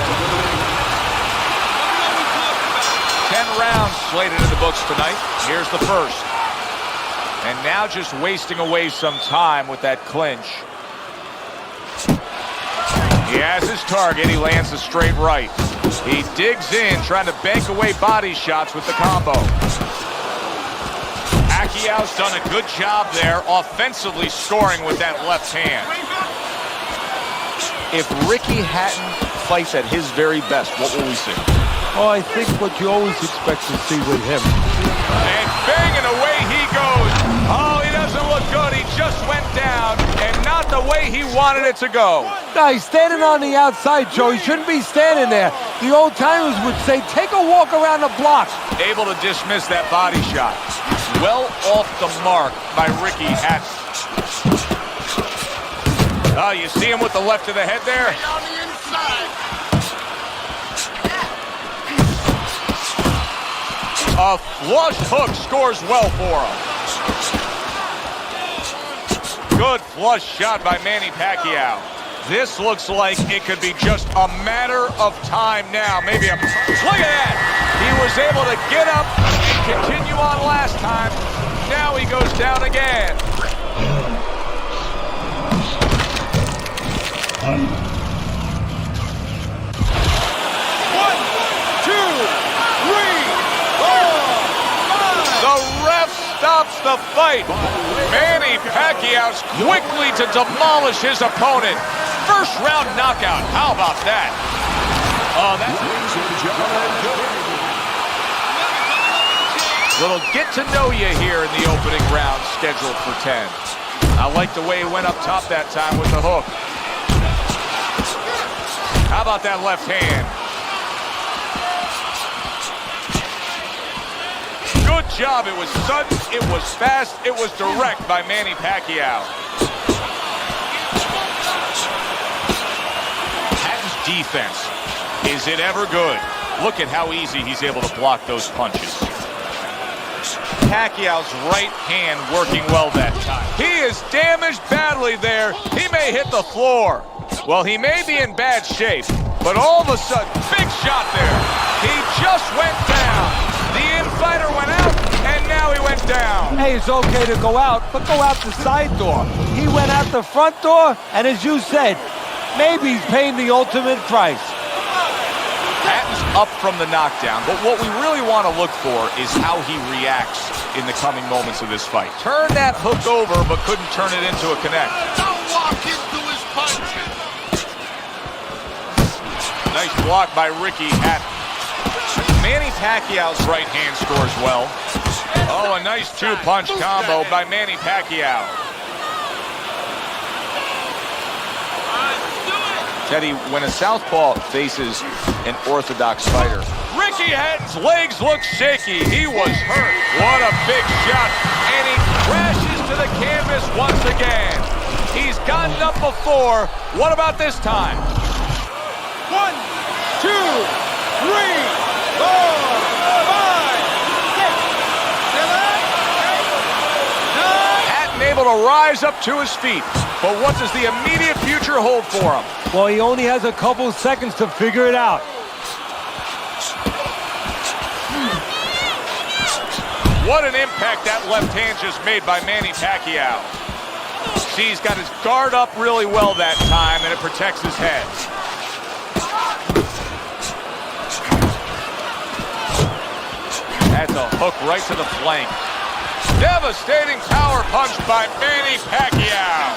10 rounds slated in the books tonight. Here's the first. And now just wasting away some time with that clinch. He has his target. He lands a straight right. He digs in, trying to bank away body shots with the combo. Pacquiao's done a good job there, offensively scoring with that left hand. If Ricky Hatton fights at his very best, what will we see? Oh, I think what you always expect to see with him. And bang, and away he goes. Oh, he doesn't look good. He just went down, and not the way he wanted it to go. No, he's standing on the outside, Joe. He shouldn't be standing there. The old timers would say, take a walk around the block. Able to dismiss that body shot. Well off the mark by Ricky Hatton. Oh, you see him with the left of the head there? On the inside. A flush hook scores well for him. Good flush shot by Manny Pacquiao. This looks like it could be just a matter of time now. Maybe a... Look at that! He was able to get up and continue on last time. Now he goes down again. Stops the fight. Manny Pacquiao's quickly to demolish his opponent. First round knockout. How about that? Oh, that's little get to know you here in the opening round scheduled for 10. I like the way he went up top that time with the hook. How about that left hand? Good job. It was sudden, it was fast, it was direct by Manny Pacquiao. Hatton's defense, is it ever good? Look at how easy he's able to block those punches. Pacquiao's right hand working well that time. He is damaged badly there. He may hit the floor. Well, he may be in bad shape, but all of a sudden, big shot there. He just went down. The infighter went out, and now he went down. Hey, it's okay to go out, but go out the side door. He went out the front door, and as you said, maybe he's paying the ultimate price. Hatton's up from the knockdown, but what we really want to look for is how he reacts in the coming moments of this fight. Turned that hook over, but couldn't turn it into a connect. Don't walk into his punches. Nice block by Ricky Hatton. Manny Pacquiao's right hand scores well. Oh, a nice two-punch combo by Manny Pacquiao. Teddy, when a southpaw faces an orthodox fighter, Ricky Hatton's legs look shaky. He was hurt. What a big shot. And he crashes to the canvas once again. He's gotten up before. What about this time? 1, 2, 3. 4, 5, 6, 7, 8, 9. Hatton able to rise up to his feet. But what does the immediate future hold for him? Well, he only has a couple seconds to figure it out. What an impact that left hand just made by Manny Pacquiao. See, he's got his guard up really well that time, and it protects his head. That's a hook right to the flank. Devastating power punch by Manny Pacquiao.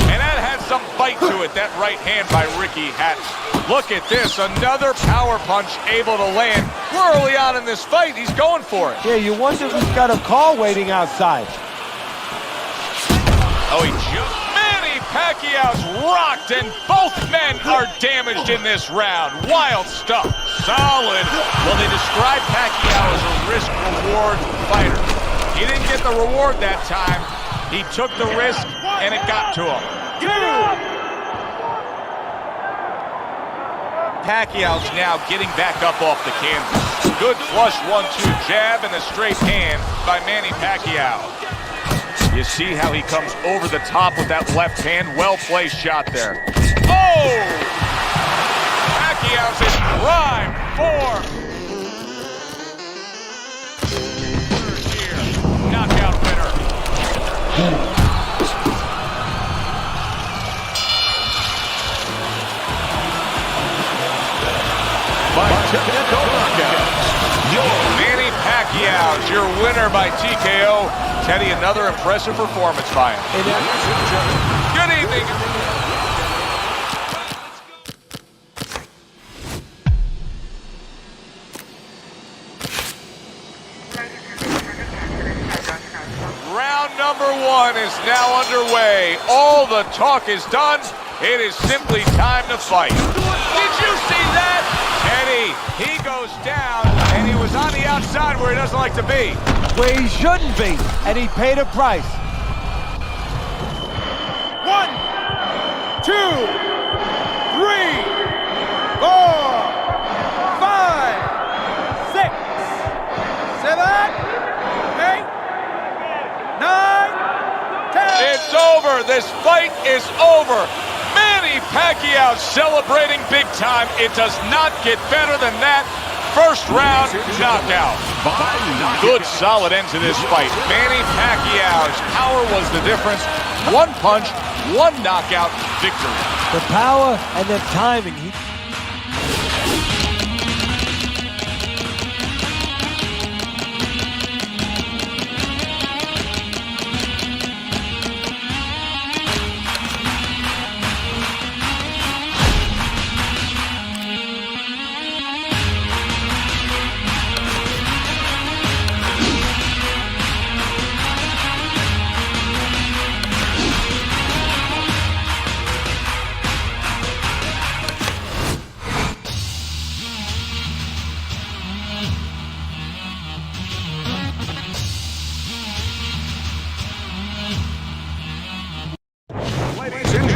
And that had some bite to it, that right hand by Ricky Hatton. Look at this, another power punch able to land. We're early on in this fight, he's going for it. Yeah, you wonder if he's got a car waiting outside. Oh, he just... Manny Pacquiao's rocked, and both men are damaged in this round. Wild stuff. Solid. Well, they describe Pacquiao as a risk-reward fighter. He didn't get the reward that time. He took the risk, and it got to him. Pacquiao's now getting back up off the canvas. Good flush 1-2 jab and a straight hand by Manny Pacquiao. You see how he comes over the top with that left hand. Well-placed shot there. Oh! Pacquiao's in prime form. Third year knockout winner. By technical knockouts, Manny Pacquiao, your winner by TKO. Teddy, another impressive performance by him. Good evening. Round number one is now underway. All the talk is done. It is simply time to fight. Did you see that? Teddy, he goes down, and he was on the outside where he doesn't like to be. Where he shouldn't be, and he paid a price. 1, 2, 3, 4, 5, 6, 7, 8, 9, 10. It's over. This fight is over. Manny Pacquiao celebrating big time. It does not get better than that. First round knockout. Good solid end to this fight. Manny Pacquiao's power was the difference. One punch, one knockout victory. The power and the timing.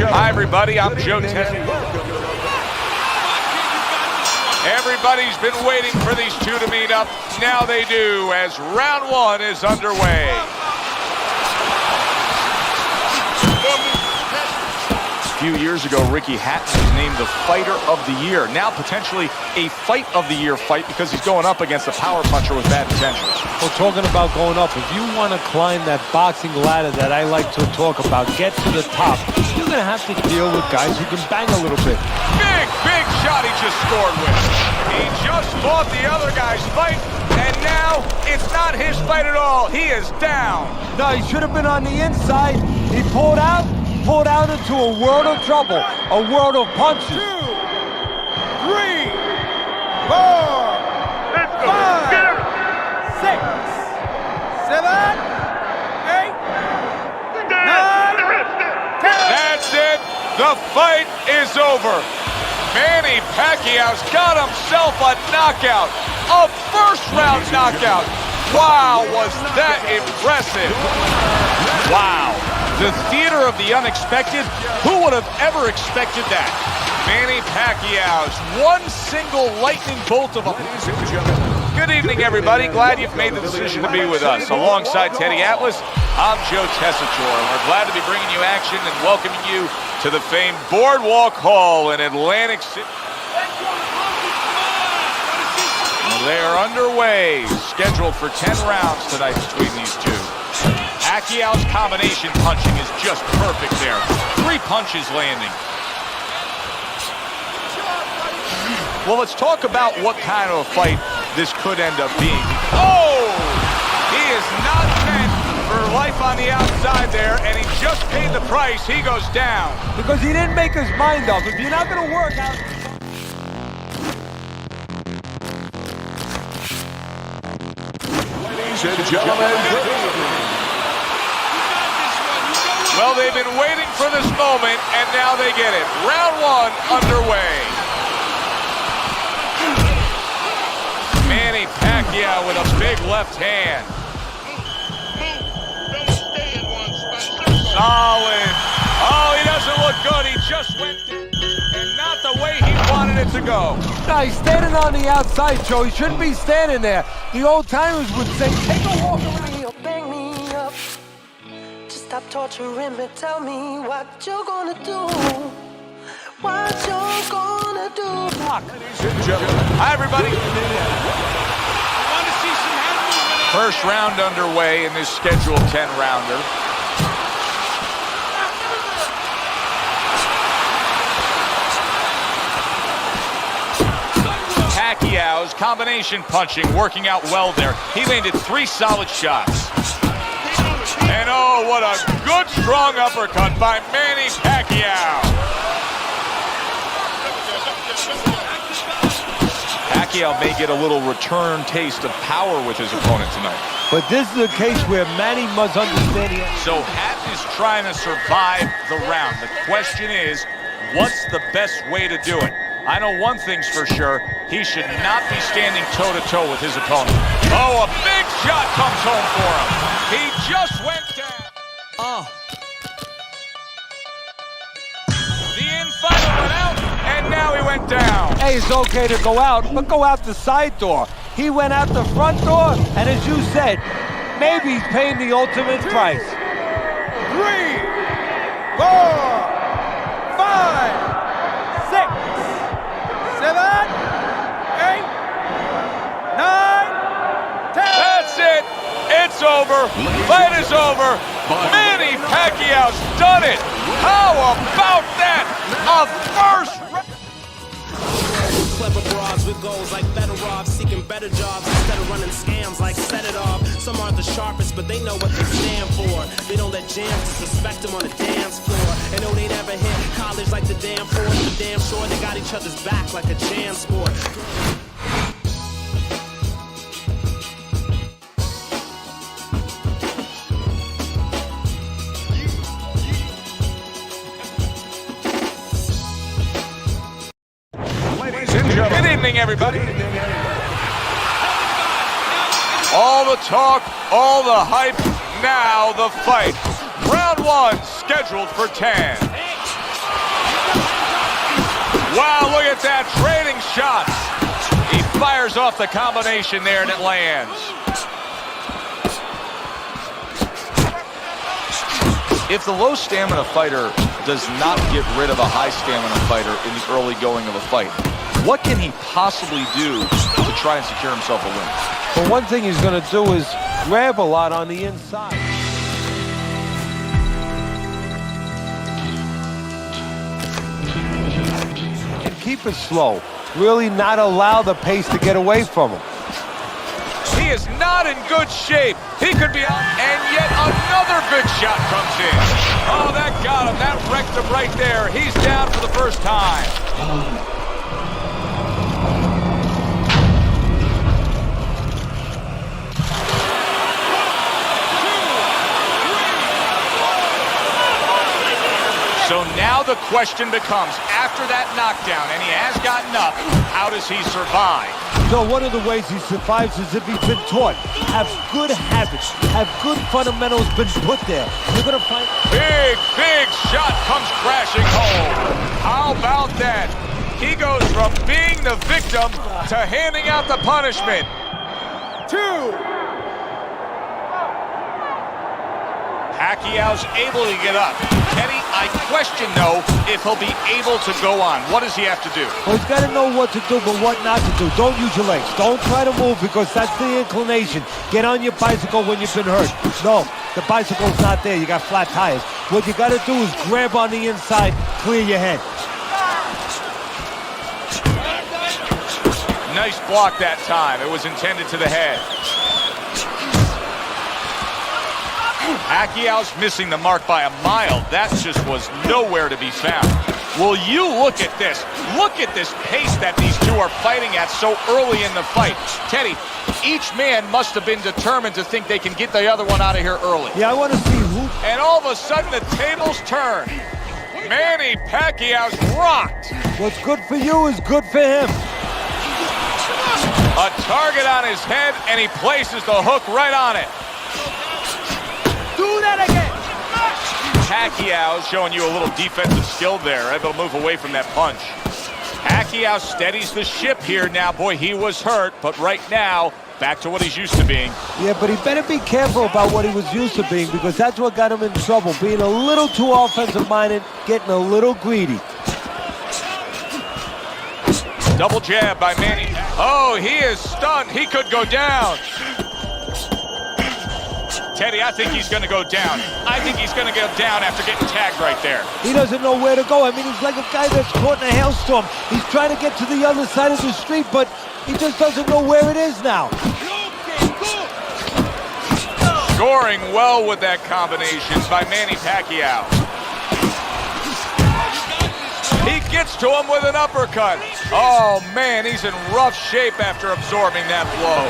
Hi, everybody. I'm Joe Tessy. Everybody's been waiting for these two to meet up. Now they do, as round one is underway. A few years ago, Ricky Hatton was named the Fighter of the Year. Now potentially a Fight of the Year fight because he's going up against a power puncher with bad intentions. Well, talking about going up, if you want to climb that boxing ladder that I like to talk about, get to the top, you're going to have to deal with guys who can bang a little bit. Big shot he just scored with. He just fought the other guy's fight, and now it's not his fight at all. He is down. No, he should have been on the inside. He pulled out into a world of trouble, a world of punches. 2, 3, 4, 5, 6, 7, 8, 9, 10. That's it. The fight is over. Manny Pacquiao's got himself a knockout, a first-round knockout. Wow, was that impressive. Wow. The theater of the unexpected. Who would have ever expected that? Manny Pacquiao's one single lightning bolt of a... Good evening, everybody. Glad you've made the decision to be with us. Alongside Teddy Atlas, I'm Joe Tessitore, and we're glad to be bringing you action and welcoming you to the famed Boardwalk Hall in Atlantic City. They are underway, scheduled for 10 rounds tonight between these two. Pacquiao's combination punching is just perfect there. 3 punches landing. Well, let's talk about what kind of a fight this could end up being. Oh! He is not meant for life on the outside there, and he just paid the price. He goes down. Because he didn't make his mind up. If you're not going to work out... ladies and gentlemen, well, they've been waiting for this moment, and now they get it. Round one underway. Manny Pacquiao with a big left hand. Solid. Oh, he doesn't look good. He just went and not the way he wanted it to go. No, he's standing on the outside, Joe. He shouldn't be standing there. The old timers would say, take a walk around. Bang me up. Just stop torturing me. Tell me what you're gonna do. What you're gonna do. Hi, everybody. First round underway in this scheduled 10-rounder. Pacquiao's combination punching working out well there. He landed 3 solid shots. And oh, what a good strong uppercut by Manny Pacquiao. Pacquiao may get a little return taste of power with his opponent tonight. But this is a case where Manny must understand. So Hatton is trying to survive the round. The question is, what's the best way to do it? I know one thing's for sure. He should not be standing toe-to-toe with his opponent. Oh, a big shot comes home for him. He just went down. The in-fighter went out, and now he went down. Hey, it's okay to go out, but go out the side door. He went out the front door, and as you said, maybe he's paying the ultimate price. 3, 4, 5, 6, 7, 8, 9, 10. That's it. It's over. Fight is over. Manny Pacquiao's done it. How about that? A first round. Clever bras with goals like better off, seeking better jobs instead of running scams like set it off. Some aren't the sharpest, but they know what they stand for. They don't let jams disrespect them on the dance floor. And know they never hit college like the damn fours, but damn sure they got each other's back like a jam sport. Good evening, everybody. All the talk, all the hype, now the fight. Round 1 scheduled for 10. Wow, look at that, trading shots. He fires off the combination there and it lands. If the low stamina fighter does not get rid of a high stamina fighter in the early going of a fight, what can he possibly do to try and secure himself a win? Well, one thing he's going to do is grab a lot on the inside. And keep it slow. Really not allow the pace to get away from him. He is not in good shape. He could be out, and yet another good shot comes in. Oh, that got him. That wrecked him right there. He's down for the first time. So now the question becomes, after that knockdown, and he has gotten up, how does he survive? So one of the ways he survives is if he's been taught. Have good habits, have good fundamentals been put there. You're going to find... Big shot comes crashing home. How about that? He goes from being the victim to handing out the punishment. 2. Pacquiao's able to get up. Kenny, I question, though, if he'll be able to go on. What does he have to do? Well, he's got to know what to do, but what not to do. Don't use your legs. Don't try to move because that's the inclination. Get on your bicycle when you've been hurt. No, the bicycle's not there. You got flat tires. What you got to do is grab on the inside, clear your head. Nice block that time. It was intended to the head. Pacquiao's missing the mark by a mile. That just was nowhere to be found. Will you look at this? Look at this pace that these two are fighting at so early in the fight. Teddy, each man must have been determined to think they can get the other one out of here early. Yeah, I want to see who... And all of a sudden, the tables turn. Manny Pacquiao's rocked. What's good for you is good for him. A target on his head, and he places the hook right on it. Do that again. Pacquiao showing you a little defensive skill there, able to move away from that punch. Pacquiao steadies the ship here now. Boy, he was hurt, but right now, Back to what he's used to being. Yeah, but he better be careful about what he was used to being, because that's what got him in trouble. Being a little too offensive-minded, getting a little greedy. Double jab by Manny. Oh, he is stunned. He could go down. Teddy, I think he's going to go down. I think he's going to go down after getting tagged right there. He doesn't know where to go. I mean, he's like a guy that's caught in a hailstorm. He's trying to get to the other side of the street, but he just doesn't know where it is now. Scoring well with that combination by Manny Pacquiao. He gets to him with an uppercut. Oh, man, he's in rough shape after absorbing that blow.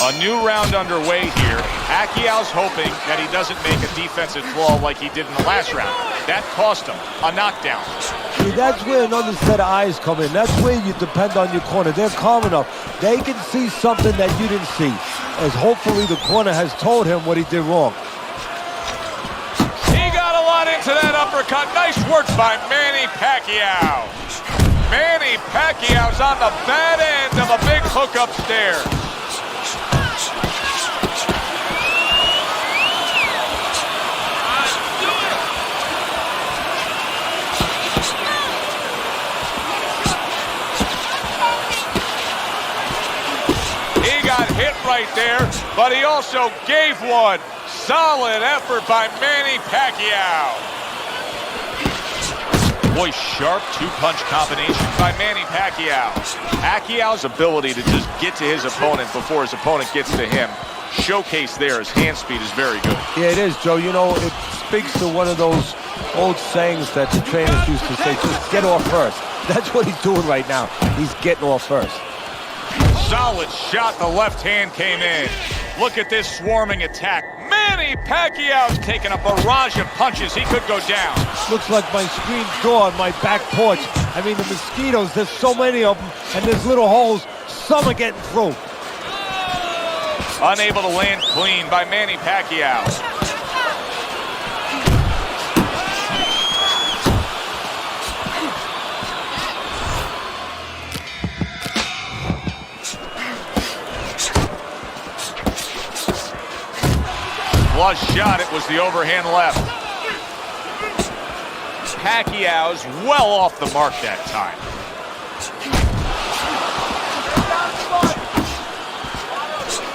A new round underway here. Pacquiao's hoping that he doesn't make a defensive flaw like he did in the last round. That cost him a knockdown. See, that's where another set of eyes come in. That's where you depend on your corner. They're calm enough. They can see something that you didn't see, as hopefully the corner has told him what he did wrong. He got a lot into that uppercut. Nice work by Manny Pacquiao. Manny Pacquiao's on the bad end of a big hook upstairs. Hit right there, but he also gave one. Solid effort by Manny Pacquiao. Boy, sharp two-punch combination by Manny Pacquiao. Pacquiao's ability to just get to his opponent before his opponent gets to him, showcased there. His hand speed is very good. Yeah, it is, Joe. You know, it speaks to one of those old sayings that the trainers used to say, just get off first. That's what he's doing right now. He's getting off first. Solid shot, the left hand came in. Look at this swarming attack. Manny Pacquiao's taking a barrage of punches. He could go down. Looks like my screen door on my back porch. I mean, the mosquitoes, there's so many of them, and there's little holes. Some are getting through. Unable to land clean by Manny Pacquiao. Flush shot, it was the overhand left. Pacquiao's well off the mark that time.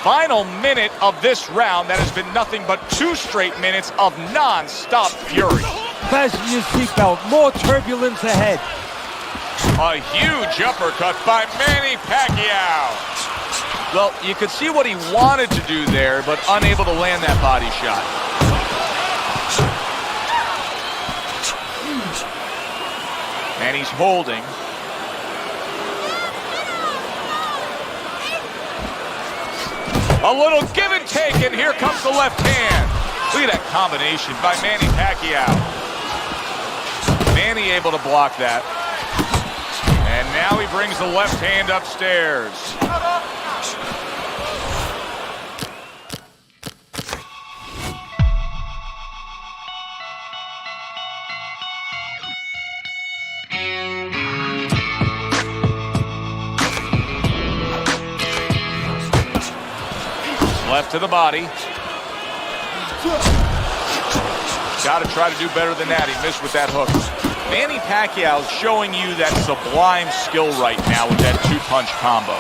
Final minute of this round that has been nothing but 2 straight minutes of non-stop fury. Fasten your seatbelt, more turbulence ahead. A huge uppercut by Manny Pacquiao. Well, you could see what he wanted to do there, but unable to land that body shot. And he's holding. A little give and take, and here comes the left hand. Look at that combination by Manny Pacquiao. Manny able to block that. And now he brings the left hand upstairs. Left to the body. Got to try to do better than that. He missed with that hook. Manny Pacquiao showing you that sublime skill right now with that two-punch combo.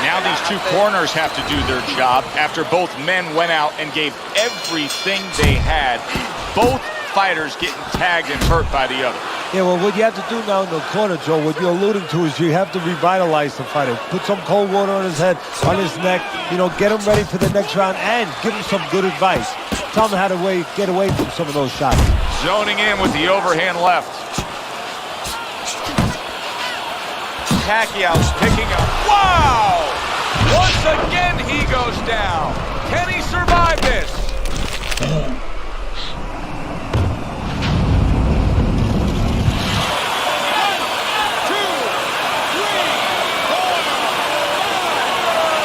Now these two corners have to do their job after both men went out and gave everything they had. Both fighters getting tagged and hurt by the other. Yeah, well, what you have to do now in the corner, Joe, what you're alluding to is you have to revitalize the fighter. Put some cold water on his head, on his neck, you know, get him ready for the next round and give him some good advice. Tell him how to get away from some of those shots. Zoning in with the overhand left. Pacquiao's picking up. Wow! Once again, he goes down. Can he survive this?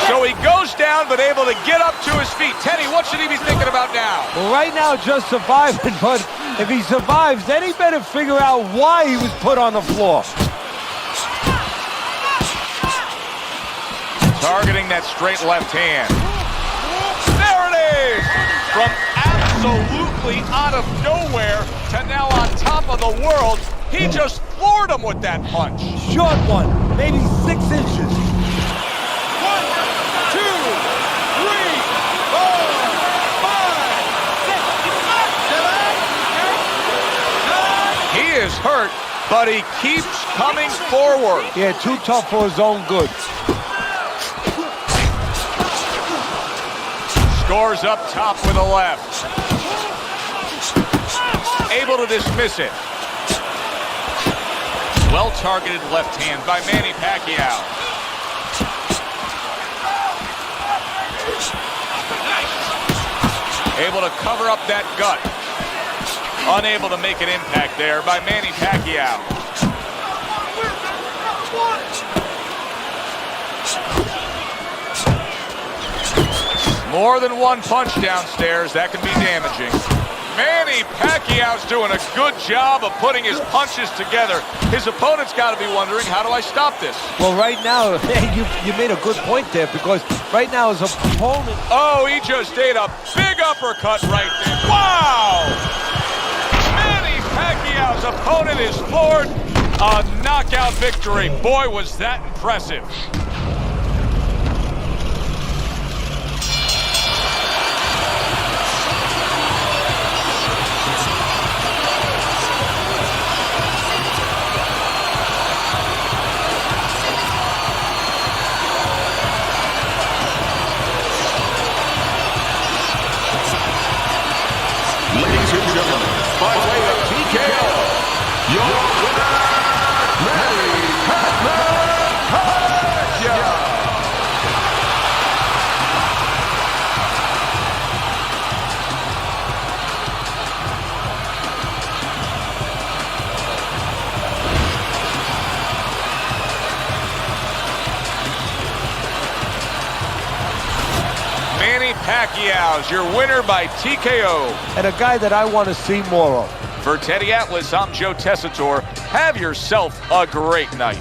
So he goes down, but able to get up to his feet. Teddy, what should he be thinking about now? Well, right now, just surviving, but if he survives, then he better figure out why he was put on the floor. Targeting that straight left hand. There it is! From absolutely out of nowhere to now on top of the world, he just floored him with that punch. Short one, maybe 6 inches. 1, 2, 3, 4, 5, 6, 7, 8, 9. He is hurt, but he keeps coming forward. Yeah, too tough for his own good. Scores up top with a left. Able to dismiss it. Well-targeted left hand by Manny Pacquiao. Able to cover up that gut. Unable to make an impact there by Manny Pacquiao. More than one punch downstairs, that can be damaging. Manny Pacquiao's doing a good job of putting his punches together. His opponent's got to be wondering, how do I stop this? Well, right now, you made a good point there, because right now his opponent... Oh, he just ate a big uppercut right there. Wow! Manny Pacquiao's opponent is floored. A knockout victory. Boy, was that impressive. Ladies and gentlemen, by way of TKO, your winner, Manny Pacquiao. Manny Pacquiao's your winner by TKO. And a guy that I want to see more of. For Teddy Atlas, I'm Joe Tessitore. Have yourself a great night.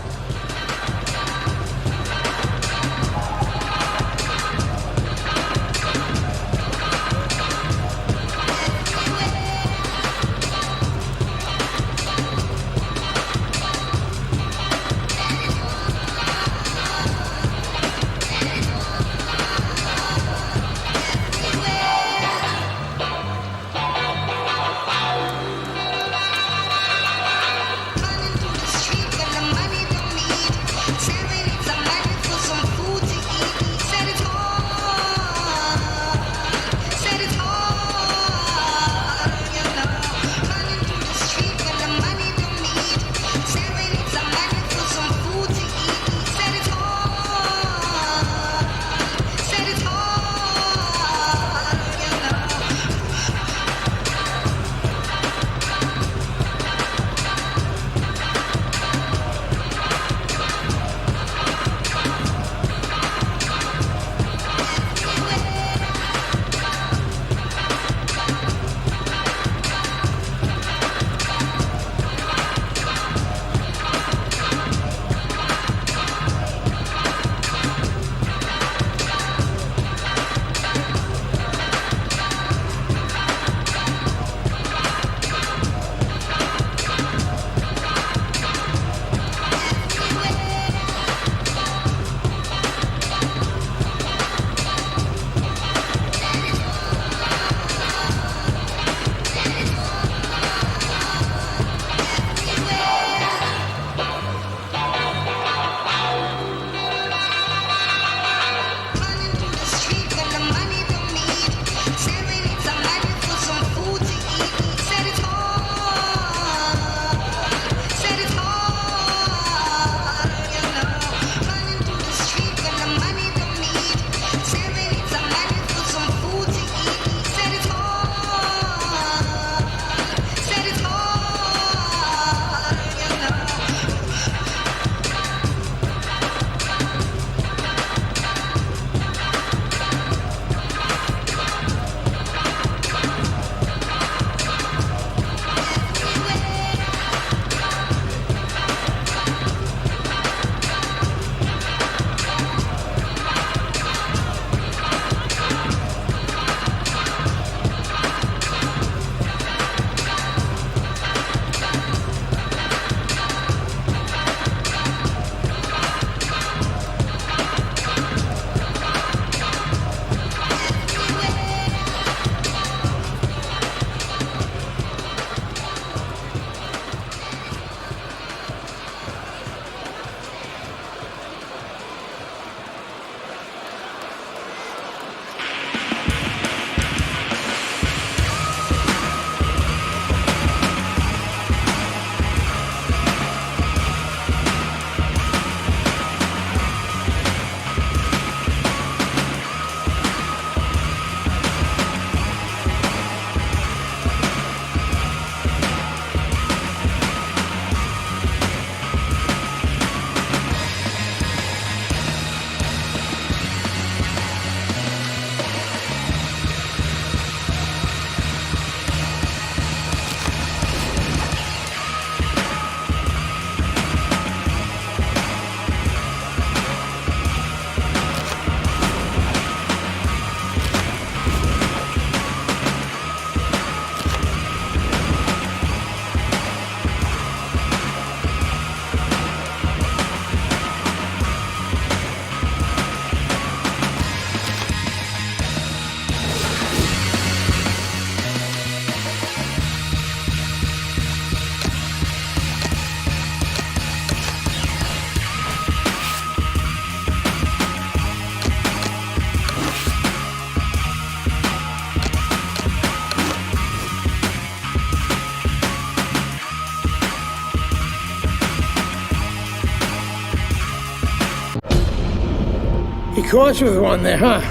caught you with one there, huh?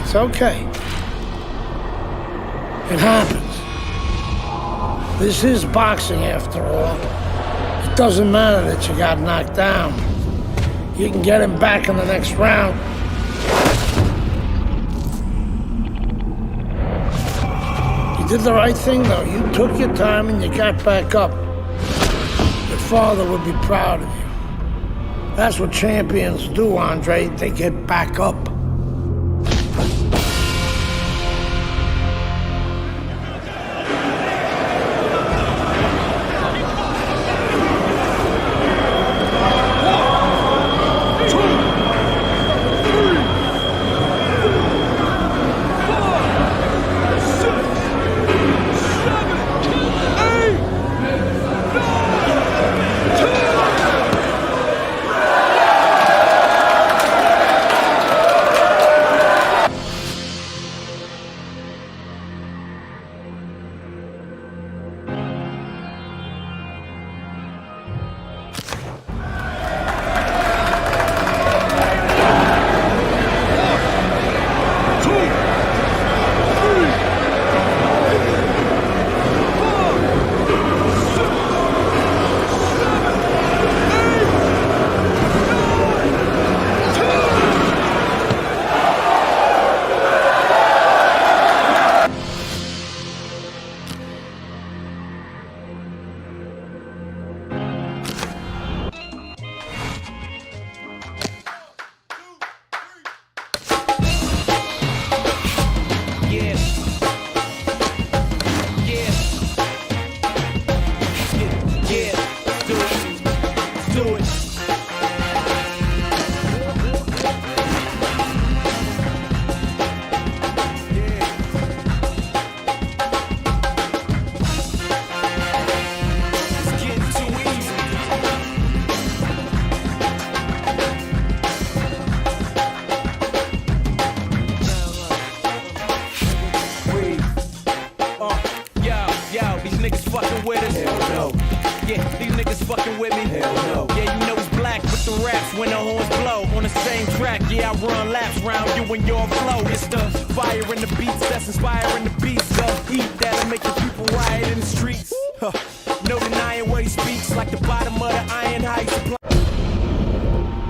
It's okay. It happens. This is boxing after all. It doesn't matter that you got knocked down. You can get him back in the next round. You did the right thing though. You took your time and you got back up. Your father would be proud of you. That's what champions do, Andre. They get back up.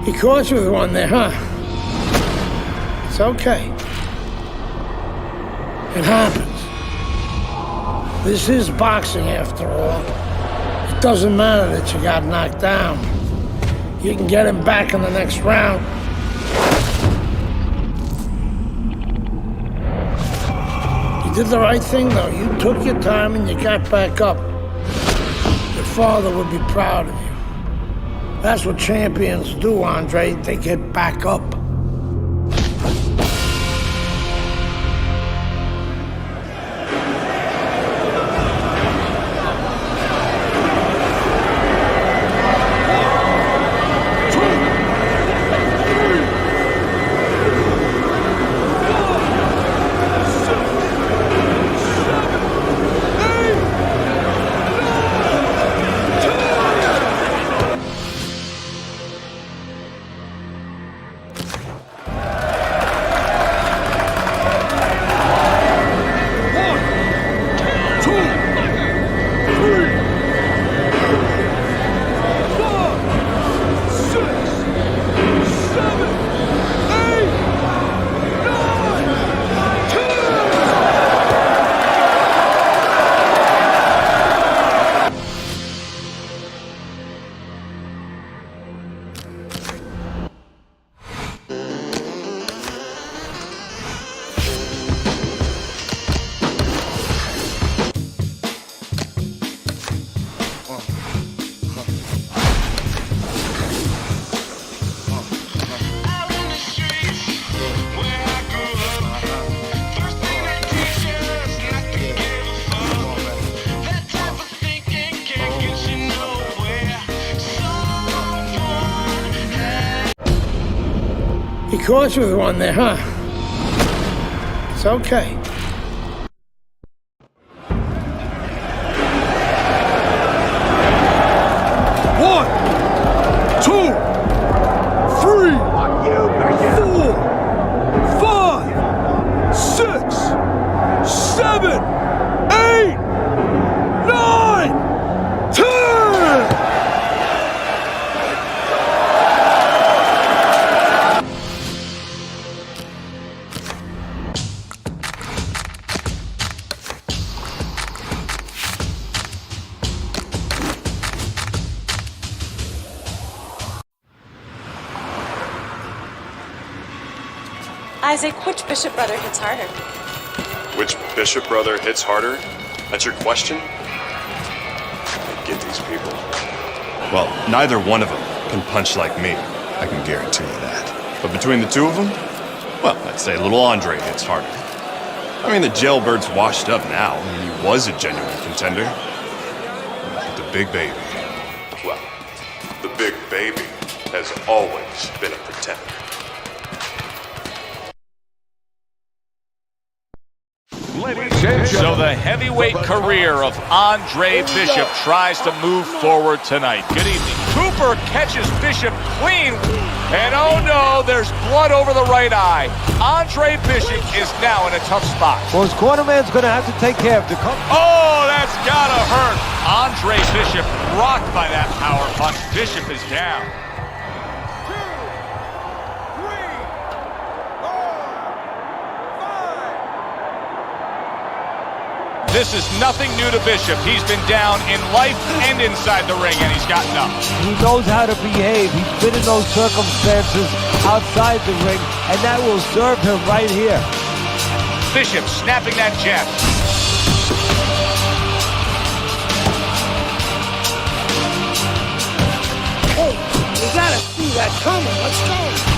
He caught you with one there, huh? It's okay. It happens. This is boxing after all. It doesn't matter that you got knocked down. You can get him back in the next round. You did the right thing though. You took your time and you got back up. Your father would be proud of you. That's what champions do, Andre. They get back up. He caught you with one there, huh? It's okay. One, two, three. Isaac, which Bishop brother hits harder? Which Bishop brother hits harder? That's your question? I get these people. Well, neither one of them can punch like me. I can guarantee you that. But between the two of them, well, I'd say little Andre hits harder. I mean, the jailbird's washed up now. I mean, he was a genuine contender. But the big baby, well, the big baby has always been a pretender. So the heavyweight career of Andre Bishop tries to move forward tonight. Good evening. Cooper catches Bishop clean. And oh no, there's blood over the right eye. Andre Bishop is now in a tough spot. Well, his cornerman's going to have to take care of the Oh, that's gotta hurt. Andre Bishop rocked by that power punch. Bishop is down. This is nothing new to Bishop. He's been down in life and inside the ring, and he's gotten up. He knows how to behave. He's been in those circumstances outside the ring, and that will serve him right here. Bishop snapping that jab. Hey, you gotta see that coming. Let's go.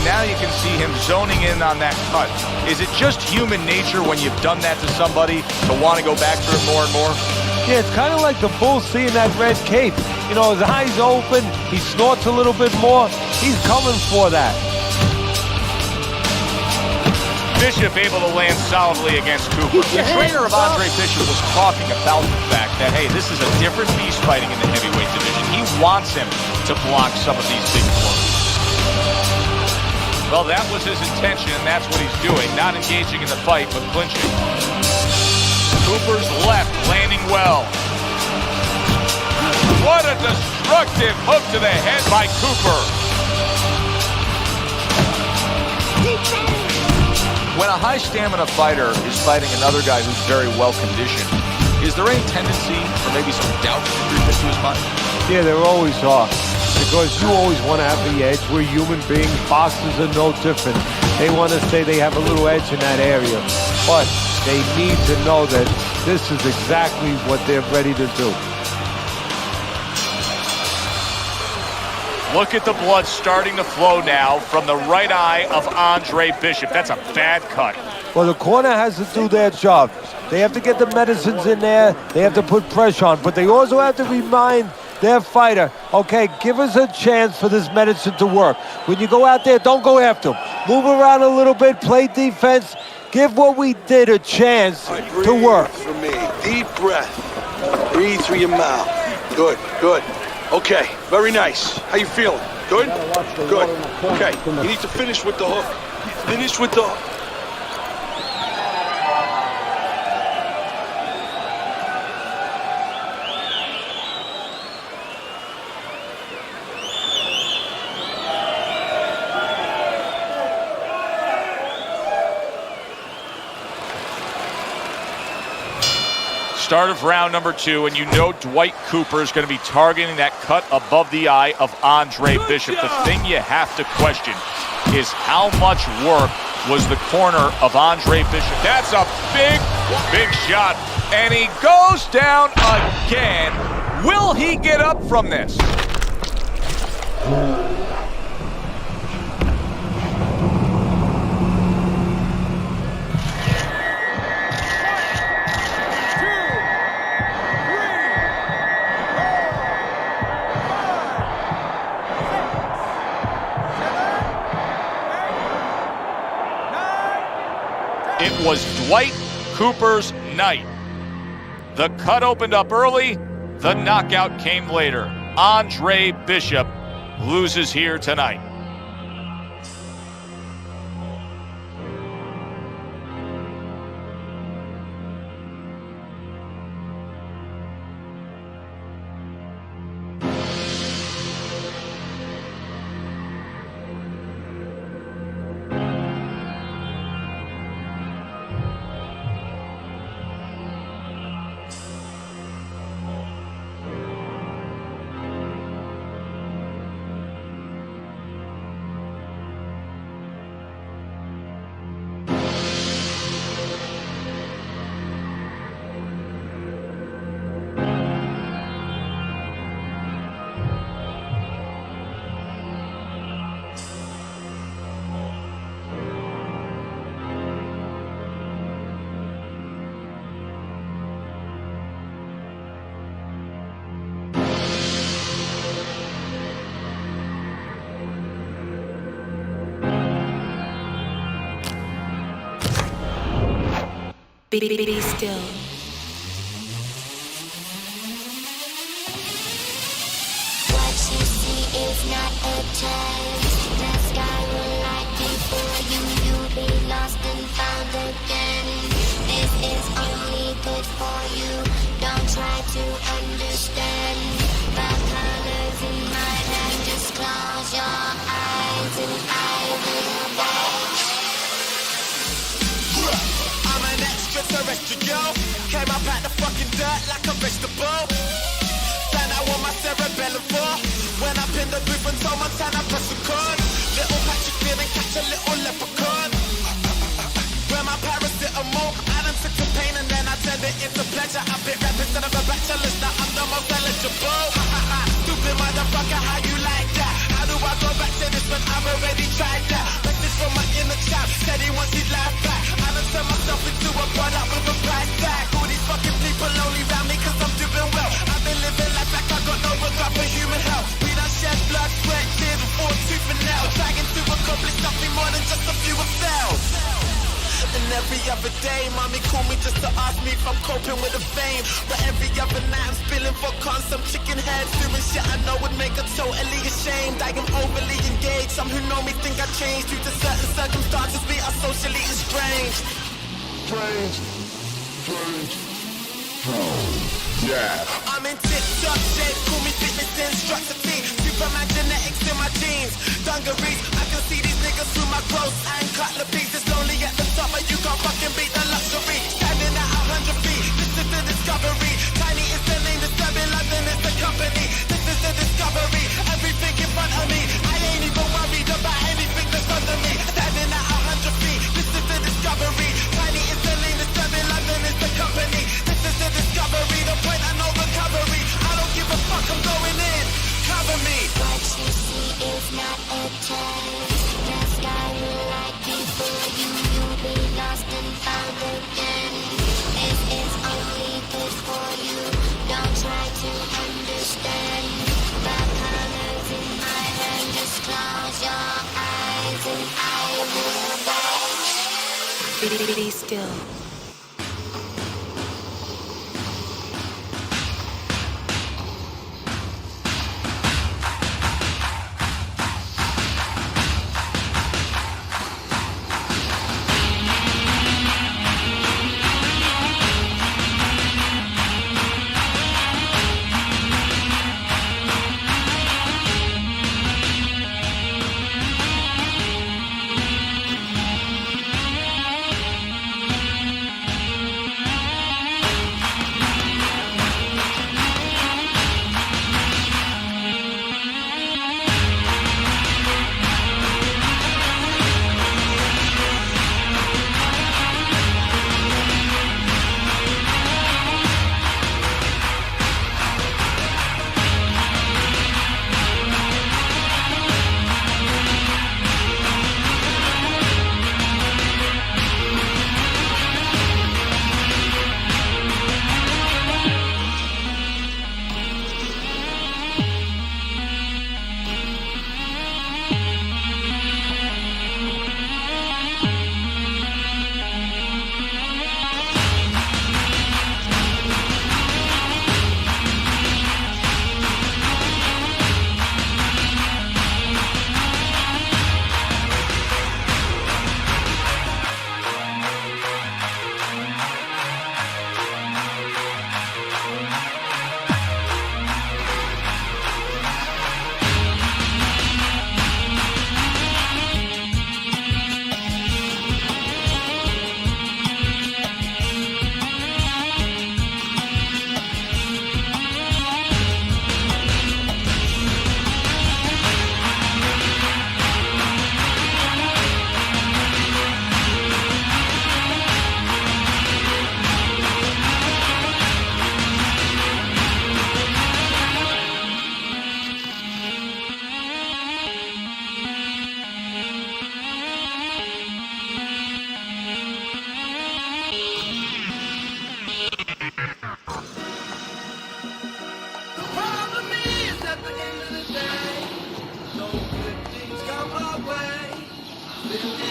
Now you can see him zoning in on that cut. Is it just human nature when you've done that to somebody to want to go back to it more and more? Yeah, it's kind of like the bull seeing that red cape. You know, his eyes open, he snorts a little bit more. He's coming for that. Bishop able to land solidly against Cooper. The trainer of Andre Bishop was talking about the fact that, hey, this is a different beast fighting in the heavyweight division. He wants him to block some of these big blows. Well, that was his intention, and that's what he's doing. Not engaging in the fight, but clinching. Cooper's left, landing well. What a destructive hook to the head by Cooper. When a high-stamina fighter is fighting another guy who's very well-conditioned, is there any tendency or maybe some doubt to creep into his mind? Yeah, there always are. Because you always want to have the edge. We're human beings. Boxers are no different. They want to say they have a little edge in that area. But they need to know that this is exactly what they're ready to do. Look at the blood starting to flow now from the right eye of Andre Bishop. That's a bad cut. Well, the corner has to do their job. They have to get the medicines in there. They have to put pressure on. But they also have to remind their fighter, okay, give us a chance for this medicine to work. When you go out there, don't go after him. Move around a little bit, play defense. Give what we did a chance to work. For me, deep breath. Breathe through your mouth. Good, good. Okay, very nice. How you feeling? Good? Good. Okay, you need to finish with the hook. Finish with the hook. Start of round number 2, and you know Dwight Cooper is going to be targeting that cut above the eye of Andre Bishop. The thing you have to question is how much work was the corner of Andre Bishop. That's a big, big shot, and he goes down again. Will he get up from this? It was Dwight Cooper's night. The cut opened up early, the knockout came later. Andre Bishop loses here tonight. Be still. What you see is not a test. The sky will light before you. You'll be lost and found again. This is only good for you. Don't try to understand. The colors in my hand. Just close your eyes and I will dance. I'm an extraterrestrial. Came up out the fucking dirt like a vegetable. Stand out with my cerebellum for. When up in the booth and told my time I press record. Little Patrick didn't catch a little leprechaun. Where my paracetamol, I done took some pain and then I turned it into pleasure. I bit rap instead of a bachelor's, now I'm the most eligible. Ha ha ha, stupid motherfucker, how you like that? How do I go back to this when I've already tried that? Message from my inner child, said he wants his life back. I done turned myself into a product with a price tag. All these fucking people only round me cause I'm doing well. I've been living life like I got no regard for human health. We done shed blood, sweat, tears, and all tooth and nail. Trying to accomplish nothing more than just a few ourselves. And every other day, mommy call me just to ask me if I'm coping with the fame. But every other night I'm spilling vodka on some chicken heads, doing shit I know would make her totally ashamed. I am overly engaged. Some who know me think I changed due to certain circumstances. We are socially estranged. Strange. Yeah. I'm in tip-top shape, call me fitness instructor T. Superman genetics in my jeans, dungarees. I can see these niggas through my clothes and cutler pieces. Lonely at the top, but you can't fucking beat the luxury. Standing at 100 feet, this is the discovery. Tiny is the name, disturbing London is the company. This is the discovery, everything in front of me. I ain't even worried about anything that's under me. Standing at 100 feet, this is the discovery. Tiny is the name, disturbing London is the company. This is the discovery, the point and no recovery. I don't give a fuck, I'm going in. Cover me. What you see is not a test. The sky will light before you. You'll be lost and found again. This is only good for you. Don't try to understand. The colors in my hand. Just close your eyes and I will dance. Be still.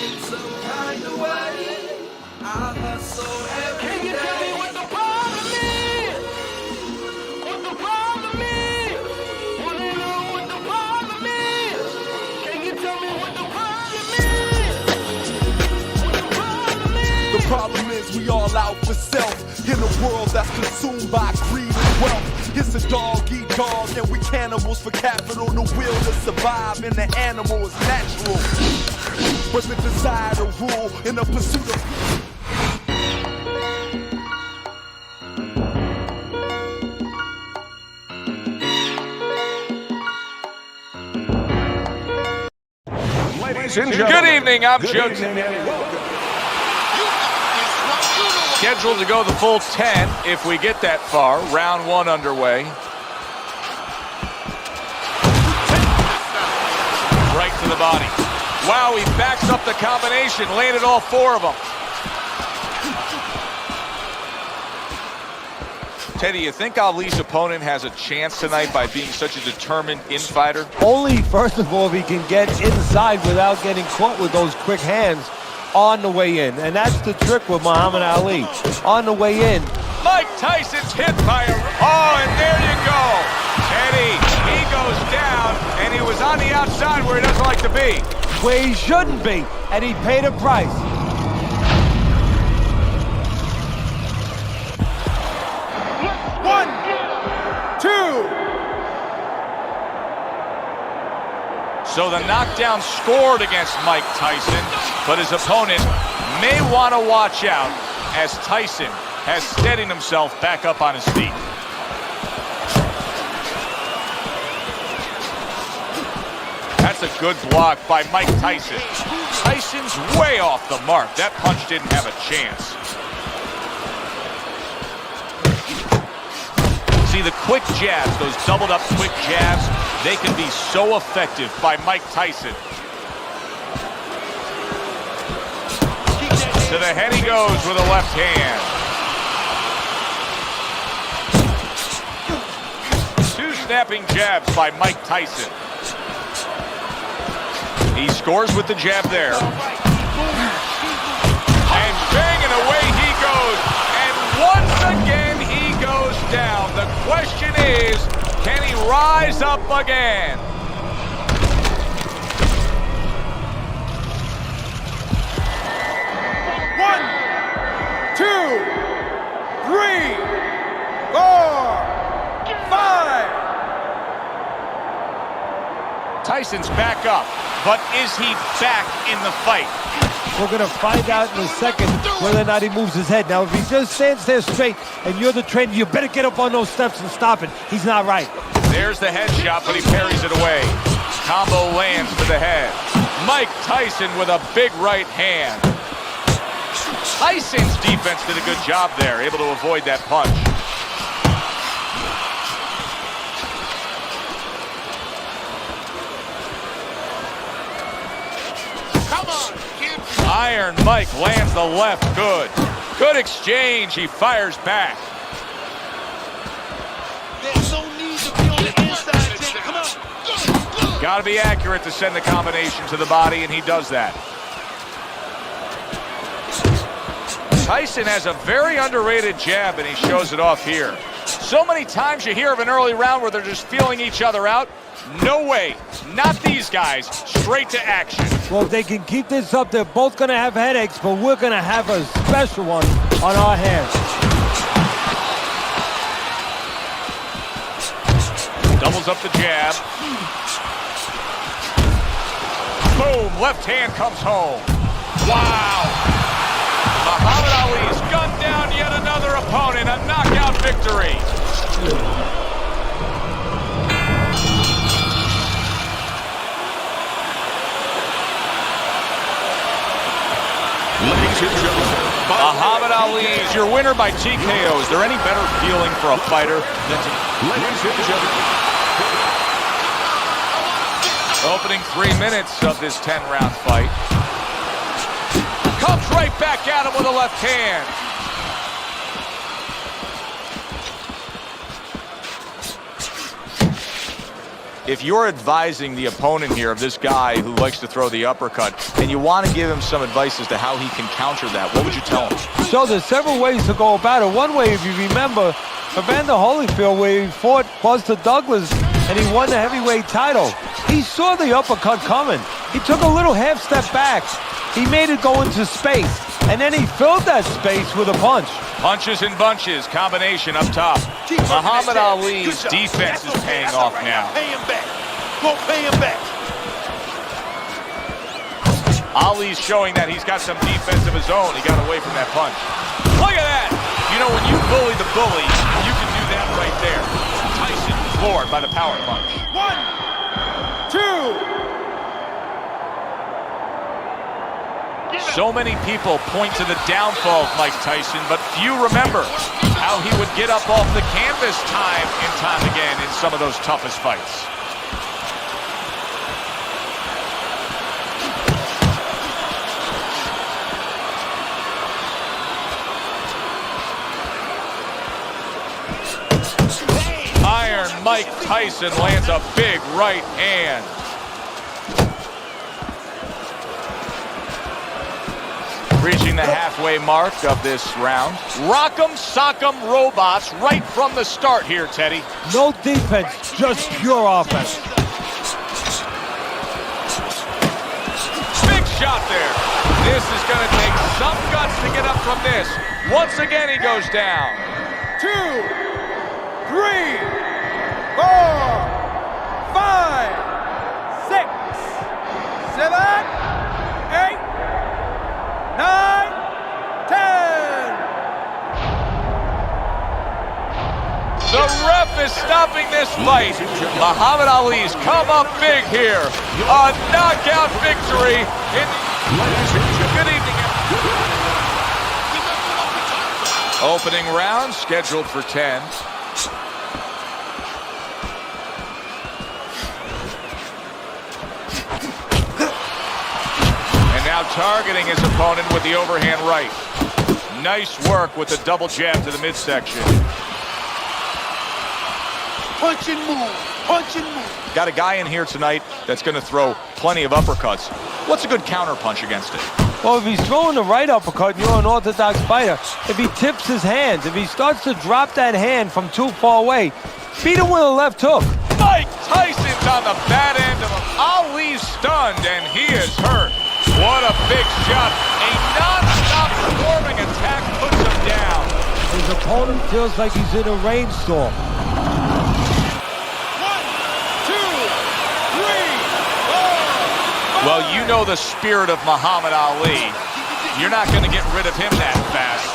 in some kind of way. Can you tell me what the problem is? What the problem is? Wanna know what the problem is? Can you tell me what the problem is? The problem is we all out for self in a world that's consumed by greed and wealth. It's a dog eat dog and we cannibals for capital. The will to survive and the animal is natural, but the desire to rule in the pursuit of Good evening, I'm Joe. Scheduled to go the full 10 if we get that far. Round one underway. Right to the body. Wow, he backs up the combination, landed all four of them. Teddy, you think Ali's opponent has a chance tonight by being such a determined infighter? Only, first of all, if he can get inside without getting caught with those quick hands on the way in. And that's the trick with Muhammad Ali. On the way in. Mike Tyson's hit by a... Oh, and there you go. Teddy, he goes down, and he was on the outside where he doesn't like to be. Where he shouldn't be, and he paid a price. One, two. So the knockdown scored against Mike Tyson, but his opponent may want to watch out as Tyson has steadied himself back up on his feet. That's a good block by Mike Tyson. Tyson's way off the mark. That punch didn't have a chance. See, the quick jabs, those doubled up quick jabs, they can be so effective by Mike Tyson. To the head he goes with a left hand. Two snapping jabs by Mike Tyson. He scores with the jab there. And banging away he goes. And once again he goes down. The question is, can he rise up again? One, two, three, four, five. Tyson's back up, but is he back in the fight? We're going to find out in a second whether or not he moves his head. Now, if he just stands there straight and you're the trainer, you better get up on those steps and stop it. He's not right. There's the head shot, but he parries it away. Combo lands to the head. Mike Tyson with a big right hand. Tyson's defense did a good job there, able to avoid that punch. Iron Mike lands the left. Good. Good exchange. He fires back. There's no need to be on the inside, Jake. Come on. Got to be accurate to send the combination to the body, and he does that. Tyson has a very underrated jab, and he shows it off here. So many times you hear of an early round where they're just feeling each other out. No way. Not these guys. Straight to action. Well, if they can keep this up, they're both going to have headaches, but we're going to have a special one on our hands. Doubles up the jab. Boom. Left hand comes home. Wow. Muhammad Ali's gunned down yet another opponent. A knockout victory. Ladies and gentlemen, Muhammad Ali is your winner by TKO. Is there any better feeling for a fighter than to... ladies and gentlemen, Opening 3 minutes of this 10-round fight. Comes right back at him with a left hand. if you're advising the opponent here of this guy who likes to throw the uppercut, and you want to give him some advice as to how he can counter that, what would you tell him? So there's several ways to go about it. One way, if you remember, Evander Holyfield, where he fought Buster Douglas and he won the heavyweight title, he saw the uppercut coming. He took a little half step back. He made it go into space, and then he filled that space with a punch. Punches and bunches, combination up top. Muhammad Ali's defense is paying off now. Pay him back. Go pay him back. Ali's showing that he's got some defense of his own. He got away from that punch. Look at that! You know, when you bully the bully, you can do that right there. Tyson floored by the power punch. 1, 2. So many people point to the downfall of Mike Tyson, but few remember how he would get up off the canvas time and time again in some of those toughest fights. Iron Mike Tyson lands a big right hand. Reaching the halfway mark of this round. Rock'em sock'em robots right from the start here, Teddy. No defense, just pure offense. Big shot there. This is going to take some guts to get up from this. Once again, he goes down. 2, 3, 4, 5, 6, 7, 8, 9, 10. The ref is stopping this fight. Muhammad Ali's come up big here. A knockout victory. Good evening. Opening round scheduled for 10. Now targeting his opponent with the overhand right. Nice work with the double jab to the midsection. Punch and move. Punch and move. Got a guy in here tonight that's going to throw plenty of uppercuts. What's a good counter punch against it? Well, if he's throwing the right uppercut, you're an orthodox fighter. If he tips his hands, if he starts to drop that hand from too far away, beat him with a left hook. Mike Tyson's on the bad end of him. Ali's stunned, and he is hurt. What a big shot. A non-stop swarming attack puts him down. His opponent feels like he's in a rainstorm. 1, 2, 3, 4. Well, you know the spirit of Muhammad Ali. You're not going to get rid of him that fast.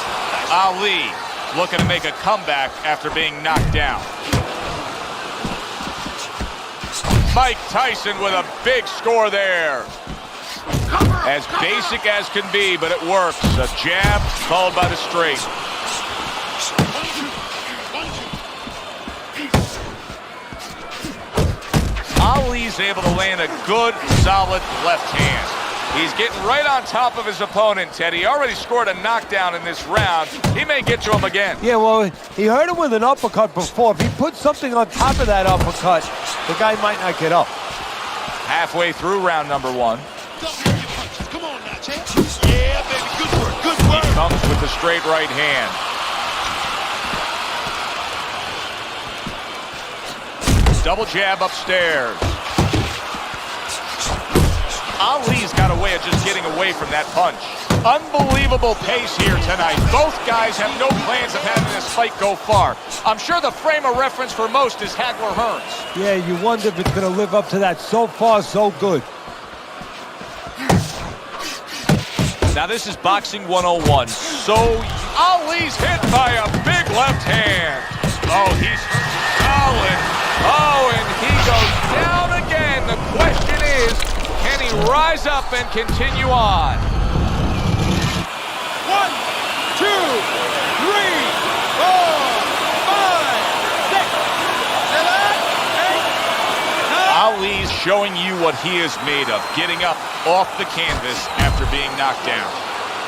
Ali looking to make a comeback after being knocked down. Mike Tyson with a big score there. As basic as can be, but it works. A jab followed by the straight. Ali's able to land a good, solid left hand. He's getting right on top of his opponent, Teddy. He already scored a knockdown in this round. He may get to him again. Yeah, well, he hurt him with an uppercut before. If he puts something on top of that uppercut, the guy might not get up. Halfway through round number 1. Come on now, champ. Yeah, baby. Good work. Good work. He comes with the straight right hand. Double jab upstairs. Ali's got a way of just getting away from that punch. Unbelievable pace here tonight. Both guys have no plans of having this fight go far. I'm sure the frame of reference for most is Hagler Hearns. Yeah, you wonder if it's going to live up to that. So far, so good. Now this is Boxing 101. So Ali's hit by a big left hand. Oh, he's solid. Oh, and he goes down again. The question is, can he rise up and continue on? 1, 2, 3, 4, 5, 6, 7, 8, 9. Ali's showing you what he is made of, getting up off the canvas after being knocked down.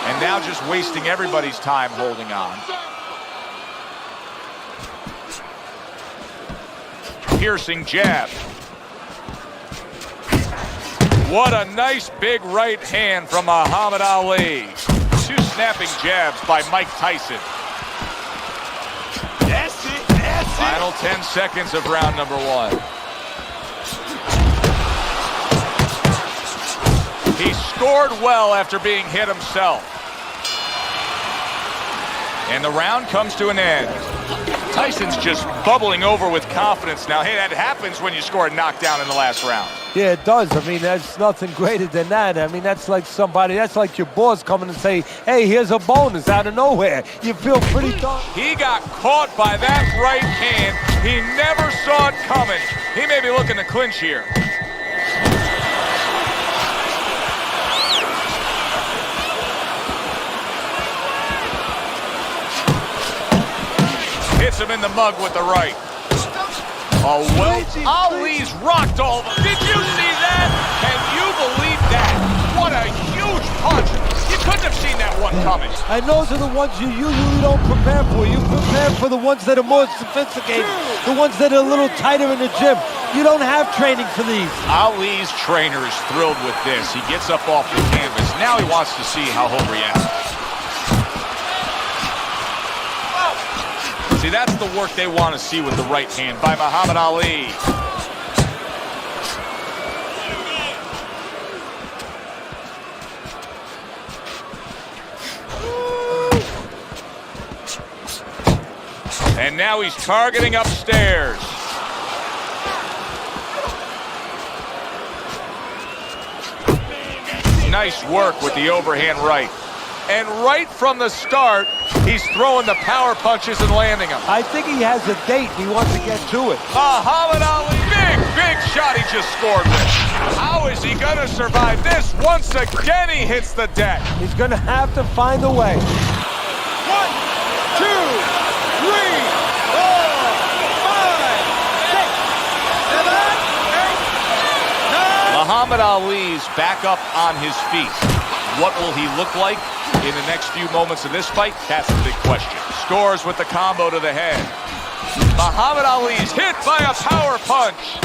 And now just wasting everybody's time holding on. Piercing jab. What a nice big right hand from Muhammad Ali. 2 snapping jabs by Mike Tyson. That's it. That's it. Final 10 seconds of round number 1. He scored well after being hit himself. And the round comes to an end. Tyson's just bubbling over with confidence now. Hey, that happens when you score a knockdown in the last round. Yeah, it does. I mean, there's nothing greater than that. I mean, that's like your boss coming and say, hey, here's a bonus out of nowhere. You feel pretty darn. He got caught by that right hand. He never saw it coming. He may be looking to clinch here. Hits him in the mug with the right. Oh, well, Ali's rocked all of them. Did you see that? Can you believe that? What a huge punch. You couldn't have seen that one coming. And those are the ones you usually don't prepare for. You prepare for the ones that are more sophisticated, the ones that are a little tighter in the gym. You don't have training for these. Ali's trainer is thrilled with this. He gets up off the canvas. Now he wants to see how he'll react. See, that's the work they want to see with the right hand by Muhammad Ali. And now he's targeting upstairs. Nice work with the overhand right. And right from the start, he's throwing the power punches and landing them. I think he has a date. He wants to get to it. Muhammad Ali, big shot he just scored with. How is he going to survive this? Once again, he hits the deck. He's going to have to find a way. 1, 2, 3, 4, 5, 6, 7, 8, 9. Muhammad Ali's back up on his feet. What will he look like in the next few moments of this fight? That's the big question. Scores with the combo to the head. Muhammad Ali's hit by a power punch.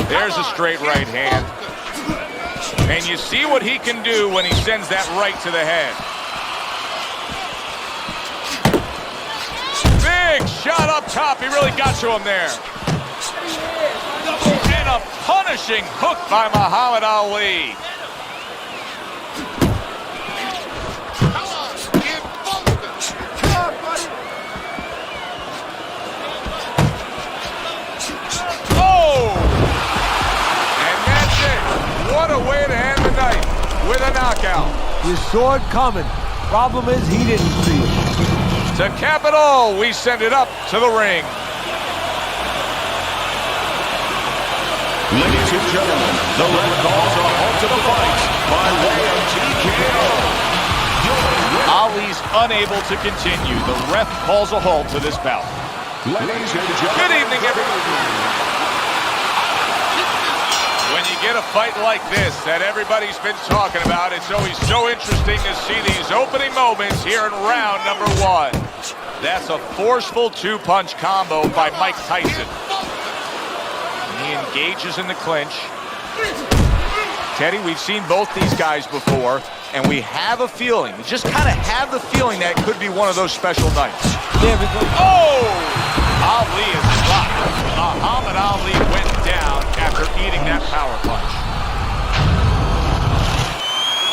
There's a straight right hand. And you see what he can do when he sends that right to the head. Big shot up top. He really got to him there. And a punishing hook by Muhammad Ali. Oh! And that's it. What a way to end the night with a knockout. You saw it coming. Problem is, he didn't see it. To cap it all, we send it up to the ring. Ladies and gentlemen, the ref calls a halt to the fight by way of TKO. Ali's unable to continue. The ref calls a halt to this bout. Ladies and gentlemen, good evening, everyone. When you get a fight like this that everybody's been talking about, it's always so interesting to see these opening moments here in round number 1. That's a forceful 2-punch combo by Mike Tyson. He engages in the clinch. Teddy, we've seen both these guys before, and we have a feeling, we just kind of have the feeling that it could be one of those special nights. Oh! Ali is rocked. Muhammad Ali went down after eating that power punch.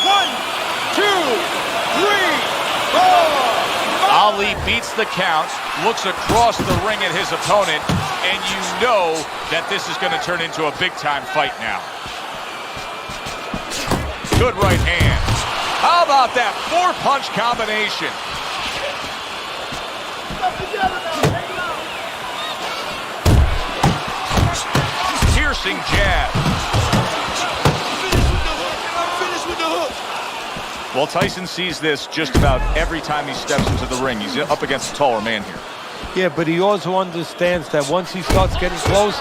1, 2, 3, 4. Ali beats the count, looks across the ring at his opponent, and you know that this is going to turn into a big-time fight now. Good right hand. How about that 4-punch combination? Piercing jab. Finish with the hook. Well, Tyson sees this just about every time he steps into the ring. He's up against a taller man here. Yeah, but he also understands that once he starts getting close,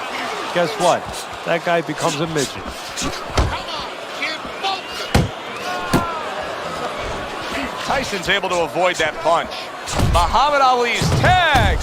guess what? That guy becomes a midget. Tyson's able to avoid that punch. Muhammad Ali's tagged.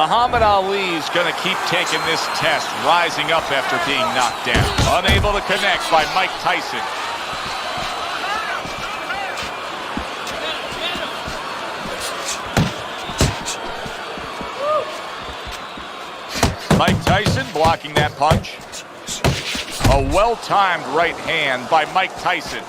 Muhammad Ali's going to keep taking this test, rising up after being knocked down. Unable to connect by Mike Tyson. Mike Tyson blocking that punch. A well-timed right hand by Mike Tyson.